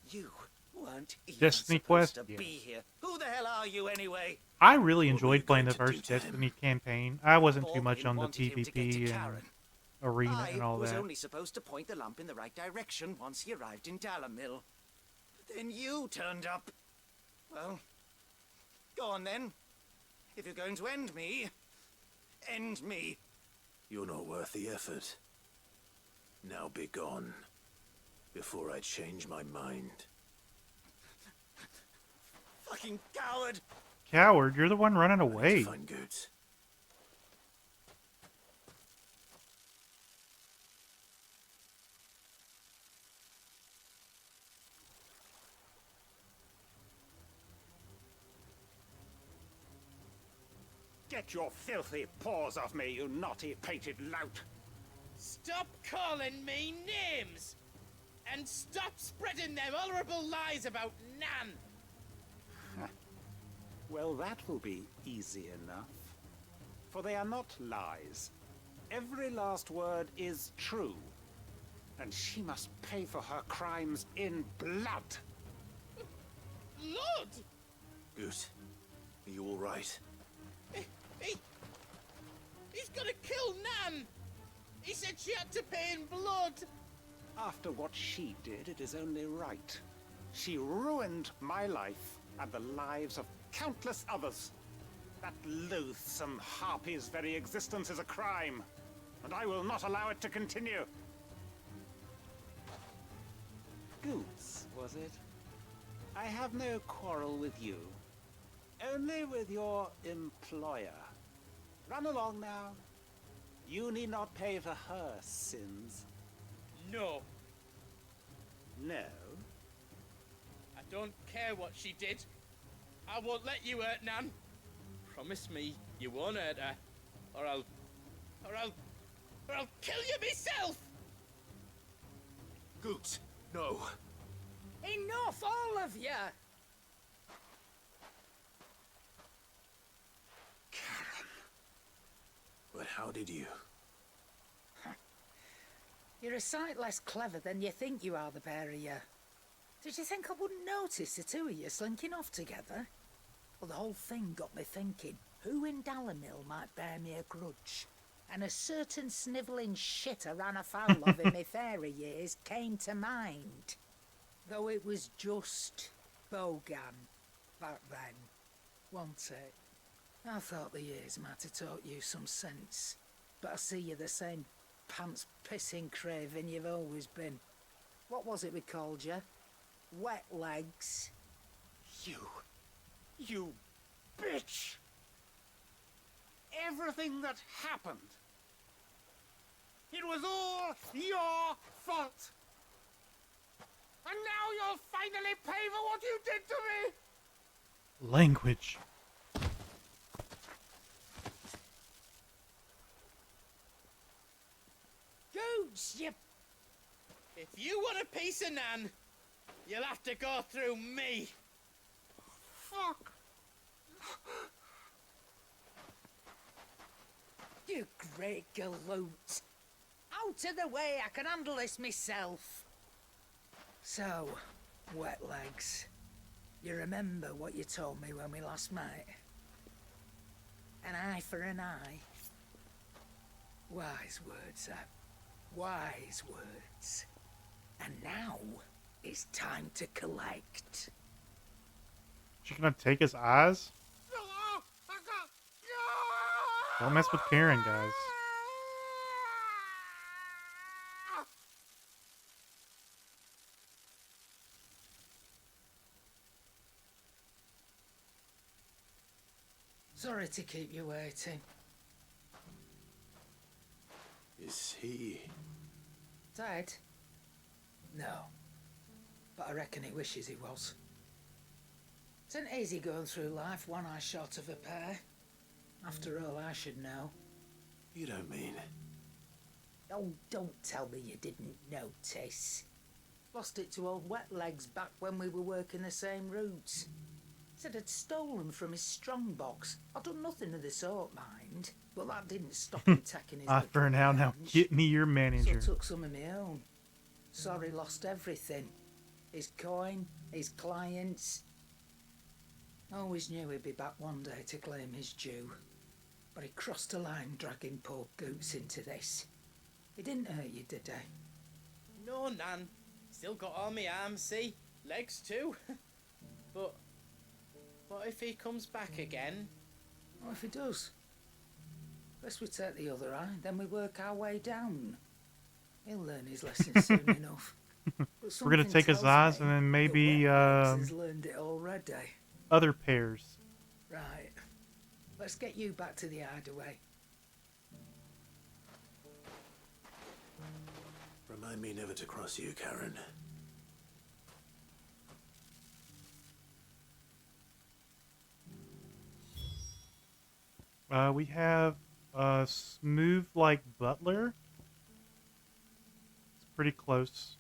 You weren't even Destiny supposed Quest? to Yeah. be here. Who the hell are you anyway? I really enjoyed playing the first Destiny campaign. I wasn't too much on the wanted him to get to PvP and Karen. arena I and all was that. only supposed to point the lamp in the right direction once he arrived in Dalamil. But then you turned up. Well, go on then. If you're going to end me, end me. You're not worth the effort. Now be gone. Before I change my mind. Fucking coward! Coward, you're the one running away. Find goods. Get your filthy paws off me, you naughty painted lout! Stop calling me names! And stop spreading them horrible lies about Nan! Well, that will be easy enough. For they are not lies. Every last word is true. And she must pay for her crimes in blood. Lord! Goose, are you all right? He's gonna kill Nan! He said she had to pay in blood! After what she did, it is only right. She ruined my life and the lives of countless others. That loathsome harpy's very existence is a crime, and I will not allow it to continue. Goose, was it? I have no quarrel with you. Only with your employer. Run along now. You need not pay for her sins. No. No? I don't care what she did. I won't let you hurt Nan. Promise me you won't hurt her, or I'll kill you myself! Goose, no. Enough, all of you! But how did you? You're a sight less clever than you think you are, the pair of you. Did you think I wouldn't notice the two of you slinking off together? Well, the whole thing got me thinking, who in Dalimil might bear me a grudge? And a certain snivelling shit I ran afoul of in my fairy years came to mind. Though it was just Bogan back then, wasn't it? I thought the years might have taught you some sense, but I see you're the same pants-pissing craven you've always been. What was it we called you? Wet legs? You bitch! Everything that happened, it was all your fault! And now you'll finally pay for what you did to me! Language. Goose, you... If you want a piece of Nan, you'll have to go through me. Fuck! You great galoot. Out of the way, I can handle this myself. So, wet legs, you remember what you told me when we last met? An eye for an eye. Wise words, that. Wise words. And now, it's time to collect. She gonna take his eyes? Don't mess with Karen, guys. Sorry to keep you waiting. Is he... Dead? No. But I reckon he wishes he was. It isn't easy going through life one eye short of a pair. After all, I should know. You don't mean... Oh, don't tell me you didn't notice. Lost it to old Wet Legs back when we were working the same routes. Said I'd stolen from his strongbox. I'd done nothing of the sort, mind. But that didn't stop him taking his... For now, get me your manager. So took some of my own. Sorry, lost everything. His coin, his clients. Always knew he'd be back one day to claim his due. But he crossed a line dragging poor Goots into this. He didn't hurt you, did he? No, Nan. Still got all my arms, see? Legs too. But what if he comes back again? What if he does? Best we take the other eye, then we work our way down. He'll learn his lesson soon enough. We're gonna take his eyes and then maybe has learned it already. other pairs. Right. Let's get you back to the hideaway. Remind me never to cross you, Karen. We have Smooth like Butler. It's pretty close.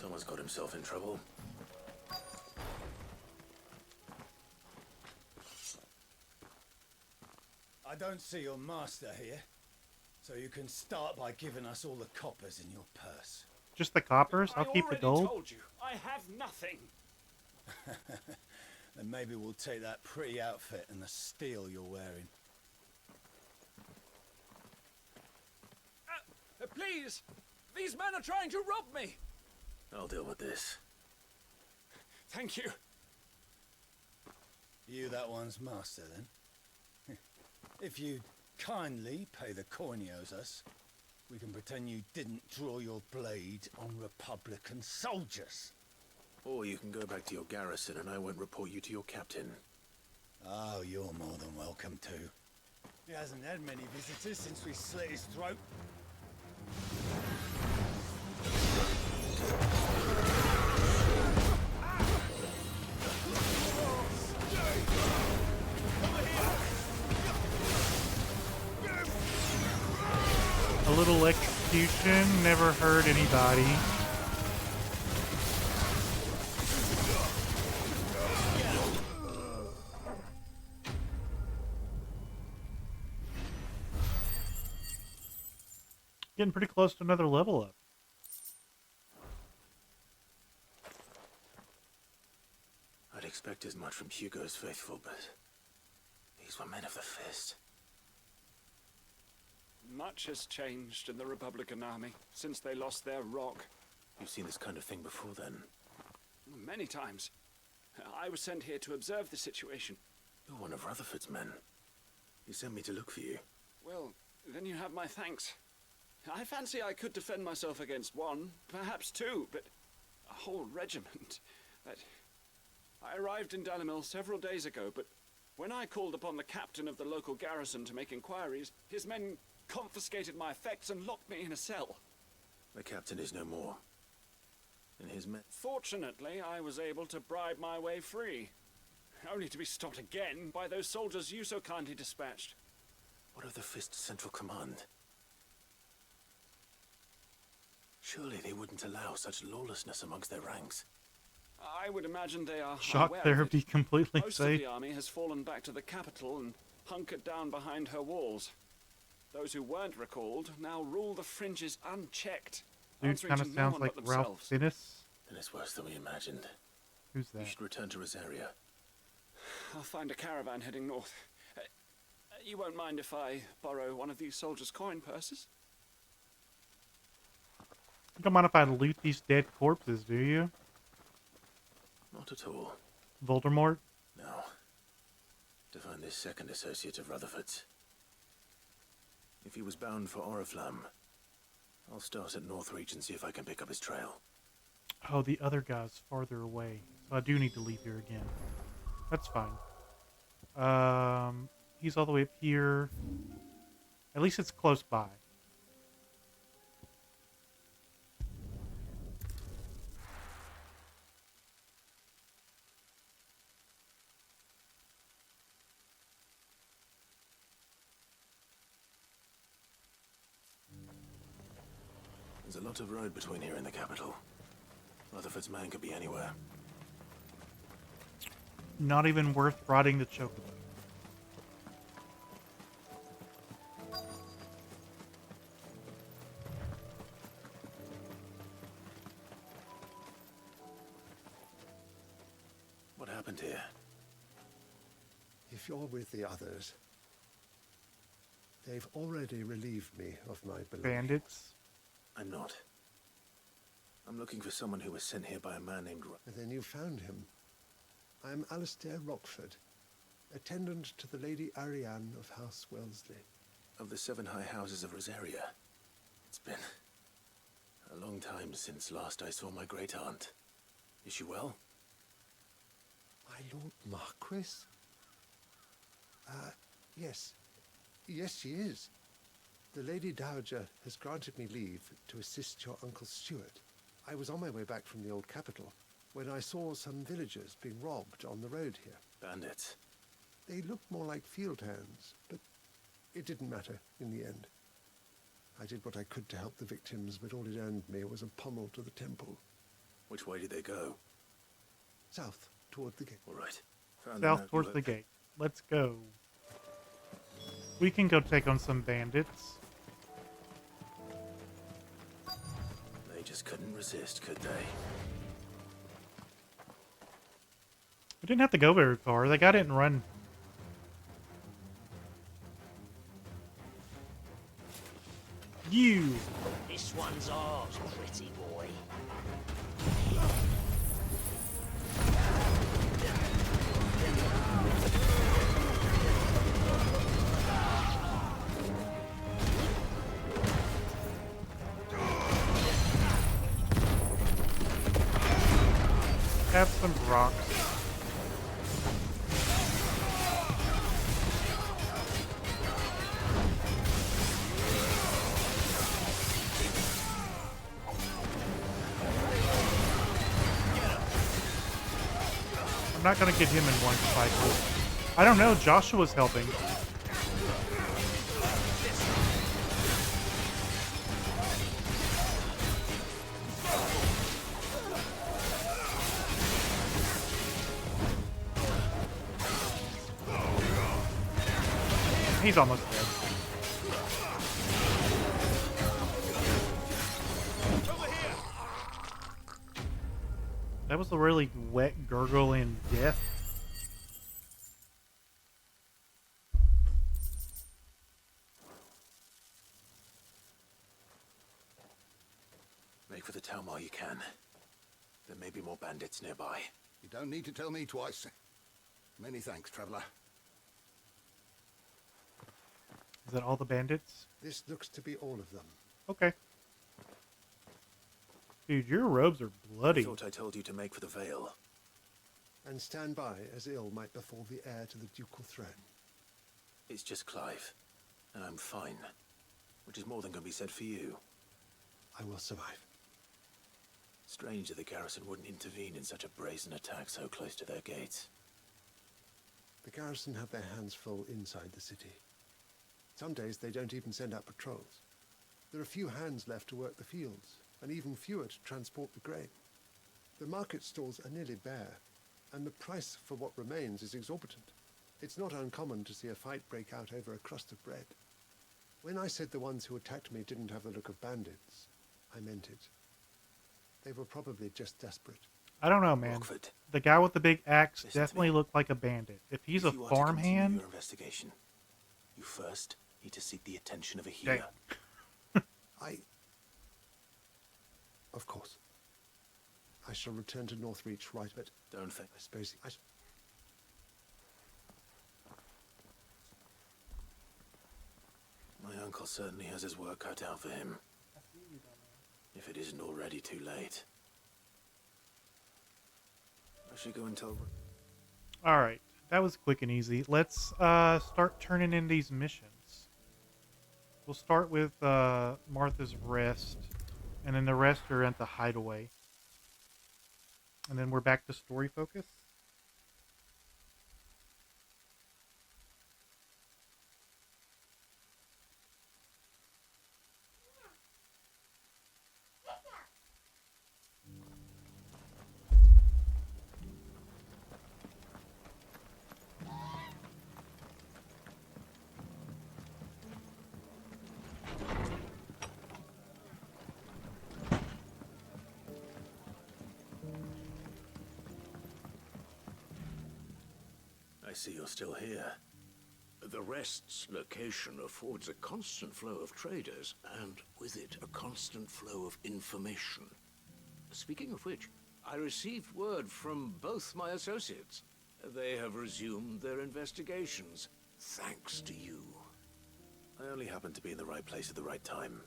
Someone's got himself in trouble. I don't see your master here, so you can start by giving us all the coppers in your purse. Just the coppers? I'll keep the gold. I told you, I have nothing. Then maybe we'll take that pretty outfit and the steel you're wearing. Please! These men are trying to rob me! I'll deal with this. Thank you. You that one's master, then? If you kindly pay the coin he owes us, we can pretend you didn't draw your blade on Republican soldiers. Or you can go back to your garrison and I won't report you to your captain. Oh, you're more than welcome to. He hasn't had many visitors since we slit his throat. A little execution never hurt anybody. Getting pretty close to another level up. I'd expect as much from Hugo's faithful, but these were men of the fist. Much has changed in the Republican Army since they lost their rock. You've seen this kind of thing before, then? Many times. I was sent here to observe the situation. You're one of Rutherford's men. He sent me to look for you. Well, then you have my thanks. I fancy I could defend myself against one, perhaps two, but a whole regiment. I arrived in Dalimil several days ago, but when I called upon the captain of the local garrison to make inquiries, his men confiscated my effects and locked me in a cell. The captain is no more. And his men... Fortunately, I was able to bribe my way free, only to be stopped again by those soldiers you so kindly dispatched. What of the Fist's central command? Surely they wouldn't allow such lawlessness amongst their ranks. I would imagine they are Shock aware therapy of it. completely Most safe. of the army has fallen back to the capital and hunkered down behind her walls. Those who weren't recalled now rule the fringes unchecked. Dude kind of sounds like Ralph Fiennes. Then it's worse than we imagined. Who's that? You should return to Rosaria. I'll find a caravan heading north. You won't mind if I borrow one of these soldiers' coin purses? You don't mind if I loot these dead corpses, do you? Not at all. Voldemort? No. To find this second associate of Rutherford's. If he was bound for Oriflamme, I'll start at Northreach and see if I can pick up his trail. Oh, the other guy's farther away. So I do need to leave here again. That's fine. He's all the way up here. At least it's close by. There's a lot of road between here and the capital. Rutherford's man could be anywhere. Not even worth riding the chocobo. What happened here? If you're with the others, they've already relieved me of my belongings. Bandits? I'm not. I'm looking for someone who was sent here by a man named... And then you found him. I'm Alistair Rockford, attendant to the Lady Ariane of House Wellesley. Of the 7 high houses of Rosaria. It's been a long time since last I saw my great-aunt. Is she well? My Lord Marquis? Yes. Yes, she is. The Lady Dowager has granted me leave to assist your Uncle Stuart. I was on my way back from the old capital when I saw some villagers being robbed on the road here. Bandits? They looked more like field hands, but it didn't matter in the end. I did what I could to help the victims, but all it earned me was a pommel to the temple. Which way did they go? South, toward the gate. All right. Found South towards the gate. Let's go. We can go take on some bandits. They just couldn't resist, could they? We didn't have to go very far. They got it and run. You. This one's ours, pretty boy. Have some rocks. I'm not gonna get him in one cycle. I don't know, Joshua's helping. He's almost dead. That was a really wet gurgle in death. Make for the town while you can. There may be more bandits nearby. You don't need to tell me twice. Many thanks, traveler. Is that all the bandits? This looks to be all of them. Okay. Dude, your robes are bloody. I thought I told you to make for the Vale. And stand by as ill might befall the heir to the ducal throne. It's just Clive, and I'm fine. Which is more than can be said for you. I will survive. Strange that the garrison wouldn't intervene in such a brazen attack so close to their gates. The garrison have their hands full inside the city. Some days they don't even send out patrols. There are few hands left to work the fields, and even fewer to transport the grain. The market stalls are nearly bare, and the price for what remains is exorbitant. It's not uncommon to see a fight break out over a crust of bread. When I said the ones who attacked me didn't have the look of bandits, I meant it. They were probably just desperate. I don't know, man. Rockford, the guy with the big axe definitely looked like a bandit. If he's a if you want to continue farmhand, your investigation, you first need to seek the attention of a healer. Of course. I shall return to Northreach right, but Don't think. I suppose My uncle certainly has his work cut out for him. If it isn't already too late. I should go and tell... Alright, that was quick and easy. Let's start turning in these missions. We'll start with Martha's Rest, and then the rest are at the Hideaway. And then we're back to story focus. I see you're still here. The Rest's location affords a constant flow of traders, and with it, a constant flow of information. Speaking of which, I received word from both my associates. They have resumed their investigations, thanks to you. I only happened to be in the right place at the right time.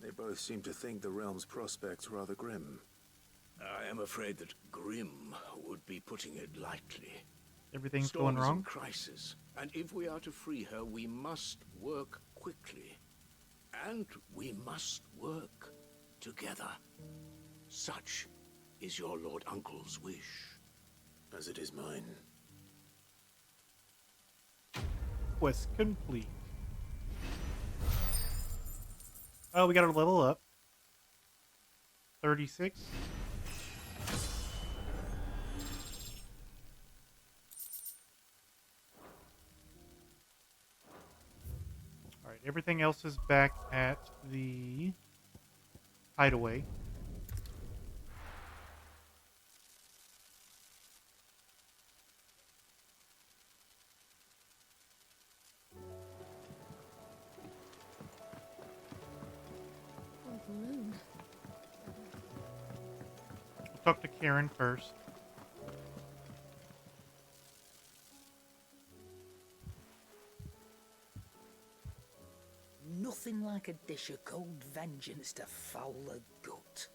They both seem to think the realm's prospects rather grim. I am afraid that grim would be putting it lightly. Everything's Storm going is wrong? in crisis, and if we are to free her, we must work quickly. And we must work together. Such is your Lord Uncle's wish. As it is mine. Quest complete. Oh, we got to level up. 36. everything else is back at the hideaway. Moon. We'll talk to Karen first. Nothing like a dish of cold vengeance to foul the gut.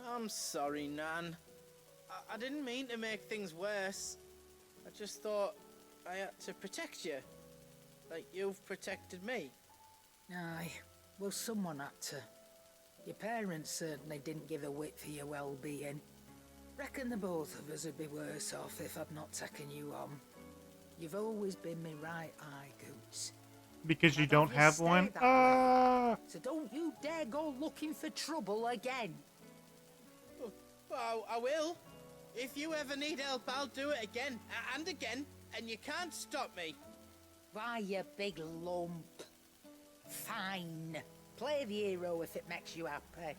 I'm sorry, Nan. I didn't mean to make things worse. I just thought I had to protect you. Like you've protected me. Aye, well, someone had to. Your parents certainly didn't give a whit for your well-being. Reckon the both of us would be worse off if I'd not taken you on. You've always been me right eye, Goots. Because you don't have one? So don't you dare go looking for trouble again. Oh, I will. If you ever need help, I'll do it again and again, and you can't stop me. Why, you big lump. Fine. Play the hero if it makes you happy.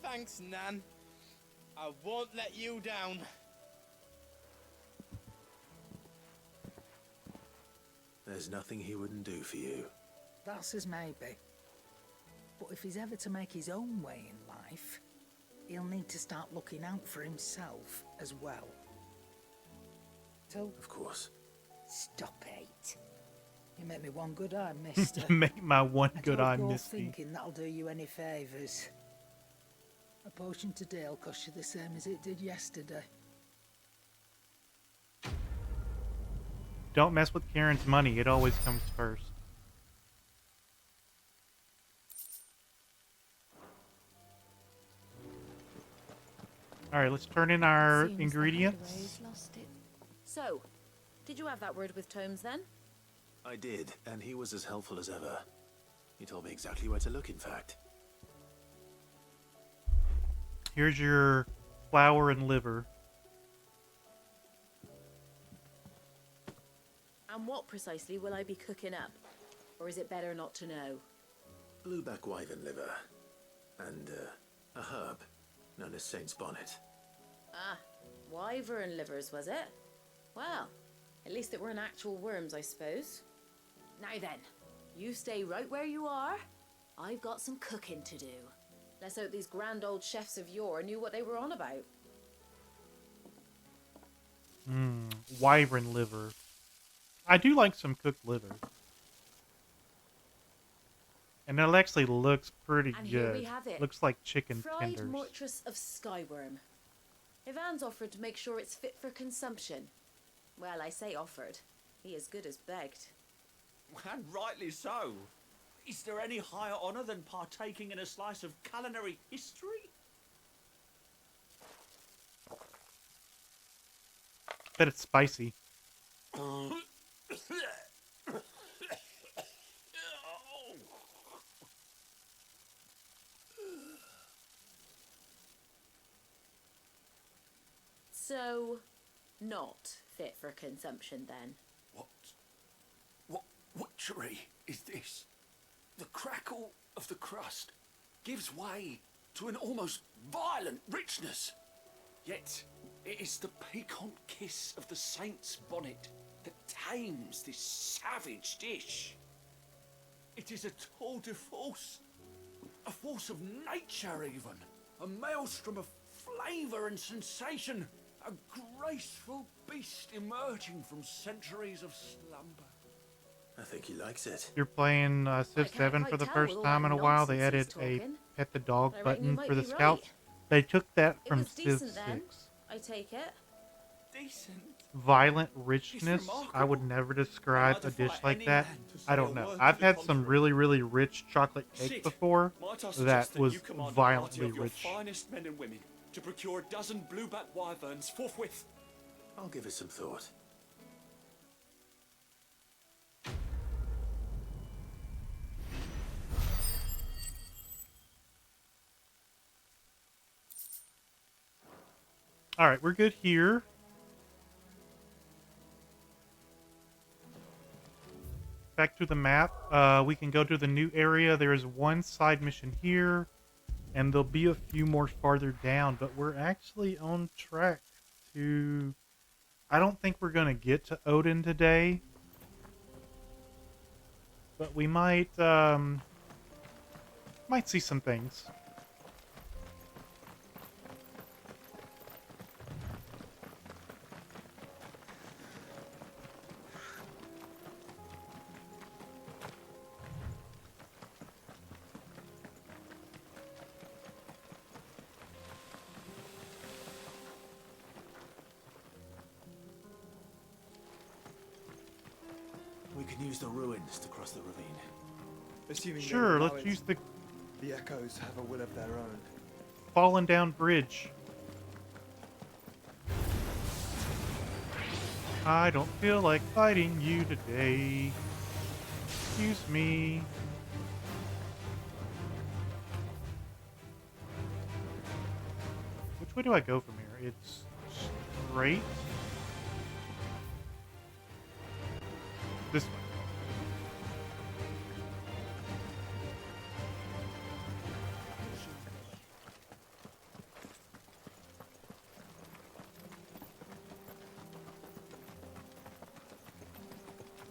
Thanks, Nan. I won't let you down. There's nothing he wouldn't do for you. That's as maybe. But if he's ever to make his own way in life, he'll need to start looking out for himself as well. So, of course. Stop it. You make me one good eye, mister. You make my one good eye, Don't go Misty. thinking that'll do you any favours. A potion today'll cost you the same as it did yesterday. Don't mess with Karen's money. It always comes first. Alright, let's turn in our Seems ingredients. the hideaway's lost it. So, did you have that word with Tomes then? I did, and he was as helpful as ever. He told me exactly where to look, in fact. Here's your flour and liver. And what precisely will I be cooking up? Or is it better not to know? Blueback wyvern liver. And, a herb known as Saint's Bonnet. Ah, wyvern livers, was it? Well, at least it weren't actual worms, I suppose. Now then, you stay right where you are. I've got some cooking to do. Let's hope these grand old chefs of yore knew what they were on about. Wyvern liver. I do like some cooked liver. And it actually looks pretty And good. here we have it. Looks like chicken Fried tenders. mortress of skyworm. Ivan's offered to make sure it's fit for consumption. Well, I say offered. He as good as begged. And rightly so. Is there any higher honour than partaking in a slice of culinary history? Bet it's spicy. So, not fit for consumption then? What witchery is this? The crackle of the crust gives way to an almost violent richness. Yet it is the piquant kiss of the saint's bonnet that tames this savage dish. It is a tour de force, a force of nature even, a maelstrom of flavour and sensation, a graceful beast emerging from centuries of slumber. I think he likes it. You're playing Civ 7 for the first time in a while. They added a pet the dog I reckon you button might for the be scouts. right. They took that It from was Civ decent 6. then, I take it. Decent? Violent richness. I would never describe a dish like that. I don't know. I've had some really, really rich chocolate cake Sit. before Might I that suggest was you command a party violently of your rich. finest men and women to procure a dozen blueback wyverns forthwith. I'll give it some thought. Alright, we're good here. back to the map. We can go to the new area. There is one side mission here, and there'll be a few more farther down, but we're actually on track to... I don't think we're going to get to Odin today, but we might see some things. We can use the ruins to cross the ravine. Assuming they Sure, allow let's it, use the The echoes have a will of their own. fallen down bridge. I don't feel like fighting you today. Excuse me. Which way do I go from here? It's straight. This way.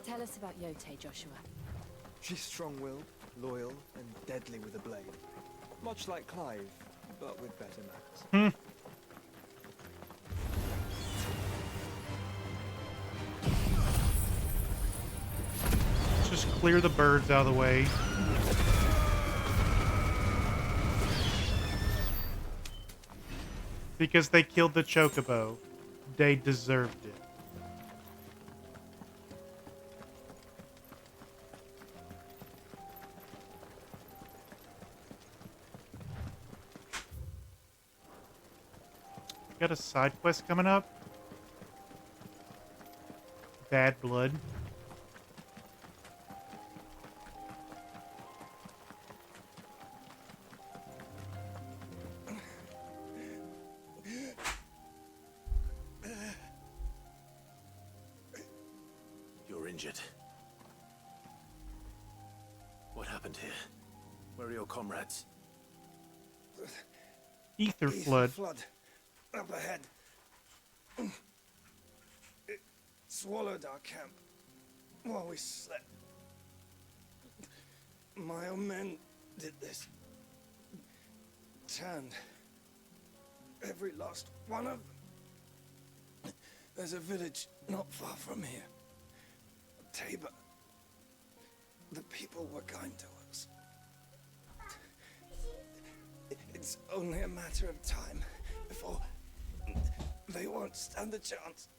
Tell us about Yote, Joshua. She's strong-willed, loyal, and deadly with a blade. Much like Clive, but with better manners. Let's just clear the birds out of the way. Because they killed the chocobo. They deserved it. Got a side quest coming up. Bad blood. You're injured. What happened here? Where are your comrades? Ether flood. Up ahead. It swallowed our camp while we slept. My own men did this. Turned every last one of them. There's a village not far from here. Tabor. The people were kind to us. It's only a matter of time before they won't stand a chance.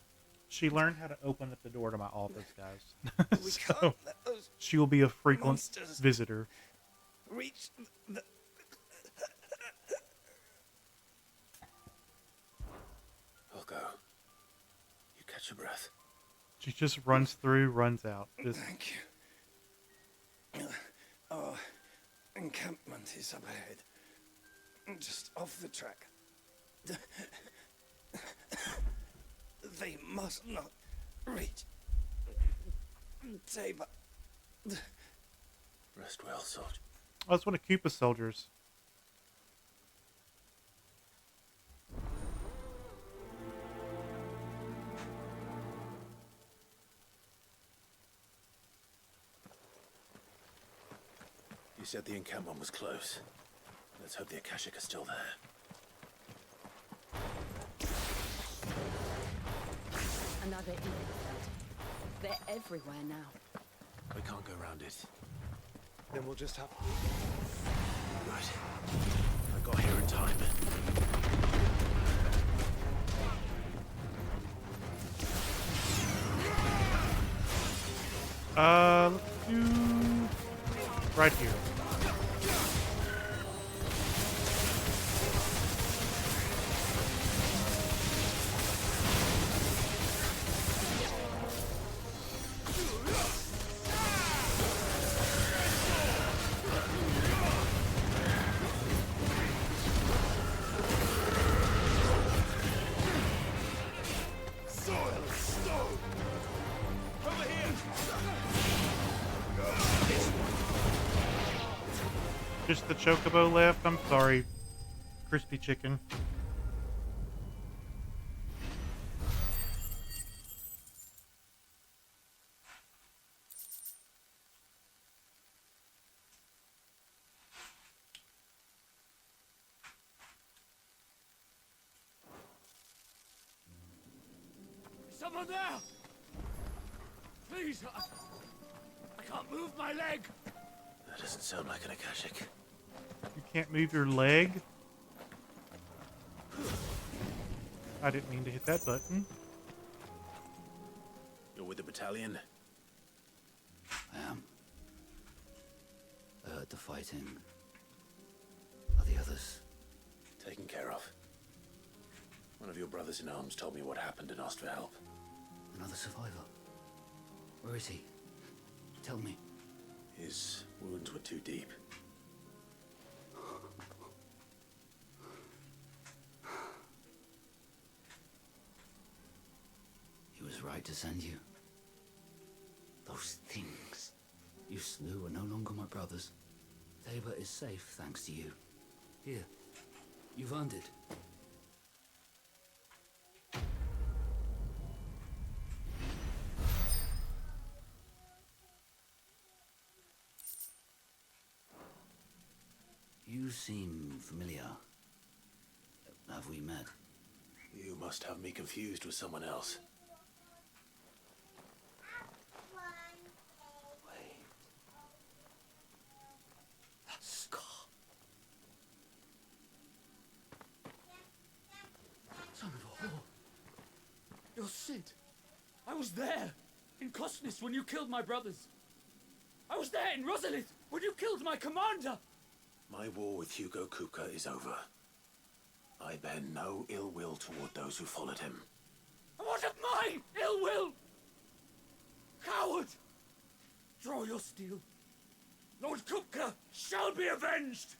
She learned how to open up the door to my office, guys. We So, can't let those she will be a frequent monsters visitor. reach the... I'll go. You catch your breath. She just runs through, runs out. Just Thank you. Our encampment is up ahead. Just off the track. They must not reach Tabor. Rest well, soldier. Oh, that's one of Koopa's soldiers. You said the encampment was close. Let's hope the Akashic are still there. Another ether flood. They're everywhere now. We can't go around it. Then we'll just have... Right. I got here in time. Let's do right here. Just the chocobo left? I'm sorry. Crispy chicken. Is someone there? Please, I can't move my leg. That doesn't sound like an Akashic. You can't move your leg? I didn't mean to hit that button. You're with the battalion? I am. I heard the fighting. Are the others? Taken care of. One of your brothers in arms told me what happened and asked for help. Another survivor? Where is he? Tell me. His wounds were too deep. He was right to send you. Those things you slew are no longer my brothers. Tabor is safe thanks to you. Here, you've earned it. You seem familiar. Have we met? You must have me confused with someone else. Wait. That scar. Son of a whore. You're Sid. I was there in Cosnes when you killed my brothers. I was there in Rosalith when you killed my commander. My war with Hugo Kupka is over. I bear no ill will toward those who followed him. And what of my ill will? Coward! Draw your steel. Lord Kupka shall be avenged!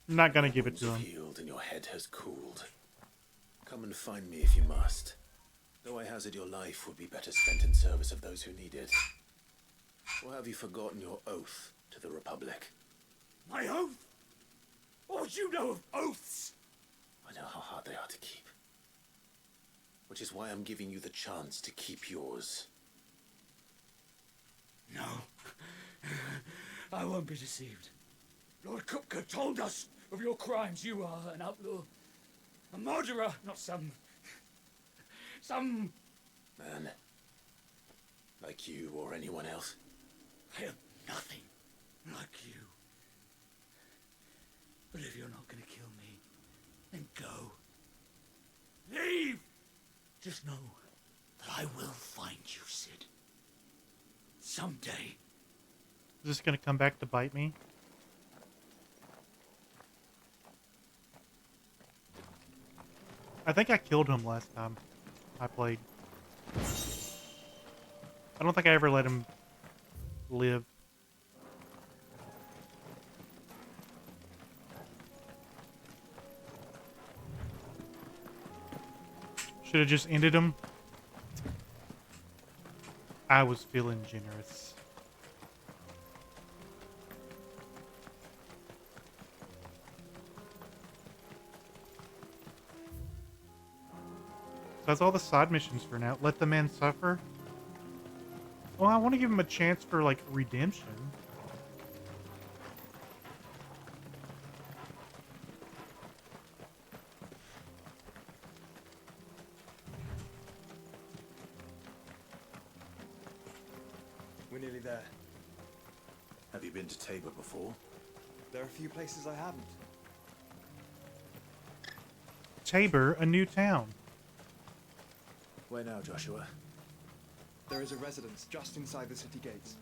I'm not gonna give it to Wounds him. have healed and your head has cooled. Come and find me if you must. Though I hazard your life would be better spent in service of those who need it. Or have you forgotten your oath to the Republic? My oath? What would you know of oaths? I know how hard they are to keep. Which is why I'm giving you the chance to keep yours. No. I won't be deceived. Lord Kupka told us of your crimes. You are an outlaw. A murderer, not some Man. Like you or anyone else. I am nothing like you. But if you're not gonna kill me, then go. Leave! Just know that I will find you, Sid. Someday. Is this gonna come back to bite me? I think I killed him last time I played. I don't think I ever let him live. Should have just ended him. I was feeling generous. So that's all the side missions for now. Let the man suffer. Well, I want to give him a chance for, like, redemption. We're nearly there. Have you been to Tabor before? There are a few places I haven't. Tabor, a new town. Where now, Joshua? There is a residence just inside the city gates.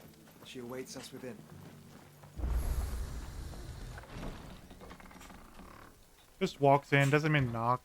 She awaits us within. Just walks in, doesn't even knock.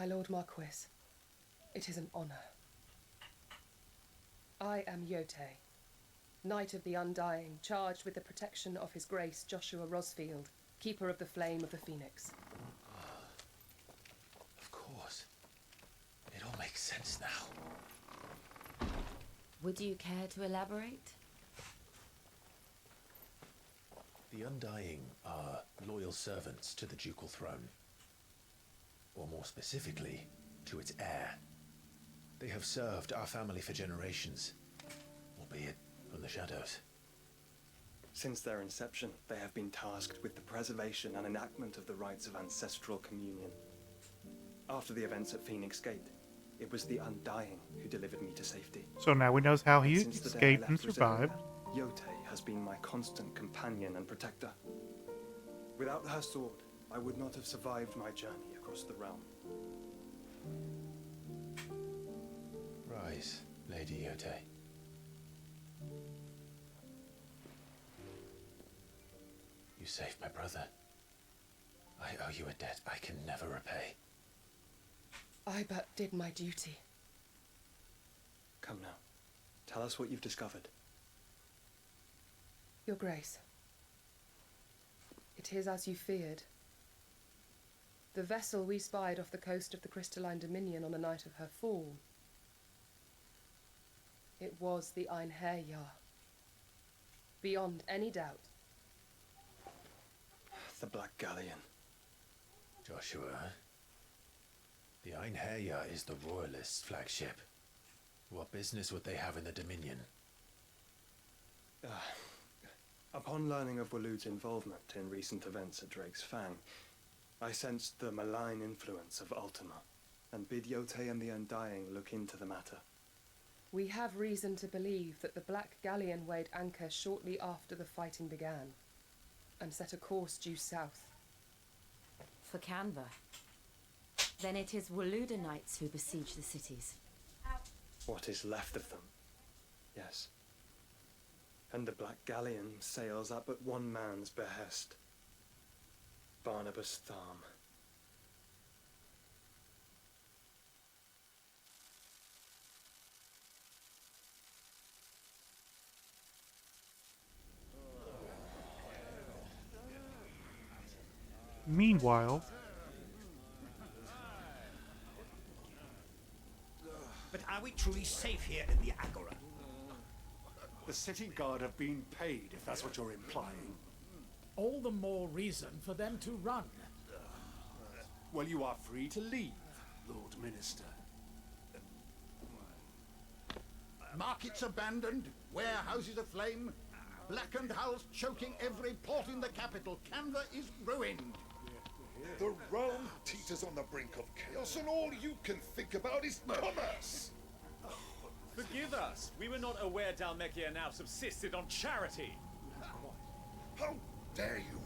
My Lord Marquis, it is an honor. I am Yotei, Knight of the Undying, charged with the protection of His Grace Joshua Rosfield, Keeper of the Flame of the Phoenix. Of course. It all makes sense now. Would you care to elaborate? The Undying are loyal servants to the ducal throne. Or more specifically, to its heir. They have served our family for generations, albeit from the shadows. Since their inception, they have been tasked with the preservation and enactment of the rites of ancestral communion. After the events at Phoenix Gate, it was the Undying who delivered me to safety. So now we know how he Since the day I escaped and left survived. Rosalia, Yotei has been my constant companion and protector. Without her sword, I would not have survived my journey across the realm. Rise, Lady Yotei. You saved my brother. I owe you a debt I can never repay. I but did my duty. Come now. Tell us what you've discovered. Your Grace, it is as you feared. The vessel we spied off the coast of the Crystalline Dominion on the night of her fall. It was the Einherjar. Beyond any doubt. The Black Galleon. Joshua, the Einherjar is the Royalists' flagship. What business would they have in the Dominion? Upon learning of Waloed's involvement in recent events at Drake's Fang, I sensed the malign influence of Ultima, and bid Yotei and the Undying look into the matter. We have reason to believe that the Black Galleon weighed anchor shortly after the fighting began, and set a course due south. For Canva. Then it is Waloeda Knights who besiege the cities. What is left of them? Yes. And the Black Galleon sails up at one man's behest. Barnabas Tharm. Meanwhile, but are we truly safe here in the Agora? The city guard have been paid, if that's what you're implying. All the more reason for them to run. Well, you are free to leave, Lord Minister. Markets abandoned, warehouses aflame, blackened hulls choking every port in the capital. Canva is ruined. The realm teeters on the brink of chaos, and all you can think about is commerce! Forgive us. We were not aware Dhalmekia now subsisted on charity. How dare you?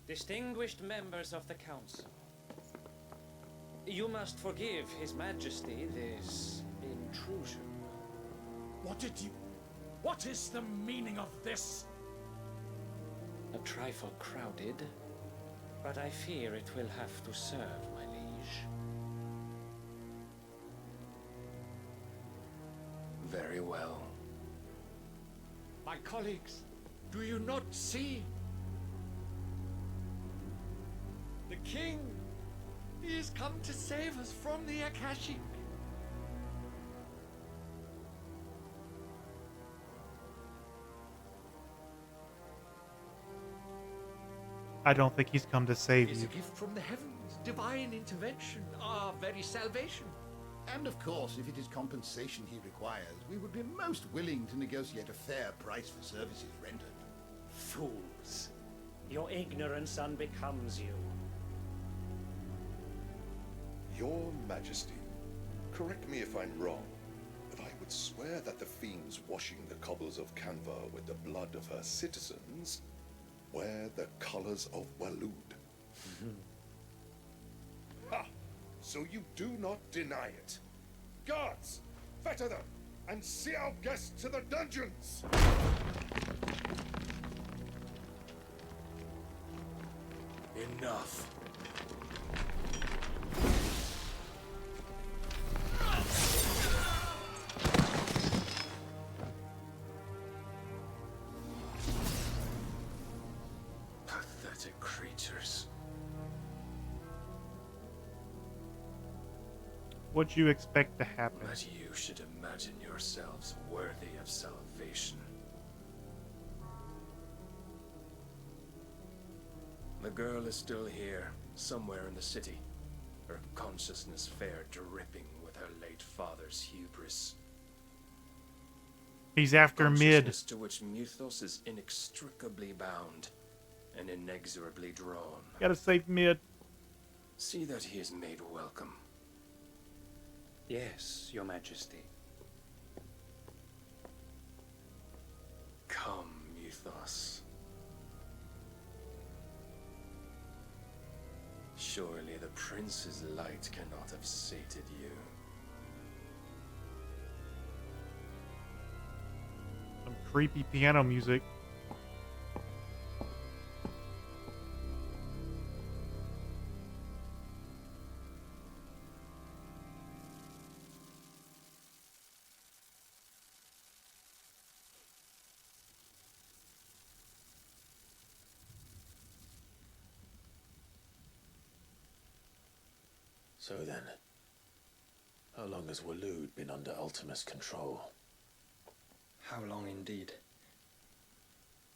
Distinguished members of the Council, you must forgive His Majesty this intrusion. What is the meaning of this? A trifle crowded, but I fear it will have to serve, my liege. Very well. My colleagues, do you not see? The king! He has come to save us from the Akashic. I don't think he's come to save It's you. a gift from the heavens, divine intervention, our very salvation. And of course, if it is compensation he requires, we would be most willing to negotiate a fair price for services rendered. Fools. Your ignorance unbecomes you. Your Majesty, correct me if I'm wrong, but I would swear that the fiends washing the cobbles of Canva with the blood of her citizens wear the colors of Waloed. Ha! So you do not deny it. Guards, fetter them, and see our guests to the dungeons! Enough. Pathetic creatures. What'd you expect to happen? That you should imagine yourselves worthy of salvation. The girl is still here, somewhere in the city. Her consciousness fair dripping with her late father's hubris. He's after Mid. Consciousness to which Muthos is inextricably bound and inexorably drawn. Gotta save Mid. See that he is made welcome. Yes, Your Majesty. Come, Muthos. Surely the prince's light cannot have sated you. Some creepy piano music. So then, how long has Waloed been under Ultima's control? How long indeed?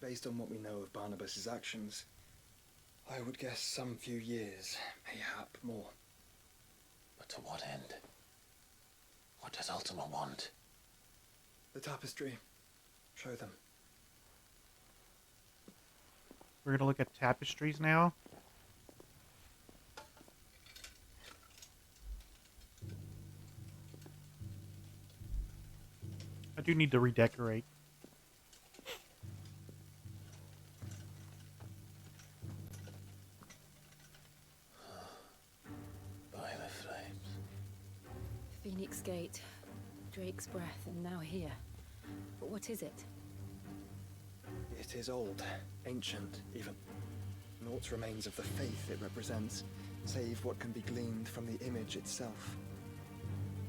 Based on what we know of Barnabas's actions, I would guess some few years, mayhap more. But to what end? What does Ultima want? The tapestry. Show them. We're gonna look at tapestries now. I do need to redecorate. By the flames. Phoenix Gate, Drake's Breath, and now here. But what is it? It is old, ancient even. Naught remains of the faith it represents, save what can be gleaned from the image itself.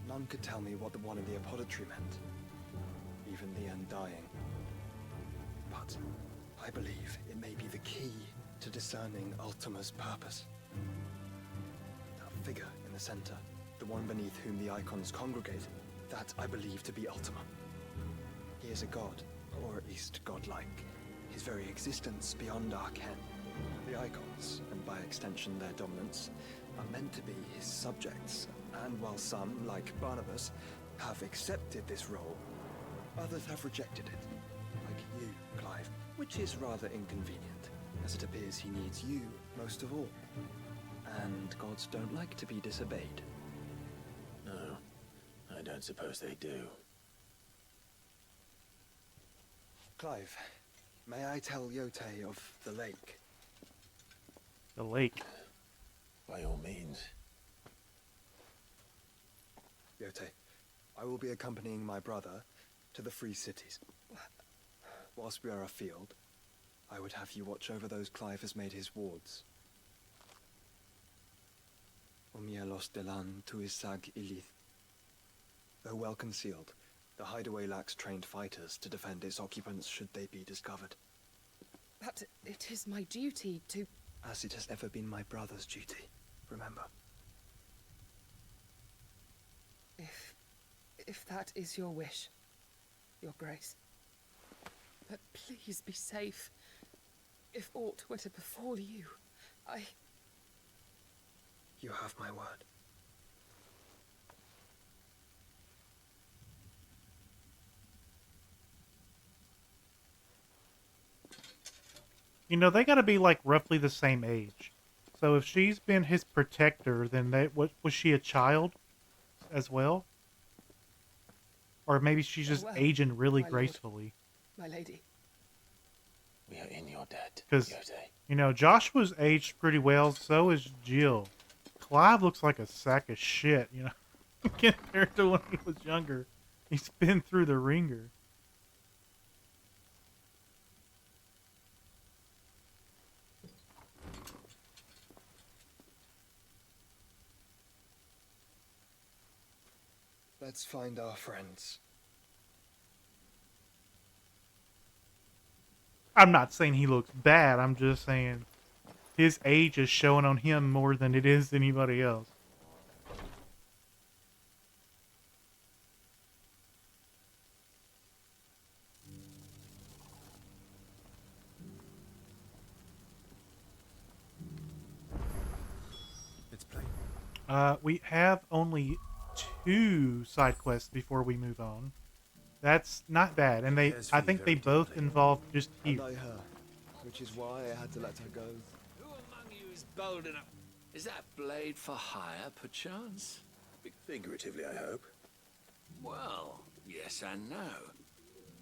None could tell me what the one in the apothecary meant, even the Undying. But I believe it may be the key to discerning Ultima's purpose. That figure in the center, the one beneath whom the icons congregate, that I believe to be Ultima. He is a god, or at least godlike. His very existence beyond our ken. The icons, and by extension their dominance, are meant to be his subjects, and while some, like Barnabas, have accepted this role, others have rejected it, like you, Clive, which is rather inconvenient, as it appears he needs you most of all. And gods don't like to be disobeyed. No, I don't suppose they do. Clive, may I tell Yote of the lake? The lake. By all means. Yote, I will be accompanying my brother to the Free Cities. Whilst we are afield, I would have you watch over those Clive has made his wards. Omielos delan tuisag ilith. Though well concealed, the hideaway lacks trained fighters to defend its occupants should they be discovered. But it is my duty to... As it has ever been my brother's duty, remember. If that is your wish, Your Grace. But please be safe. If aught were to befall you, You have my word. You know, they gotta be like roughly the same age. So if she's been his protector, then was she a child as well? Or maybe she's just Well, aging really my lord. gracefully. my lady. We are in your debt, Because, Yote. you know, Joshua's aged pretty well, so is Jill. Clive looks like a sack of shit, you know, compared to when he was younger. He's been through the ringer. Let's find our friends. I'm not saying he looks bad. I'm just saying his age is showing on him more than it is anybody else. Let's play. We have only 2 side quests before we move on. That's not bad, and I think they both involve just I here. know her, which is why I had to let her go. Who among you is bold enough? Is that blade for hire, perchance? Figuratively, I hope. Well, yes and no.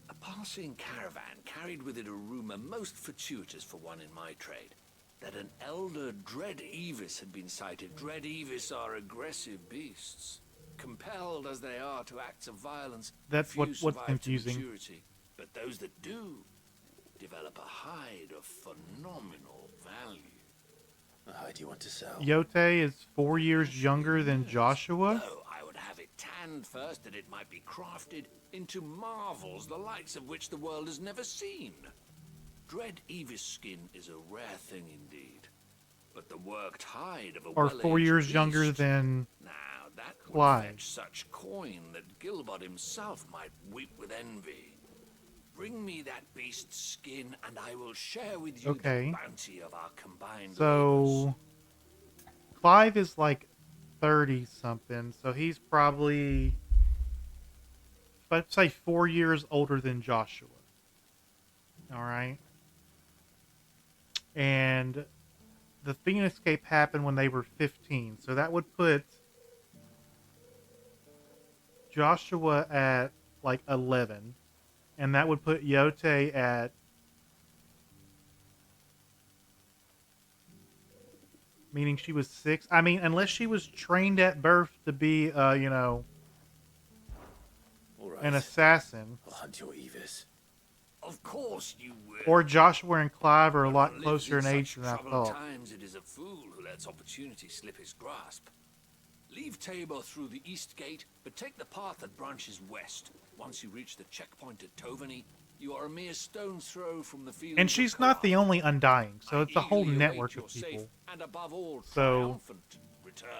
A passing caravan carried with it a rumor most fortuitous for one in my trade, that an elder Dread Evis had been sighted. Dread Evis are aggressive beasts, compelled as they are to acts of violence. That's Few what's survive to confusing. maturity, but those that do develop a hide of phenomenal value. A hide you want to sell? Yote is 4 years younger than Joshua. No, I would have it tanned first, that it might be crafted into marvels the likes of which the world has never seen. Dread Evis skin is a rare thing indeed, but the worked hide of a Or 4 years well-aged younger beast, than now that would Clive. fetch such coin that Gilbert himself might weep with envy. Bring me that beast's skin, and I will share with you Okay. the bounty of our combined labors. So Clive is like 30 something, so he's probably, let's say, 4 years older than Joshua. All right. And the Phoenix Escape happened when they were 15, so that would put Joshua at like 11, and that would put Yote at, meaning she was 6. I mean, unless she was trained at birth to be, All right. an assassin. I'll hunt your Evis. Of course you will. Or Joshua and Clive are a lot Lives closer in age such than I troubled thought. times, it is a fool who lets opportunity slip his grasp. Leave Tabor through the east gate, but take the path that branches west. Once you reach the checkpoint at Tovany, you are a mere stone's throw from the field. And she's not the only Undying, so it's a whole Eagerly await network your of safe people. and above all, So triumphant return.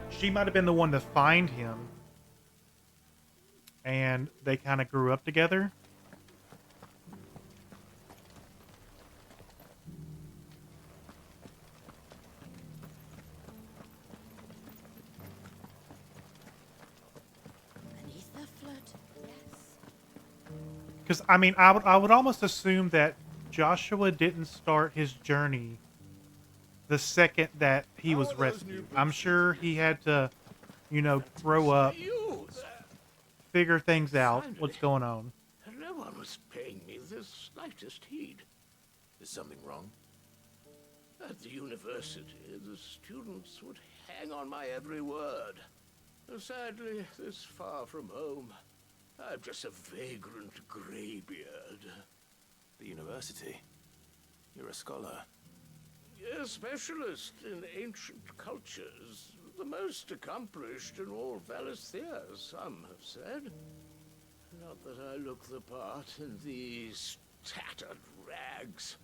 she might have been the one to find him, and they kind of grew up together. Beneath the flood, yes. Because I mean, I would almost assume that Joshua didn't start his journey the second that he was rescued. I'm sure he had to, grow up, figure things out, what's going on. No one was paying me the slightest heed. Is something wrong? At the university, the students would hang on my every word. Sadly, this far from home, I'm just a vagrant graybeard. The university? You're a scholar. A specialist in ancient cultures, the most accomplished in all Valisthea, some have said. Not that I look the part in these tattered rags.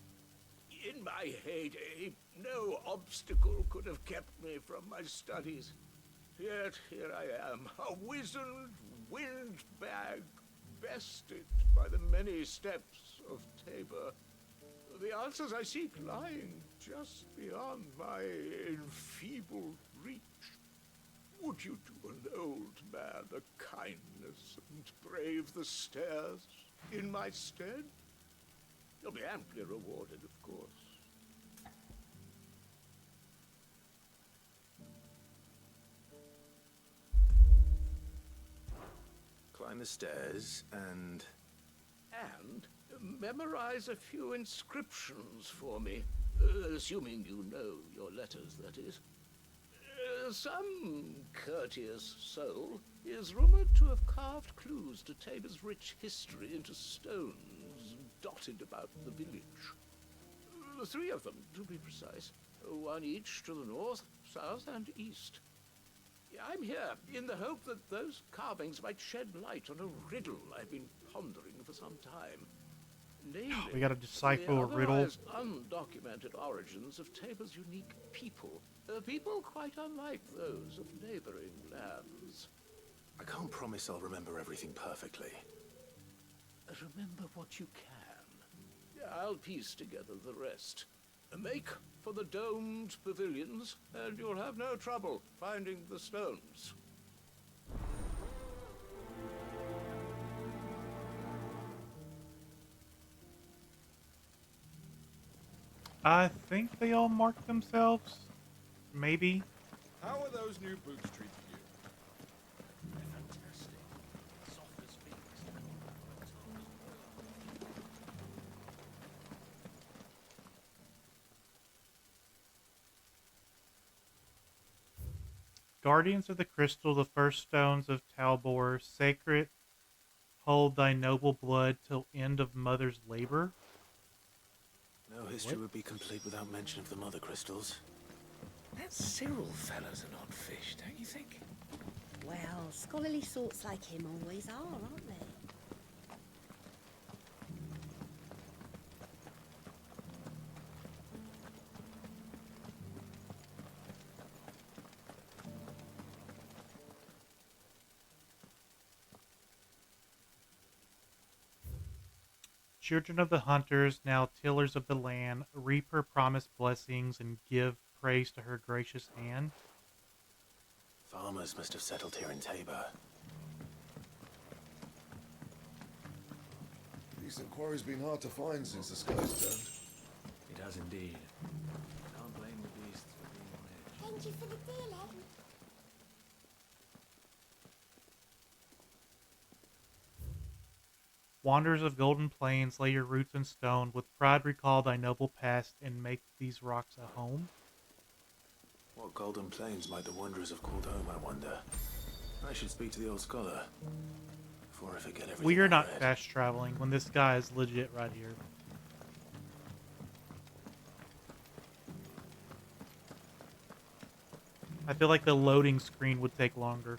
In my heyday, no obstacle could have kept me from my studies. Yet here I am, a wizened windbag, bested by the many steps of Tabor. The answers I seek lying just beyond my enfeebled reach. Would you do an old man a kindness and brave the stairs in my stead? You'll be amply rewarded, of course. Climb the stairs and... And memorize a few inscriptions for me, assuming you know your letters, that is. Some courteous soul is rumored to have carved clues to Tabor's rich history into stones dotted about the village. 3 of them, to be precise. One each to the north, south, and east. I'm here in the hope that those carvings might shed light on a riddle I've been pondering for some time. Namely, We gotta decipher the a riddle. otherwise undocumented origins of Tabor's unique people. People quite unlike those of neighboring lands. I can't promise I'll remember everything perfectly. Remember what you can. I'll piece together the rest. Make for the domed pavilions, and you'll have no trouble finding the stones. I think they all marked themselves. Maybe. How are those new boots treating you? Fantastic. Soft as Guardians of the Crystal, the first stones of Talbor, sacred, hold thy noble blood till end of mother's labor. No history would be complete without mention of the mother crystals. That Cyril fella's an odd fish, don't you think? Well, scholarly sorts like him always are, aren't they? Children of the hunters, now tillers of the land, reap her promised blessings and give praise to her gracious hand. Farmers must have settled here in Tabor. Decent quarry's been hard to find since the sky's turned. It has indeed. Can't blame the beasts for being on edge. Thank you for the deal, Ed. Wanderers of golden plains, lay your roots in stone. With pride recall thy noble past and make these rocks a home. What golden plains might the wanderers have called home, I wonder? I should speak to the old scholar before I forget everything. We are I not read. fast traveling when this guy is legit right here. I feel like the loading screen would take longer.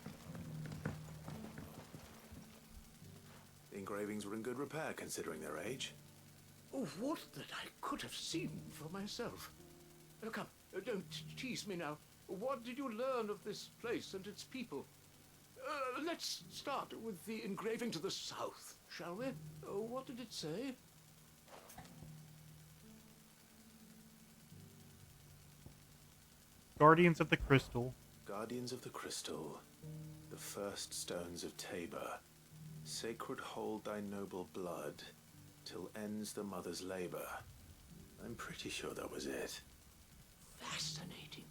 The engravings were in good repair considering their age. Oh, what that I could have seen for myself. Come, don't tease me now. What did you learn of this place and its people? Let's start with the engraving to the south, shall we? What did it say? Guardians of the Crystal. Guardians of the Crystal, the first stones of Tabor. Sacred hold thy noble blood, till ends the mother's labor. I'm pretty sure that was it. Fascinating.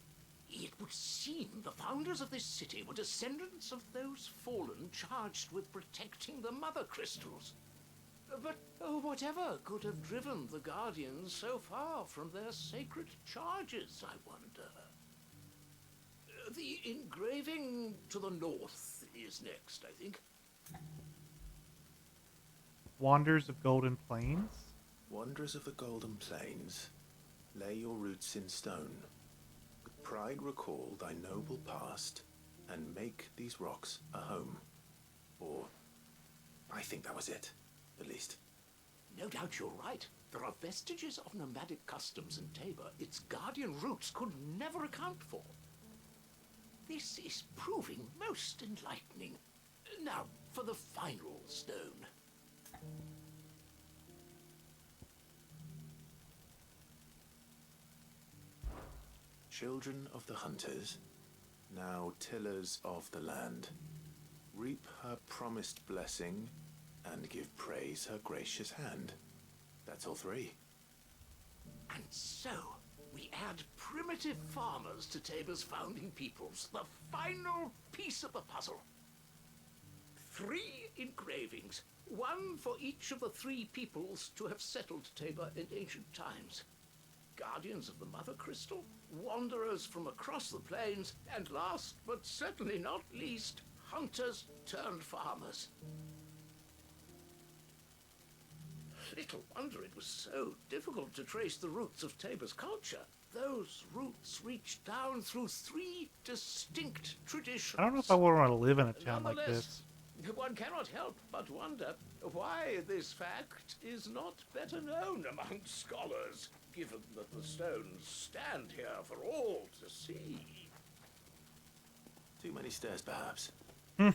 It would seem the founders of this city were descendants of those fallen charged with protecting the mother crystals. But whatever could have driven the Guardians so far from their sacred charges, I wonder? The engraving to the north is next, I think. Wanderers of Golden Plains. Wanderers of the Golden Plains, lay your roots in stone. With pride recall thy noble past, and make these rocks a home. Or, I think that was it, at least. No doubt you're right. There are vestiges of nomadic customs in Tabor its guardian roots could never account for. This is proving most enlightening. Now, for the final stone. Children of the hunters, now tillers of the land, reap her promised blessing and give praise her gracious hand. That's all three. And so, we add primitive farmers to Tabor's founding peoples, the final piece of the puzzle. 3 engravings, one for each of the 3 peoples to have settled Tabor in ancient times. Guardians of the Mother Crystal, wanderers from across the plains, and last but certainly not least, hunters turned farmers. Little wonder it was so difficult to trace the roots of Tabor's culture. Those roots reach down through 3 distinct traditions. I don't know if I would want to live in a town like Nonetheless, this. one cannot help but wonder why this fact is not better known among scholars, given that the stones stand here for all to see. Too many stairs, perhaps. Ha!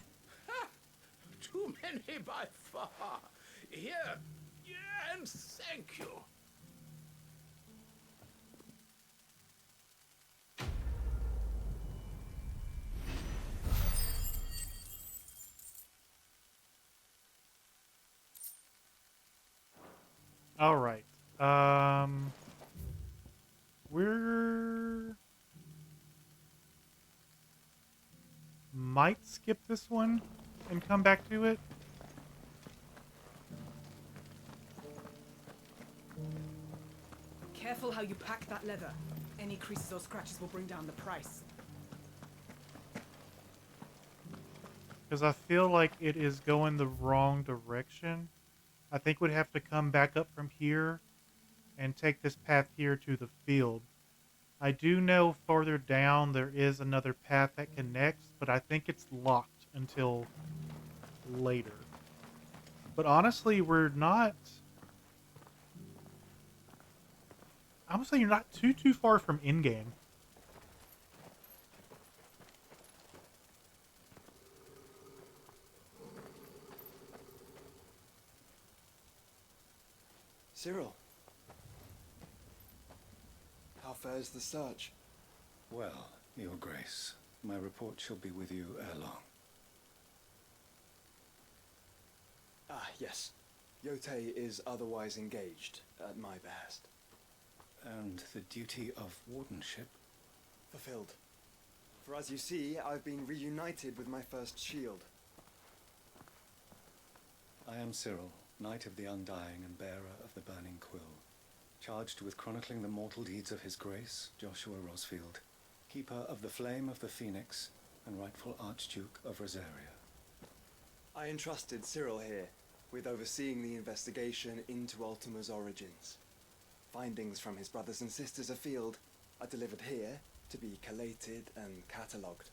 Too many by far. Here, and thank you. All right. We're might skip this one and come back to it. Careful how you pack that leather. Any creases or scratches will bring down the price. Because I feel like it is going the wrong direction. I think we'd have to come back up from here and take this path here to the field. I do know farther down there is another path that connects, but I think it's locked until later. But honestly, we're not... I would say you're not too far from in-game. Cyril. How fares the search? Well, Your Grace, my report shall be with you ere long. Ah, yes. Yotei is otherwise engaged, at my behest. And the duty of wardenship? Fulfilled. For as you see, I've been reunited with my first shield. I am Cyril, Knight of the Undying and bearer of the Burning Quill, charged with chronicling the mortal deeds of His Grace, Joshua Rosfield, keeper of the Flame of the Phoenix and rightful Archduke of Rosaria. I entrusted Cyril here with overseeing the investigation into Ultima's origins. Findings from his brothers and sisters afield are delivered here to be collated and catalogued.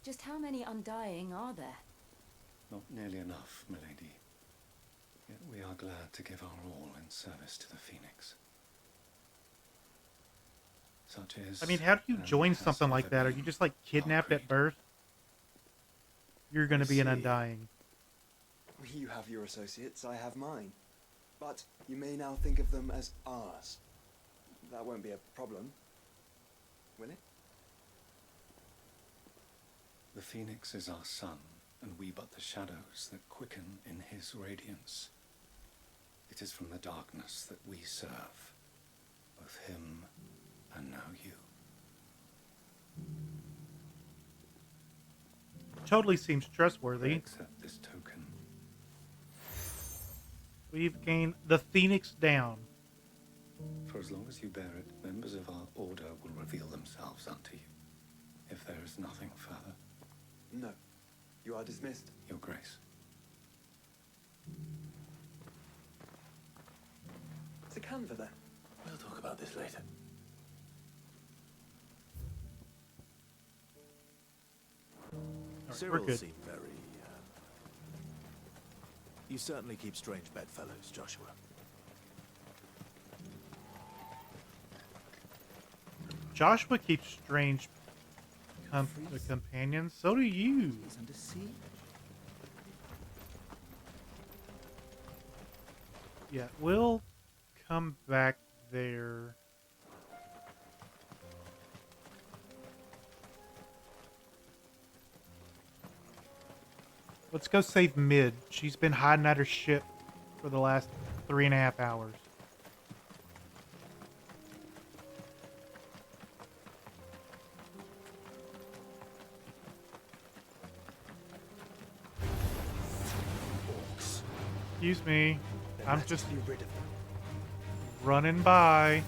Just how many Undying are there? Not nearly enough, milady. Yet we are glad to give our all in service to the Phoenix. Such is... I mean, how do you join something like that? Are you just like kidnapped at birth? You're going to be an Undying. You have your associates, I have mine. But you may now think of them as ours. That won't be a problem, will it? The Phoenix is our sun, and we but the shadows that quicken in his radiance. It is from the darkness that we serve, both him and now you. Totally seems trustworthy. Accept this token. We've gained the Phoenix down. For as long as you bear it, members of our order will reveal themselves unto you. If there is nothing further. No. You are dismissed. Your Grace. To Canva, then. We'll talk about this later. Right, Cyril we're good. seemed very... You certainly keep strange bedfellows, Joshua. Joshua keeps strange companions. So do you. Yeah, we'll come back there. Let's go save Mid. She's been hiding at her ship for the last 3.5 hours. Excuse me. I'm just running by.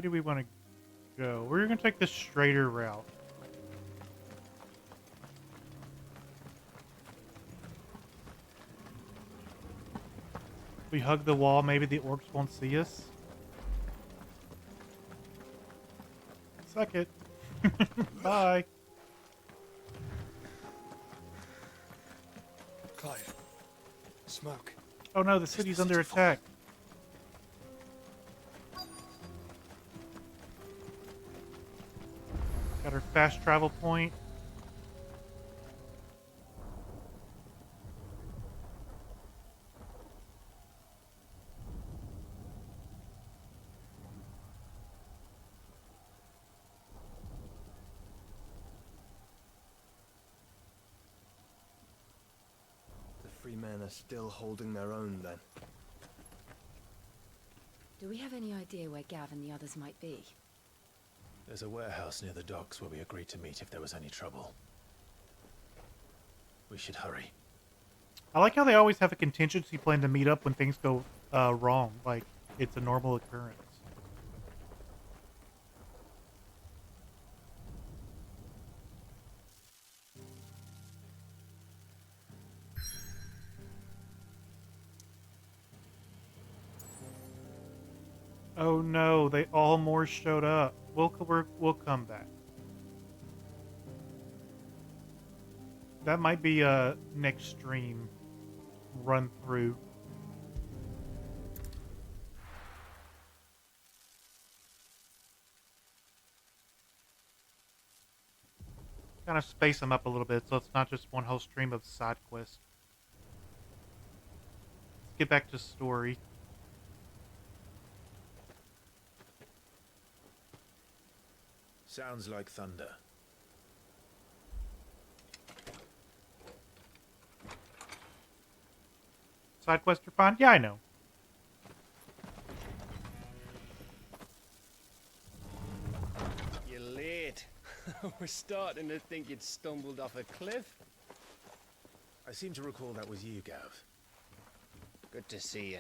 do we want to go? We're going to take the straighter route. We hug the wall, maybe the orcs won't see us. Suck it. Bye. Clive. Smoke. Oh no, the city's under attack. Got our fast travel point. The free men are still holding their own then. Do we have any idea where Gav and the others might be? There's a warehouse near the docks where we agreed to meet if there was any trouble. We should hurry. I like how they always have a contingency plan to meet up when things go wrong. Like, it's a normal occurrence. Oh no, they all more showed up. We'll come back. That might be a next stream run through. Kind of space them up a little bit so it's not just one whole stream of side quests. Let's get back to story. Sounds like thunder. Side quest are fine? Yeah, I know. You're late. We're starting to think you'd stumbled off a cliff. I seem to recall that was you, Gav. Good to see you.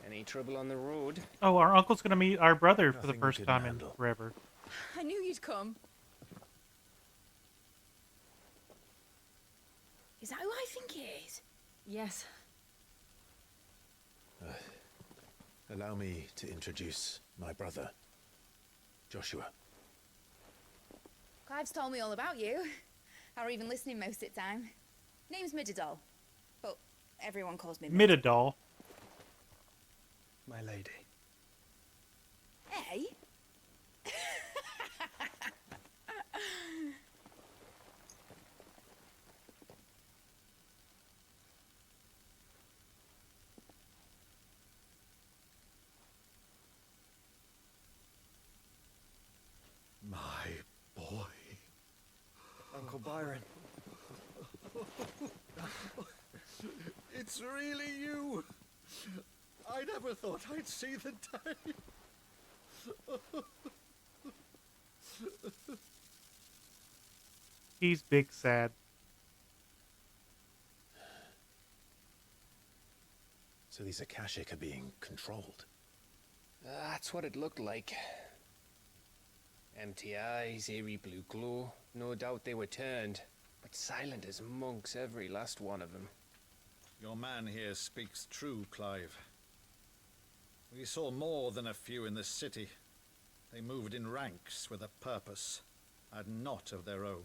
Any trouble on the road? Oh, our uncle's gonna meet our brother for the Nothing we first couldn't time in handle. forever. I knew you'd come. Is that who I think it is? Yes. Allow me to introduce my brother, Joshua. Clive's told me all about you. Or even listening most of the time. Name's Midadol. But everyone calls me Midadol. My lady. Hey? My boy. Uncle Byron. It's really you. I never thought I'd see the day. He's big sad. So these Akashic are being controlled. That's what it looked like. Empty eyes, eerie blue glow. No doubt they were turned, but silent as monks, every last one of them. Your man here speaks true, Clive. We saw more than a few in this city. They moved in ranks with a purpose, and not of their own.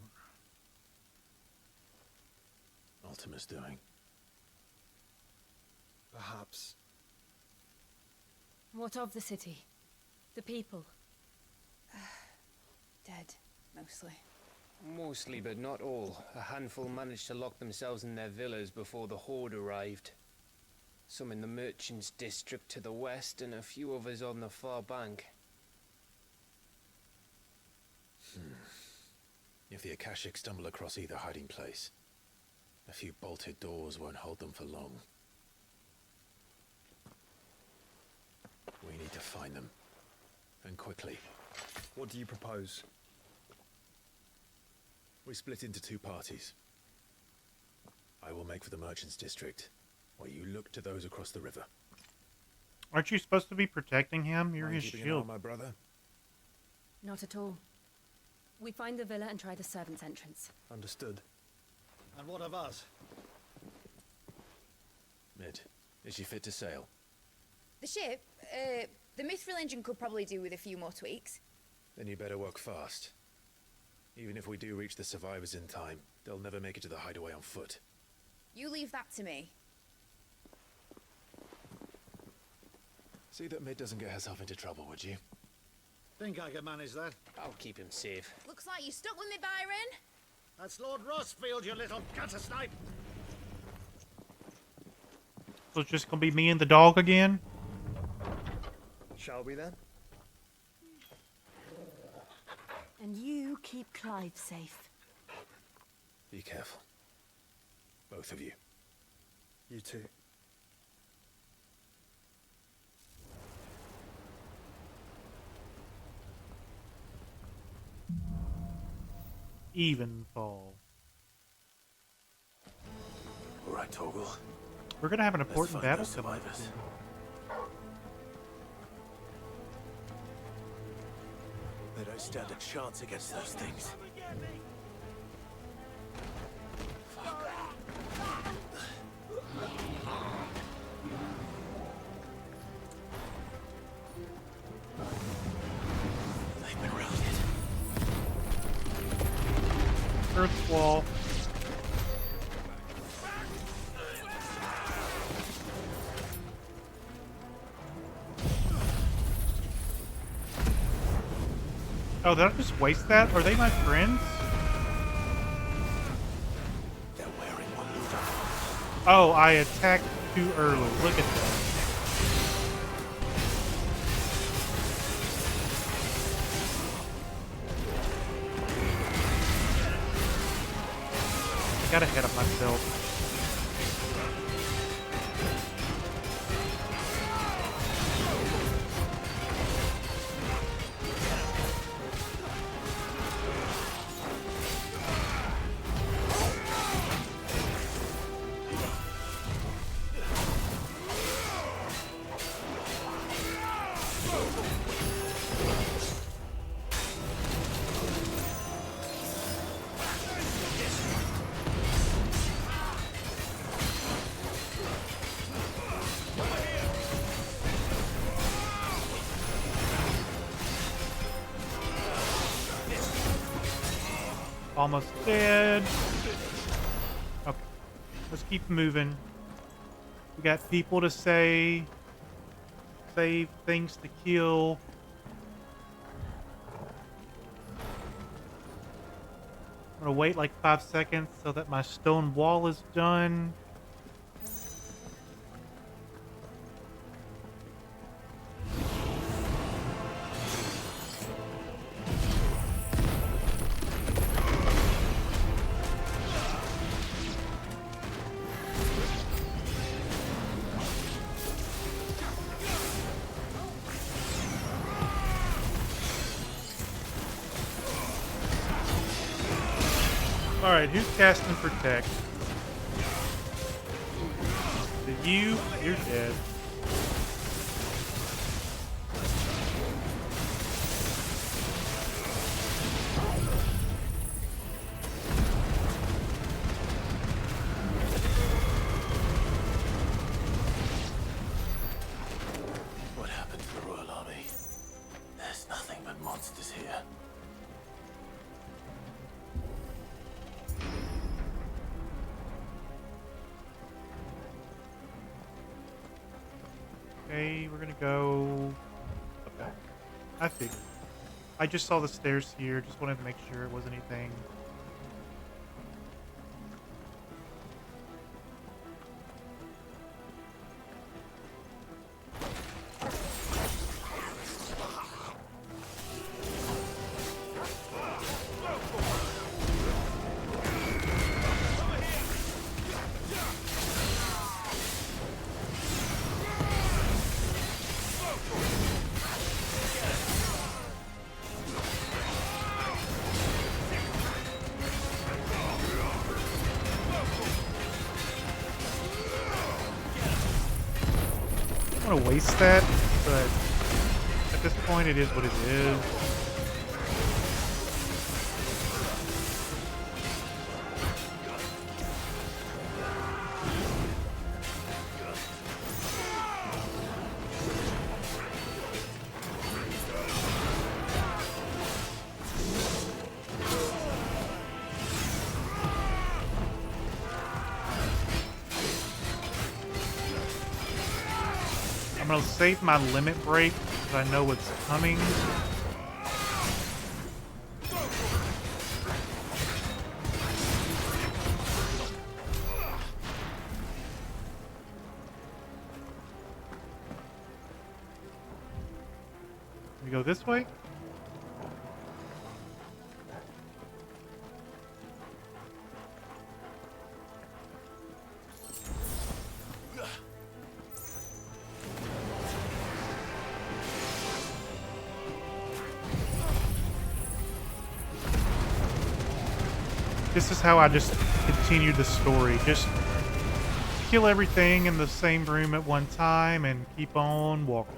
Ultima's doing. Perhaps. What of the city? The people? Dead, mostly. Mostly, but not all. A handful managed to lock themselves in their villas before the horde arrived. Some in the merchants' district to the west, and a few others on the far bank. If the Akashic stumble across either hiding place, a few bolted doors won't hold them for long. We need to find them. And quickly. What do you propose? We split into two parties. I will make for the merchants' district, while you look to those across the river. Aren't you supposed to be protecting him? You're Mind his keeping an eye on shield. my brother? Not at all. We find the villa and try the servants' entrance. Understood. And what of us? Mid, is she fit to sail? The ship, the mithril engine could probably do with a few more tweaks. Then you better work fast. Even if we do reach the survivors in time, they'll never make it to the hideaway on foot. You leave that to me. See that Mid doesn't get herself into trouble, would you? Think I can manage that. I'll keep him safe. Looks like you stuck with me, Byron. That's Lord Rossfield, you little gutter snipe! So it's just gonna be me and the dog again? Shall we then? And you keep Clive safe. Be careful. Both of you. You too. Evenfall. All right, Torgal. We're gonna have an Let's important find battle those coming up survivors. soon. They don't stand a chance against those things. They've been routed. Earth wall. Oh, did I just waste that? Are they my friends? They're wearing one uniform. Oh, I attacked too early. Look at that. I got ahead of myself. Almost dead. Okay. Let's keep moving. We got people to save, things to kill. I'm gonna wait like 5 seconds so that my stone wall is done. Alright, who's casting Protect? You, you're dead. What happened to the Royal Army? There's nothing but monsters here. Okay, we're gonna go up back. I figured. I just saw the stairs here, just wanted to make sure it was anything. I don't want to waste that, but at this point it is what it is. gonna save my limit break because I know what's coming. We go this way? This is how I just continue the story. Just kill everything in the same room at one time and keep on walking.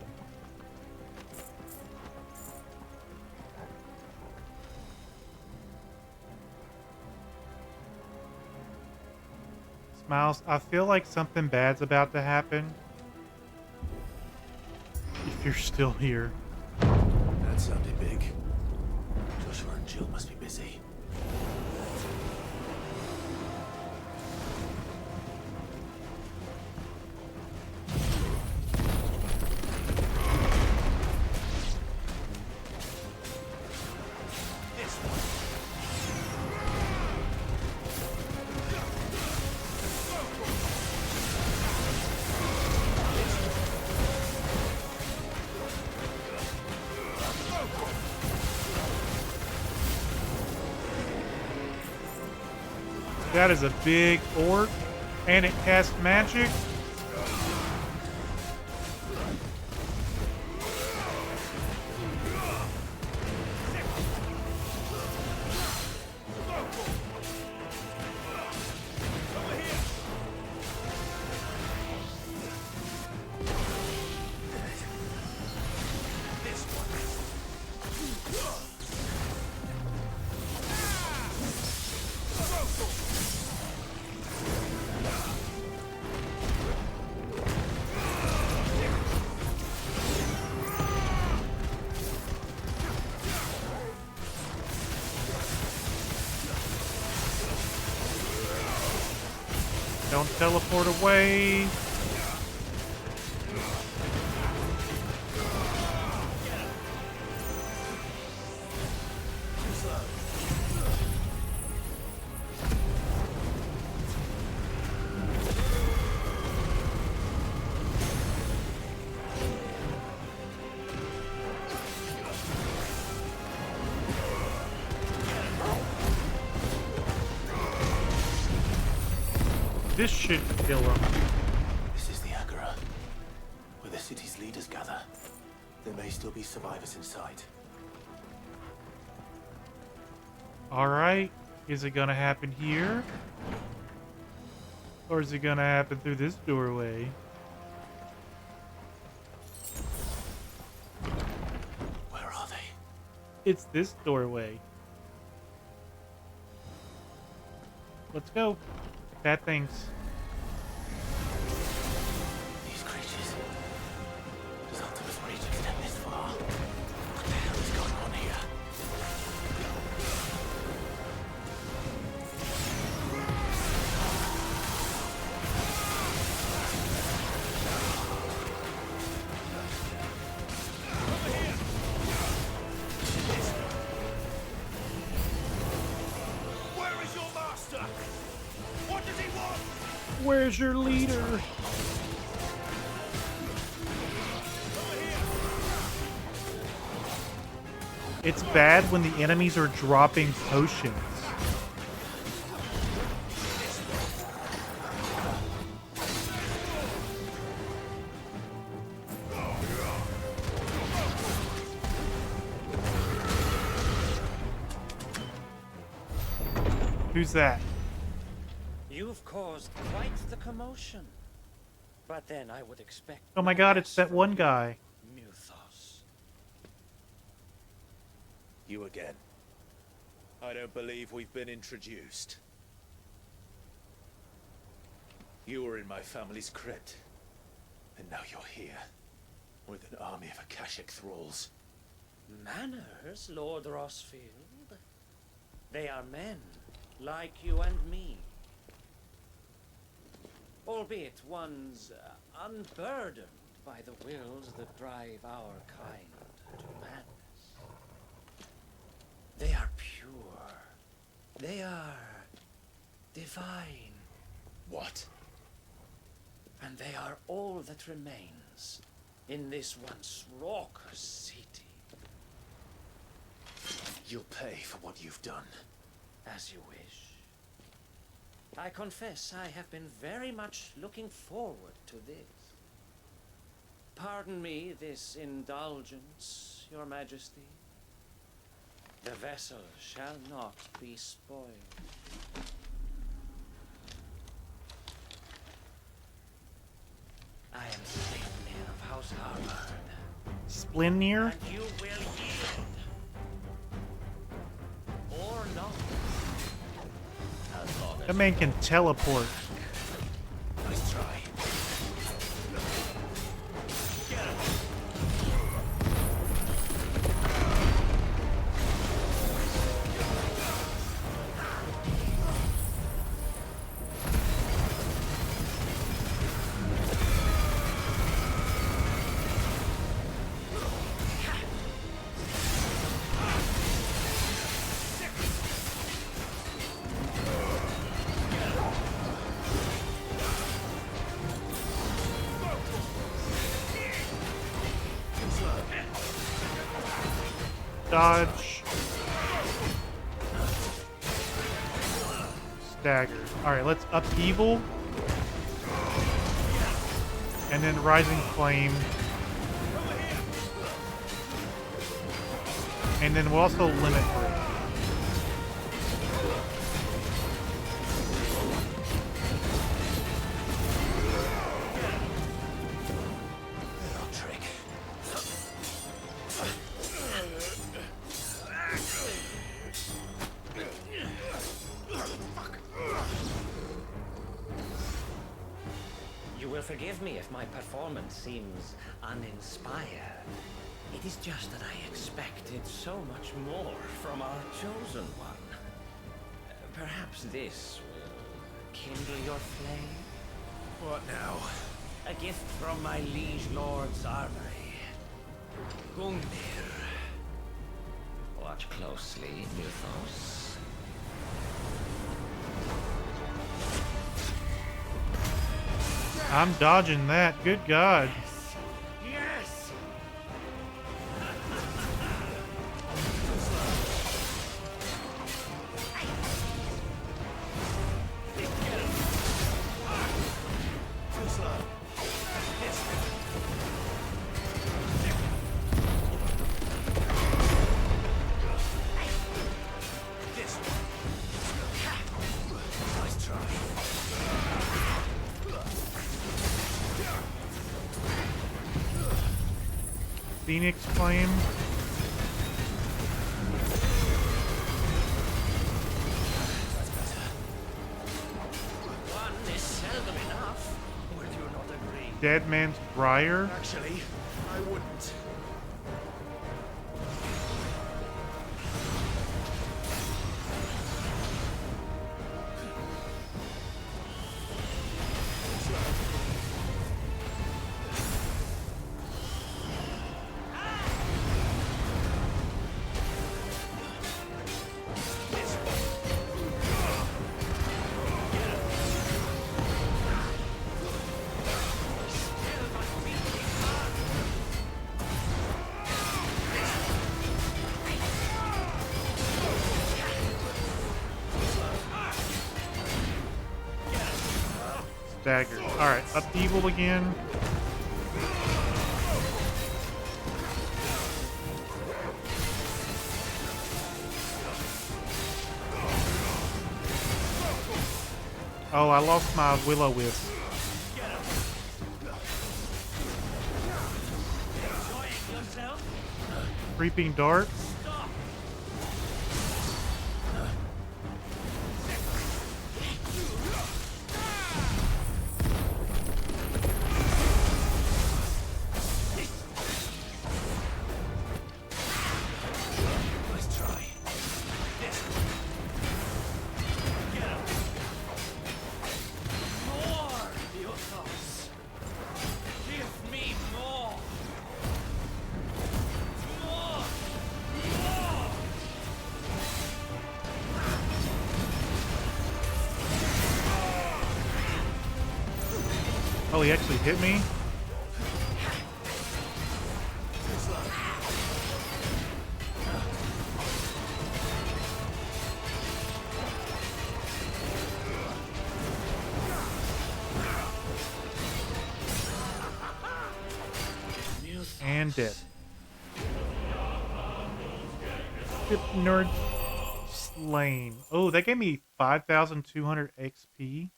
Smiles, I feel like something bad's about to happen. If you're still here. That sounded big. Joshua and Jill must be busy. That is a big orc, and it casts magic. Don't teleport away. This should kill him. This is the Agora, where the city's leaders gather. There may still be survivors inside. Alright. Is it gonna happen here? Or is it gonna happen through this doorway? Where are they? It's this doorway. Let's go. Bad things. These creatures. Does Optimus reach extend this far? What the hell is going on here? Where is your master? What does he want? Where's your leader? It's bad when the enemies are dropping potions. Who's that? You've caused quite the commotion. But then I would expect... Oh my god, it's that one guy. Muthos. You again. I don't believe we've been introduced. You were in my family's crypt. And now you're here. With an army of Akashic thralls. Manners, Lord Rosfield. They are men, like you and me. Albeit one's unburdened by the wills that drive our kind to madness. They are pure. They are divine. What? And they are all that remains in this once raucous city. You'll pay for what you've done. As you wish. I confess I have been very much looking forward to this. Pardon me this indulgence, Your Majesty. The vessel shall not be spoiled. I am Slinir of House Harvard. Splinir? And you will yield. Or not. As long as That man can teleport. Nice try. Dodge. Stagger. Alright, let's upheaval. And then rising flame. And then we'll also limit break. You will forgive me if my performance seems uninspired. It is just that I expected so much more from our chosen one. Perhaps this will kindle your flame? What now? A gift from my liege lord's armory. Gungnir. Watch closely, Mythos. I'm dodging that. Good God. Yes! Too slow. Nice try. Phoenix Flame. One is seldom enough. Would you not agree? Dead Man's Briar. Actually, I wouldn't. Dagger. Alright, upheaval again. Oh, I lost my Will-O-Wisp. Creeping Dart. Nice try. More, Mythos. Give me more. Oh, he actually hit me? And dead. Nerd slain. Oh, that gave me 5,200 XP.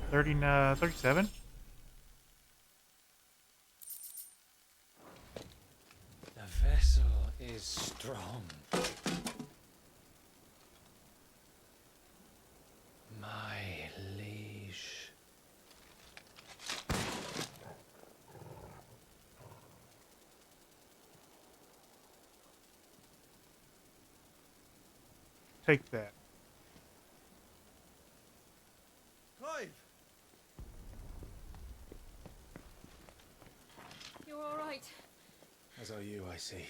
37? The vessel is strong. My liege. Take that. Clive! You're all right. As are you, I see.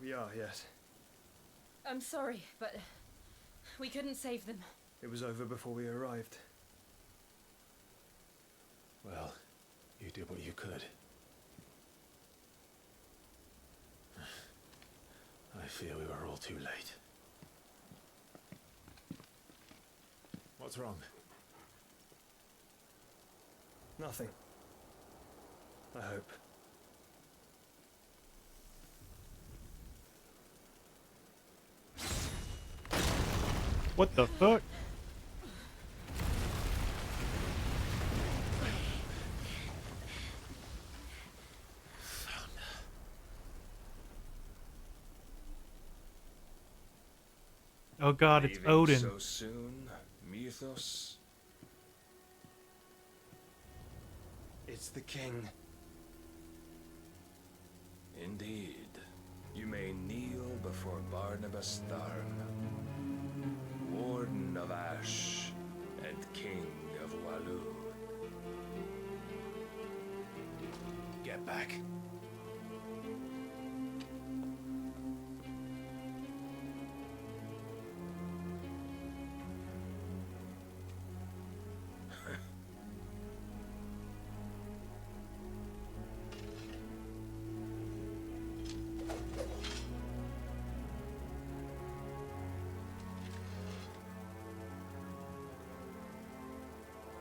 We are, yes. I'm sorry, but we couldn't save them. It was over before we arrived. Well, you did what you could. I fear we were all too late. What's wrong? Nothing. I hope. What the fuck? Oh god, it's Leaving Odin. so soon, Mythos? It's the king. Indeed. You may kneel before Barnabas Tharn, Warden of Ash and King of Walu. Get back.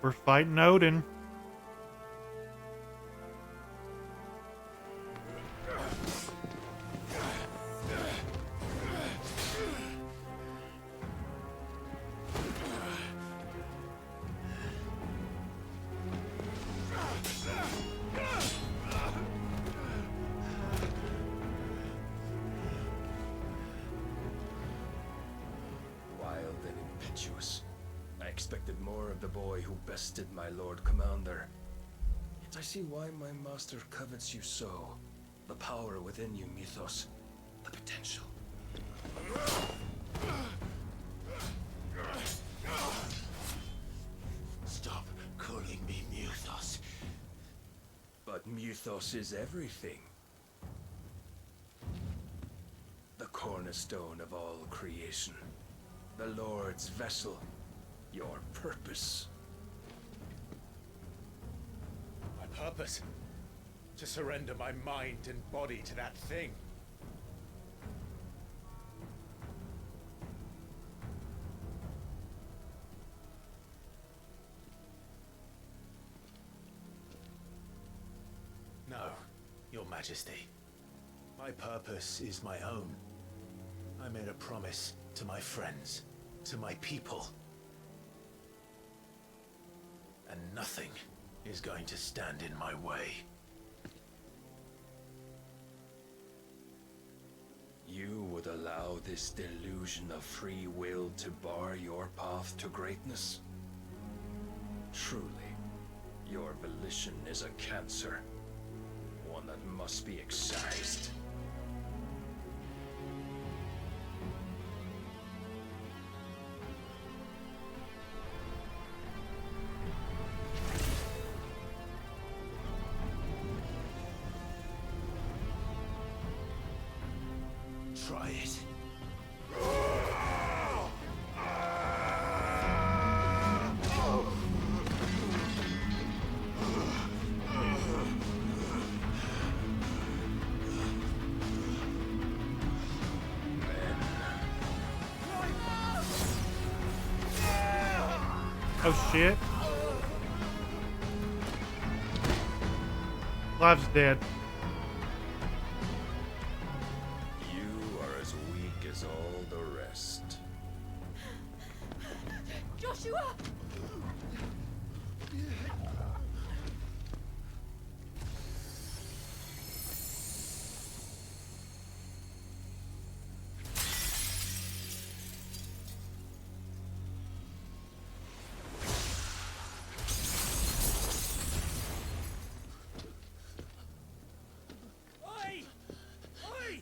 We're fighting Odin. Wild and impetuous. I expected more of the boy who bested my Lord Commander. Yet I see why my master covets you so. The power within you, Mythos. The potential. Stop calling me Mythos. But Mythos is everything. The cornerstone of all creation. The Lord's vessel. Your purpose. My purpose? To surrender my mind and body to that thing. No, Your Majesty. My purpose is my own. I made a promise to my friends, to my people. And nothing is going to stand in my way. You would allow this delusion of free will to bar your path to greatness? Truly, your volition is a cancer, one that must be excised. Try it. Oh shit. Clive's dead. You are as weak as all the rest. Joshua! Oi! Oi!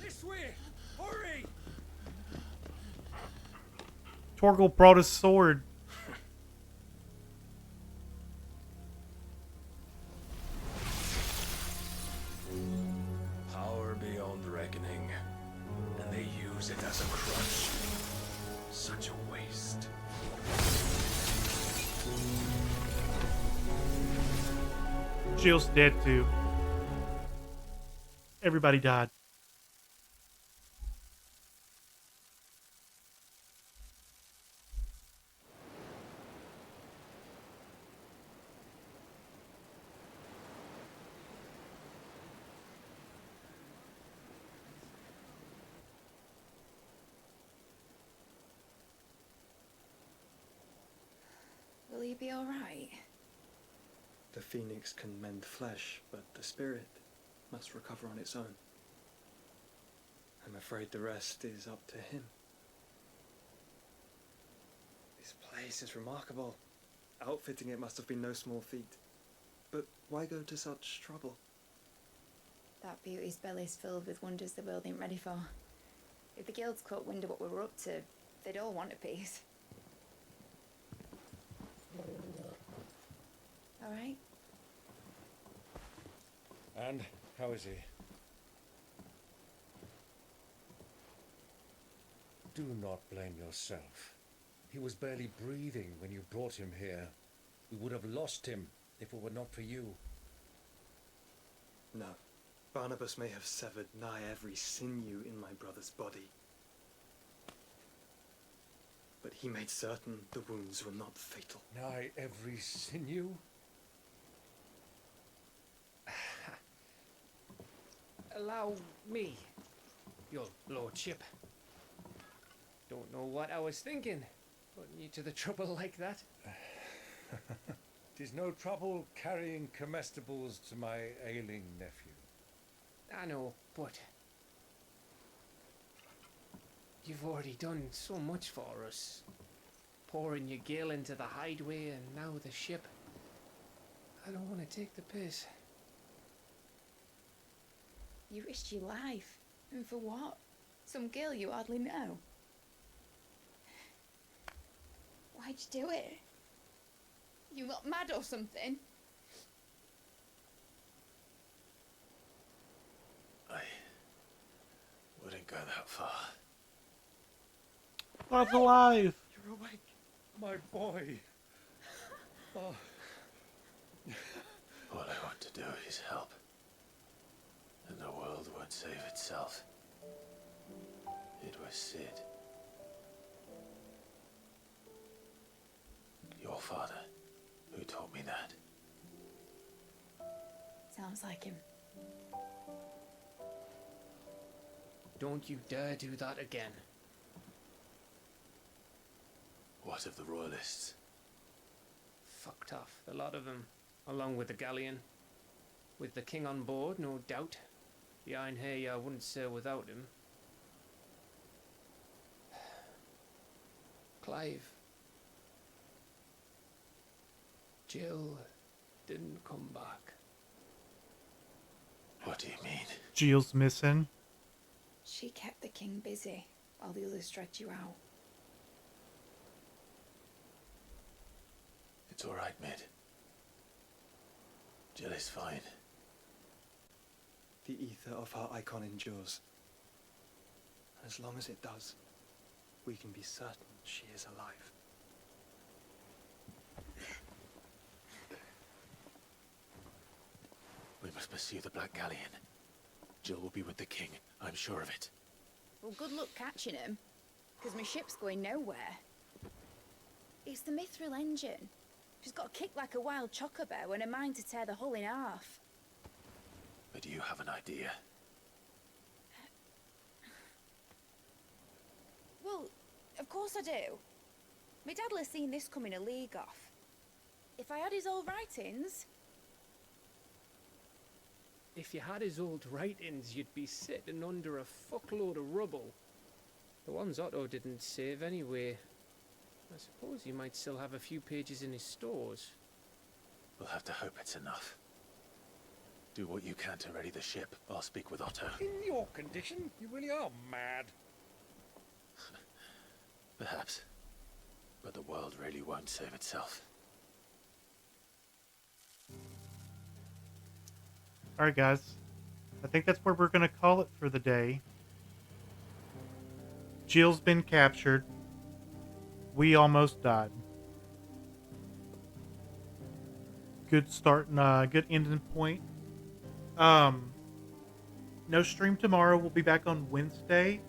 This way! Hurry! Torgal brought his sword. Power beyond reckoning, and they use it as a crutch. Such a waste. Jill's dead too. Everybody died. Will you be alright? The phoenix can mend flesh, but the spirit must recover on its own. I'm afraid the rest is up to him. This place is remarkable. Outfitting it must have been no small feat. But why go to such trouble? That beauty's belly's filled with wonders the world ain't ready for. If the guilds caught wind of what we were up to, they'd all want a piece. Alright? And how is he? Do not blame yourself. He was barely breathing when you brought him here. We would have lost him if it were not for you. No. Barnabas may have severed nigh every sinew in my brother's body. But he made certain the wounds were not fatal. Nigh every sinew? Allow me, your lordship. Don't know what I was thinking, putting you to the trouble like that. Tis no trouble carrying comestibles to my ailing nephew. I know, but you've already done so much for us. Pouring your gale into the hideaway and now the ship. I don't want to take the piss. You risked your life. And for what? Some girl you hardly know. Why'd you do it? You got mad or something? I wouldn't go that far. Clive's alive. You're awake, my boy. Oh. All I want to do is help. And the world won't save itself. It was Sid. Your father, who taught me that. Sounds like him. Don't you dare do that again. What of the royalists? Fucked off, a lot of them, along with the galleon. With the king on board, no doubt. The Iron Hair I wouldn't sail without him. Clive. Jill didn't come back. What do you mean? Jill's missing. She kept the king busy while the others dragged you out. It's all right, Mid. Jill is fine. The ether of her icon endures. As long as it does, we can be certain she is alive. We must pursue the Black Galleon. Jill will be with the king, I'm sure of it. Well, good luck catching him, because my ship's going nowhere. It's the mithril engine. She's got a kick like a wild chocobo and a mind to tear the hull in half. But do you have an idea? Well, of course I do. My dad'll have seen this coming a league off. If I had his old writings... If you had his old writings, you'd be sitting under a fuckload of rubble. The ones Otto didn't save anyway. I suppose you might still have a few pages in his stores. We'll have to hope it's enough. Do what you can to ready the ship. I'll speak with Otto. In your condition, you really are mad. Perhaps. But the world really won't save itself. Alright, guys. I think that's where we're going to call it for the day. Jill's been captured. We almost died. Good start and good ending point. No stream tomorrow. We'll be back on Wednesday.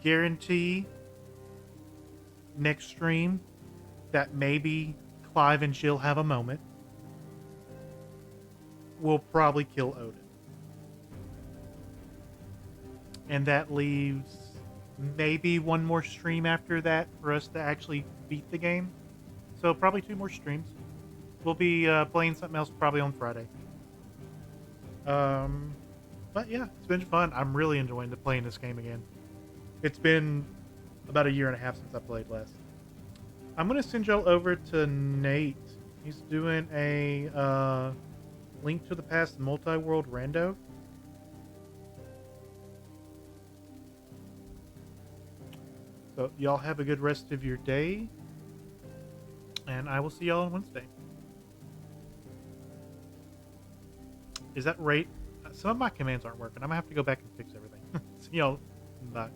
Guarantee next stream that maybe Clive and Jill have a moment. We'll probably kill Odin. And that leaves maybe one more stream after that for us to actually beat the game. So probably 2 more streams. We'll be playing something else probably on Friday. But yeah, it's been fun. I'm really enjoying playing this game again. It's been about 1.5 years since I played last. I'm going to send y'all over to Nate. He's doing a Link to the Past multi-world rando. So y'all have a good rest of your day. And I will see y'all on Wednesday. Is that right? Some of my commands aren't working. I'm going to have to go back and fix everything. See y'all. Bye.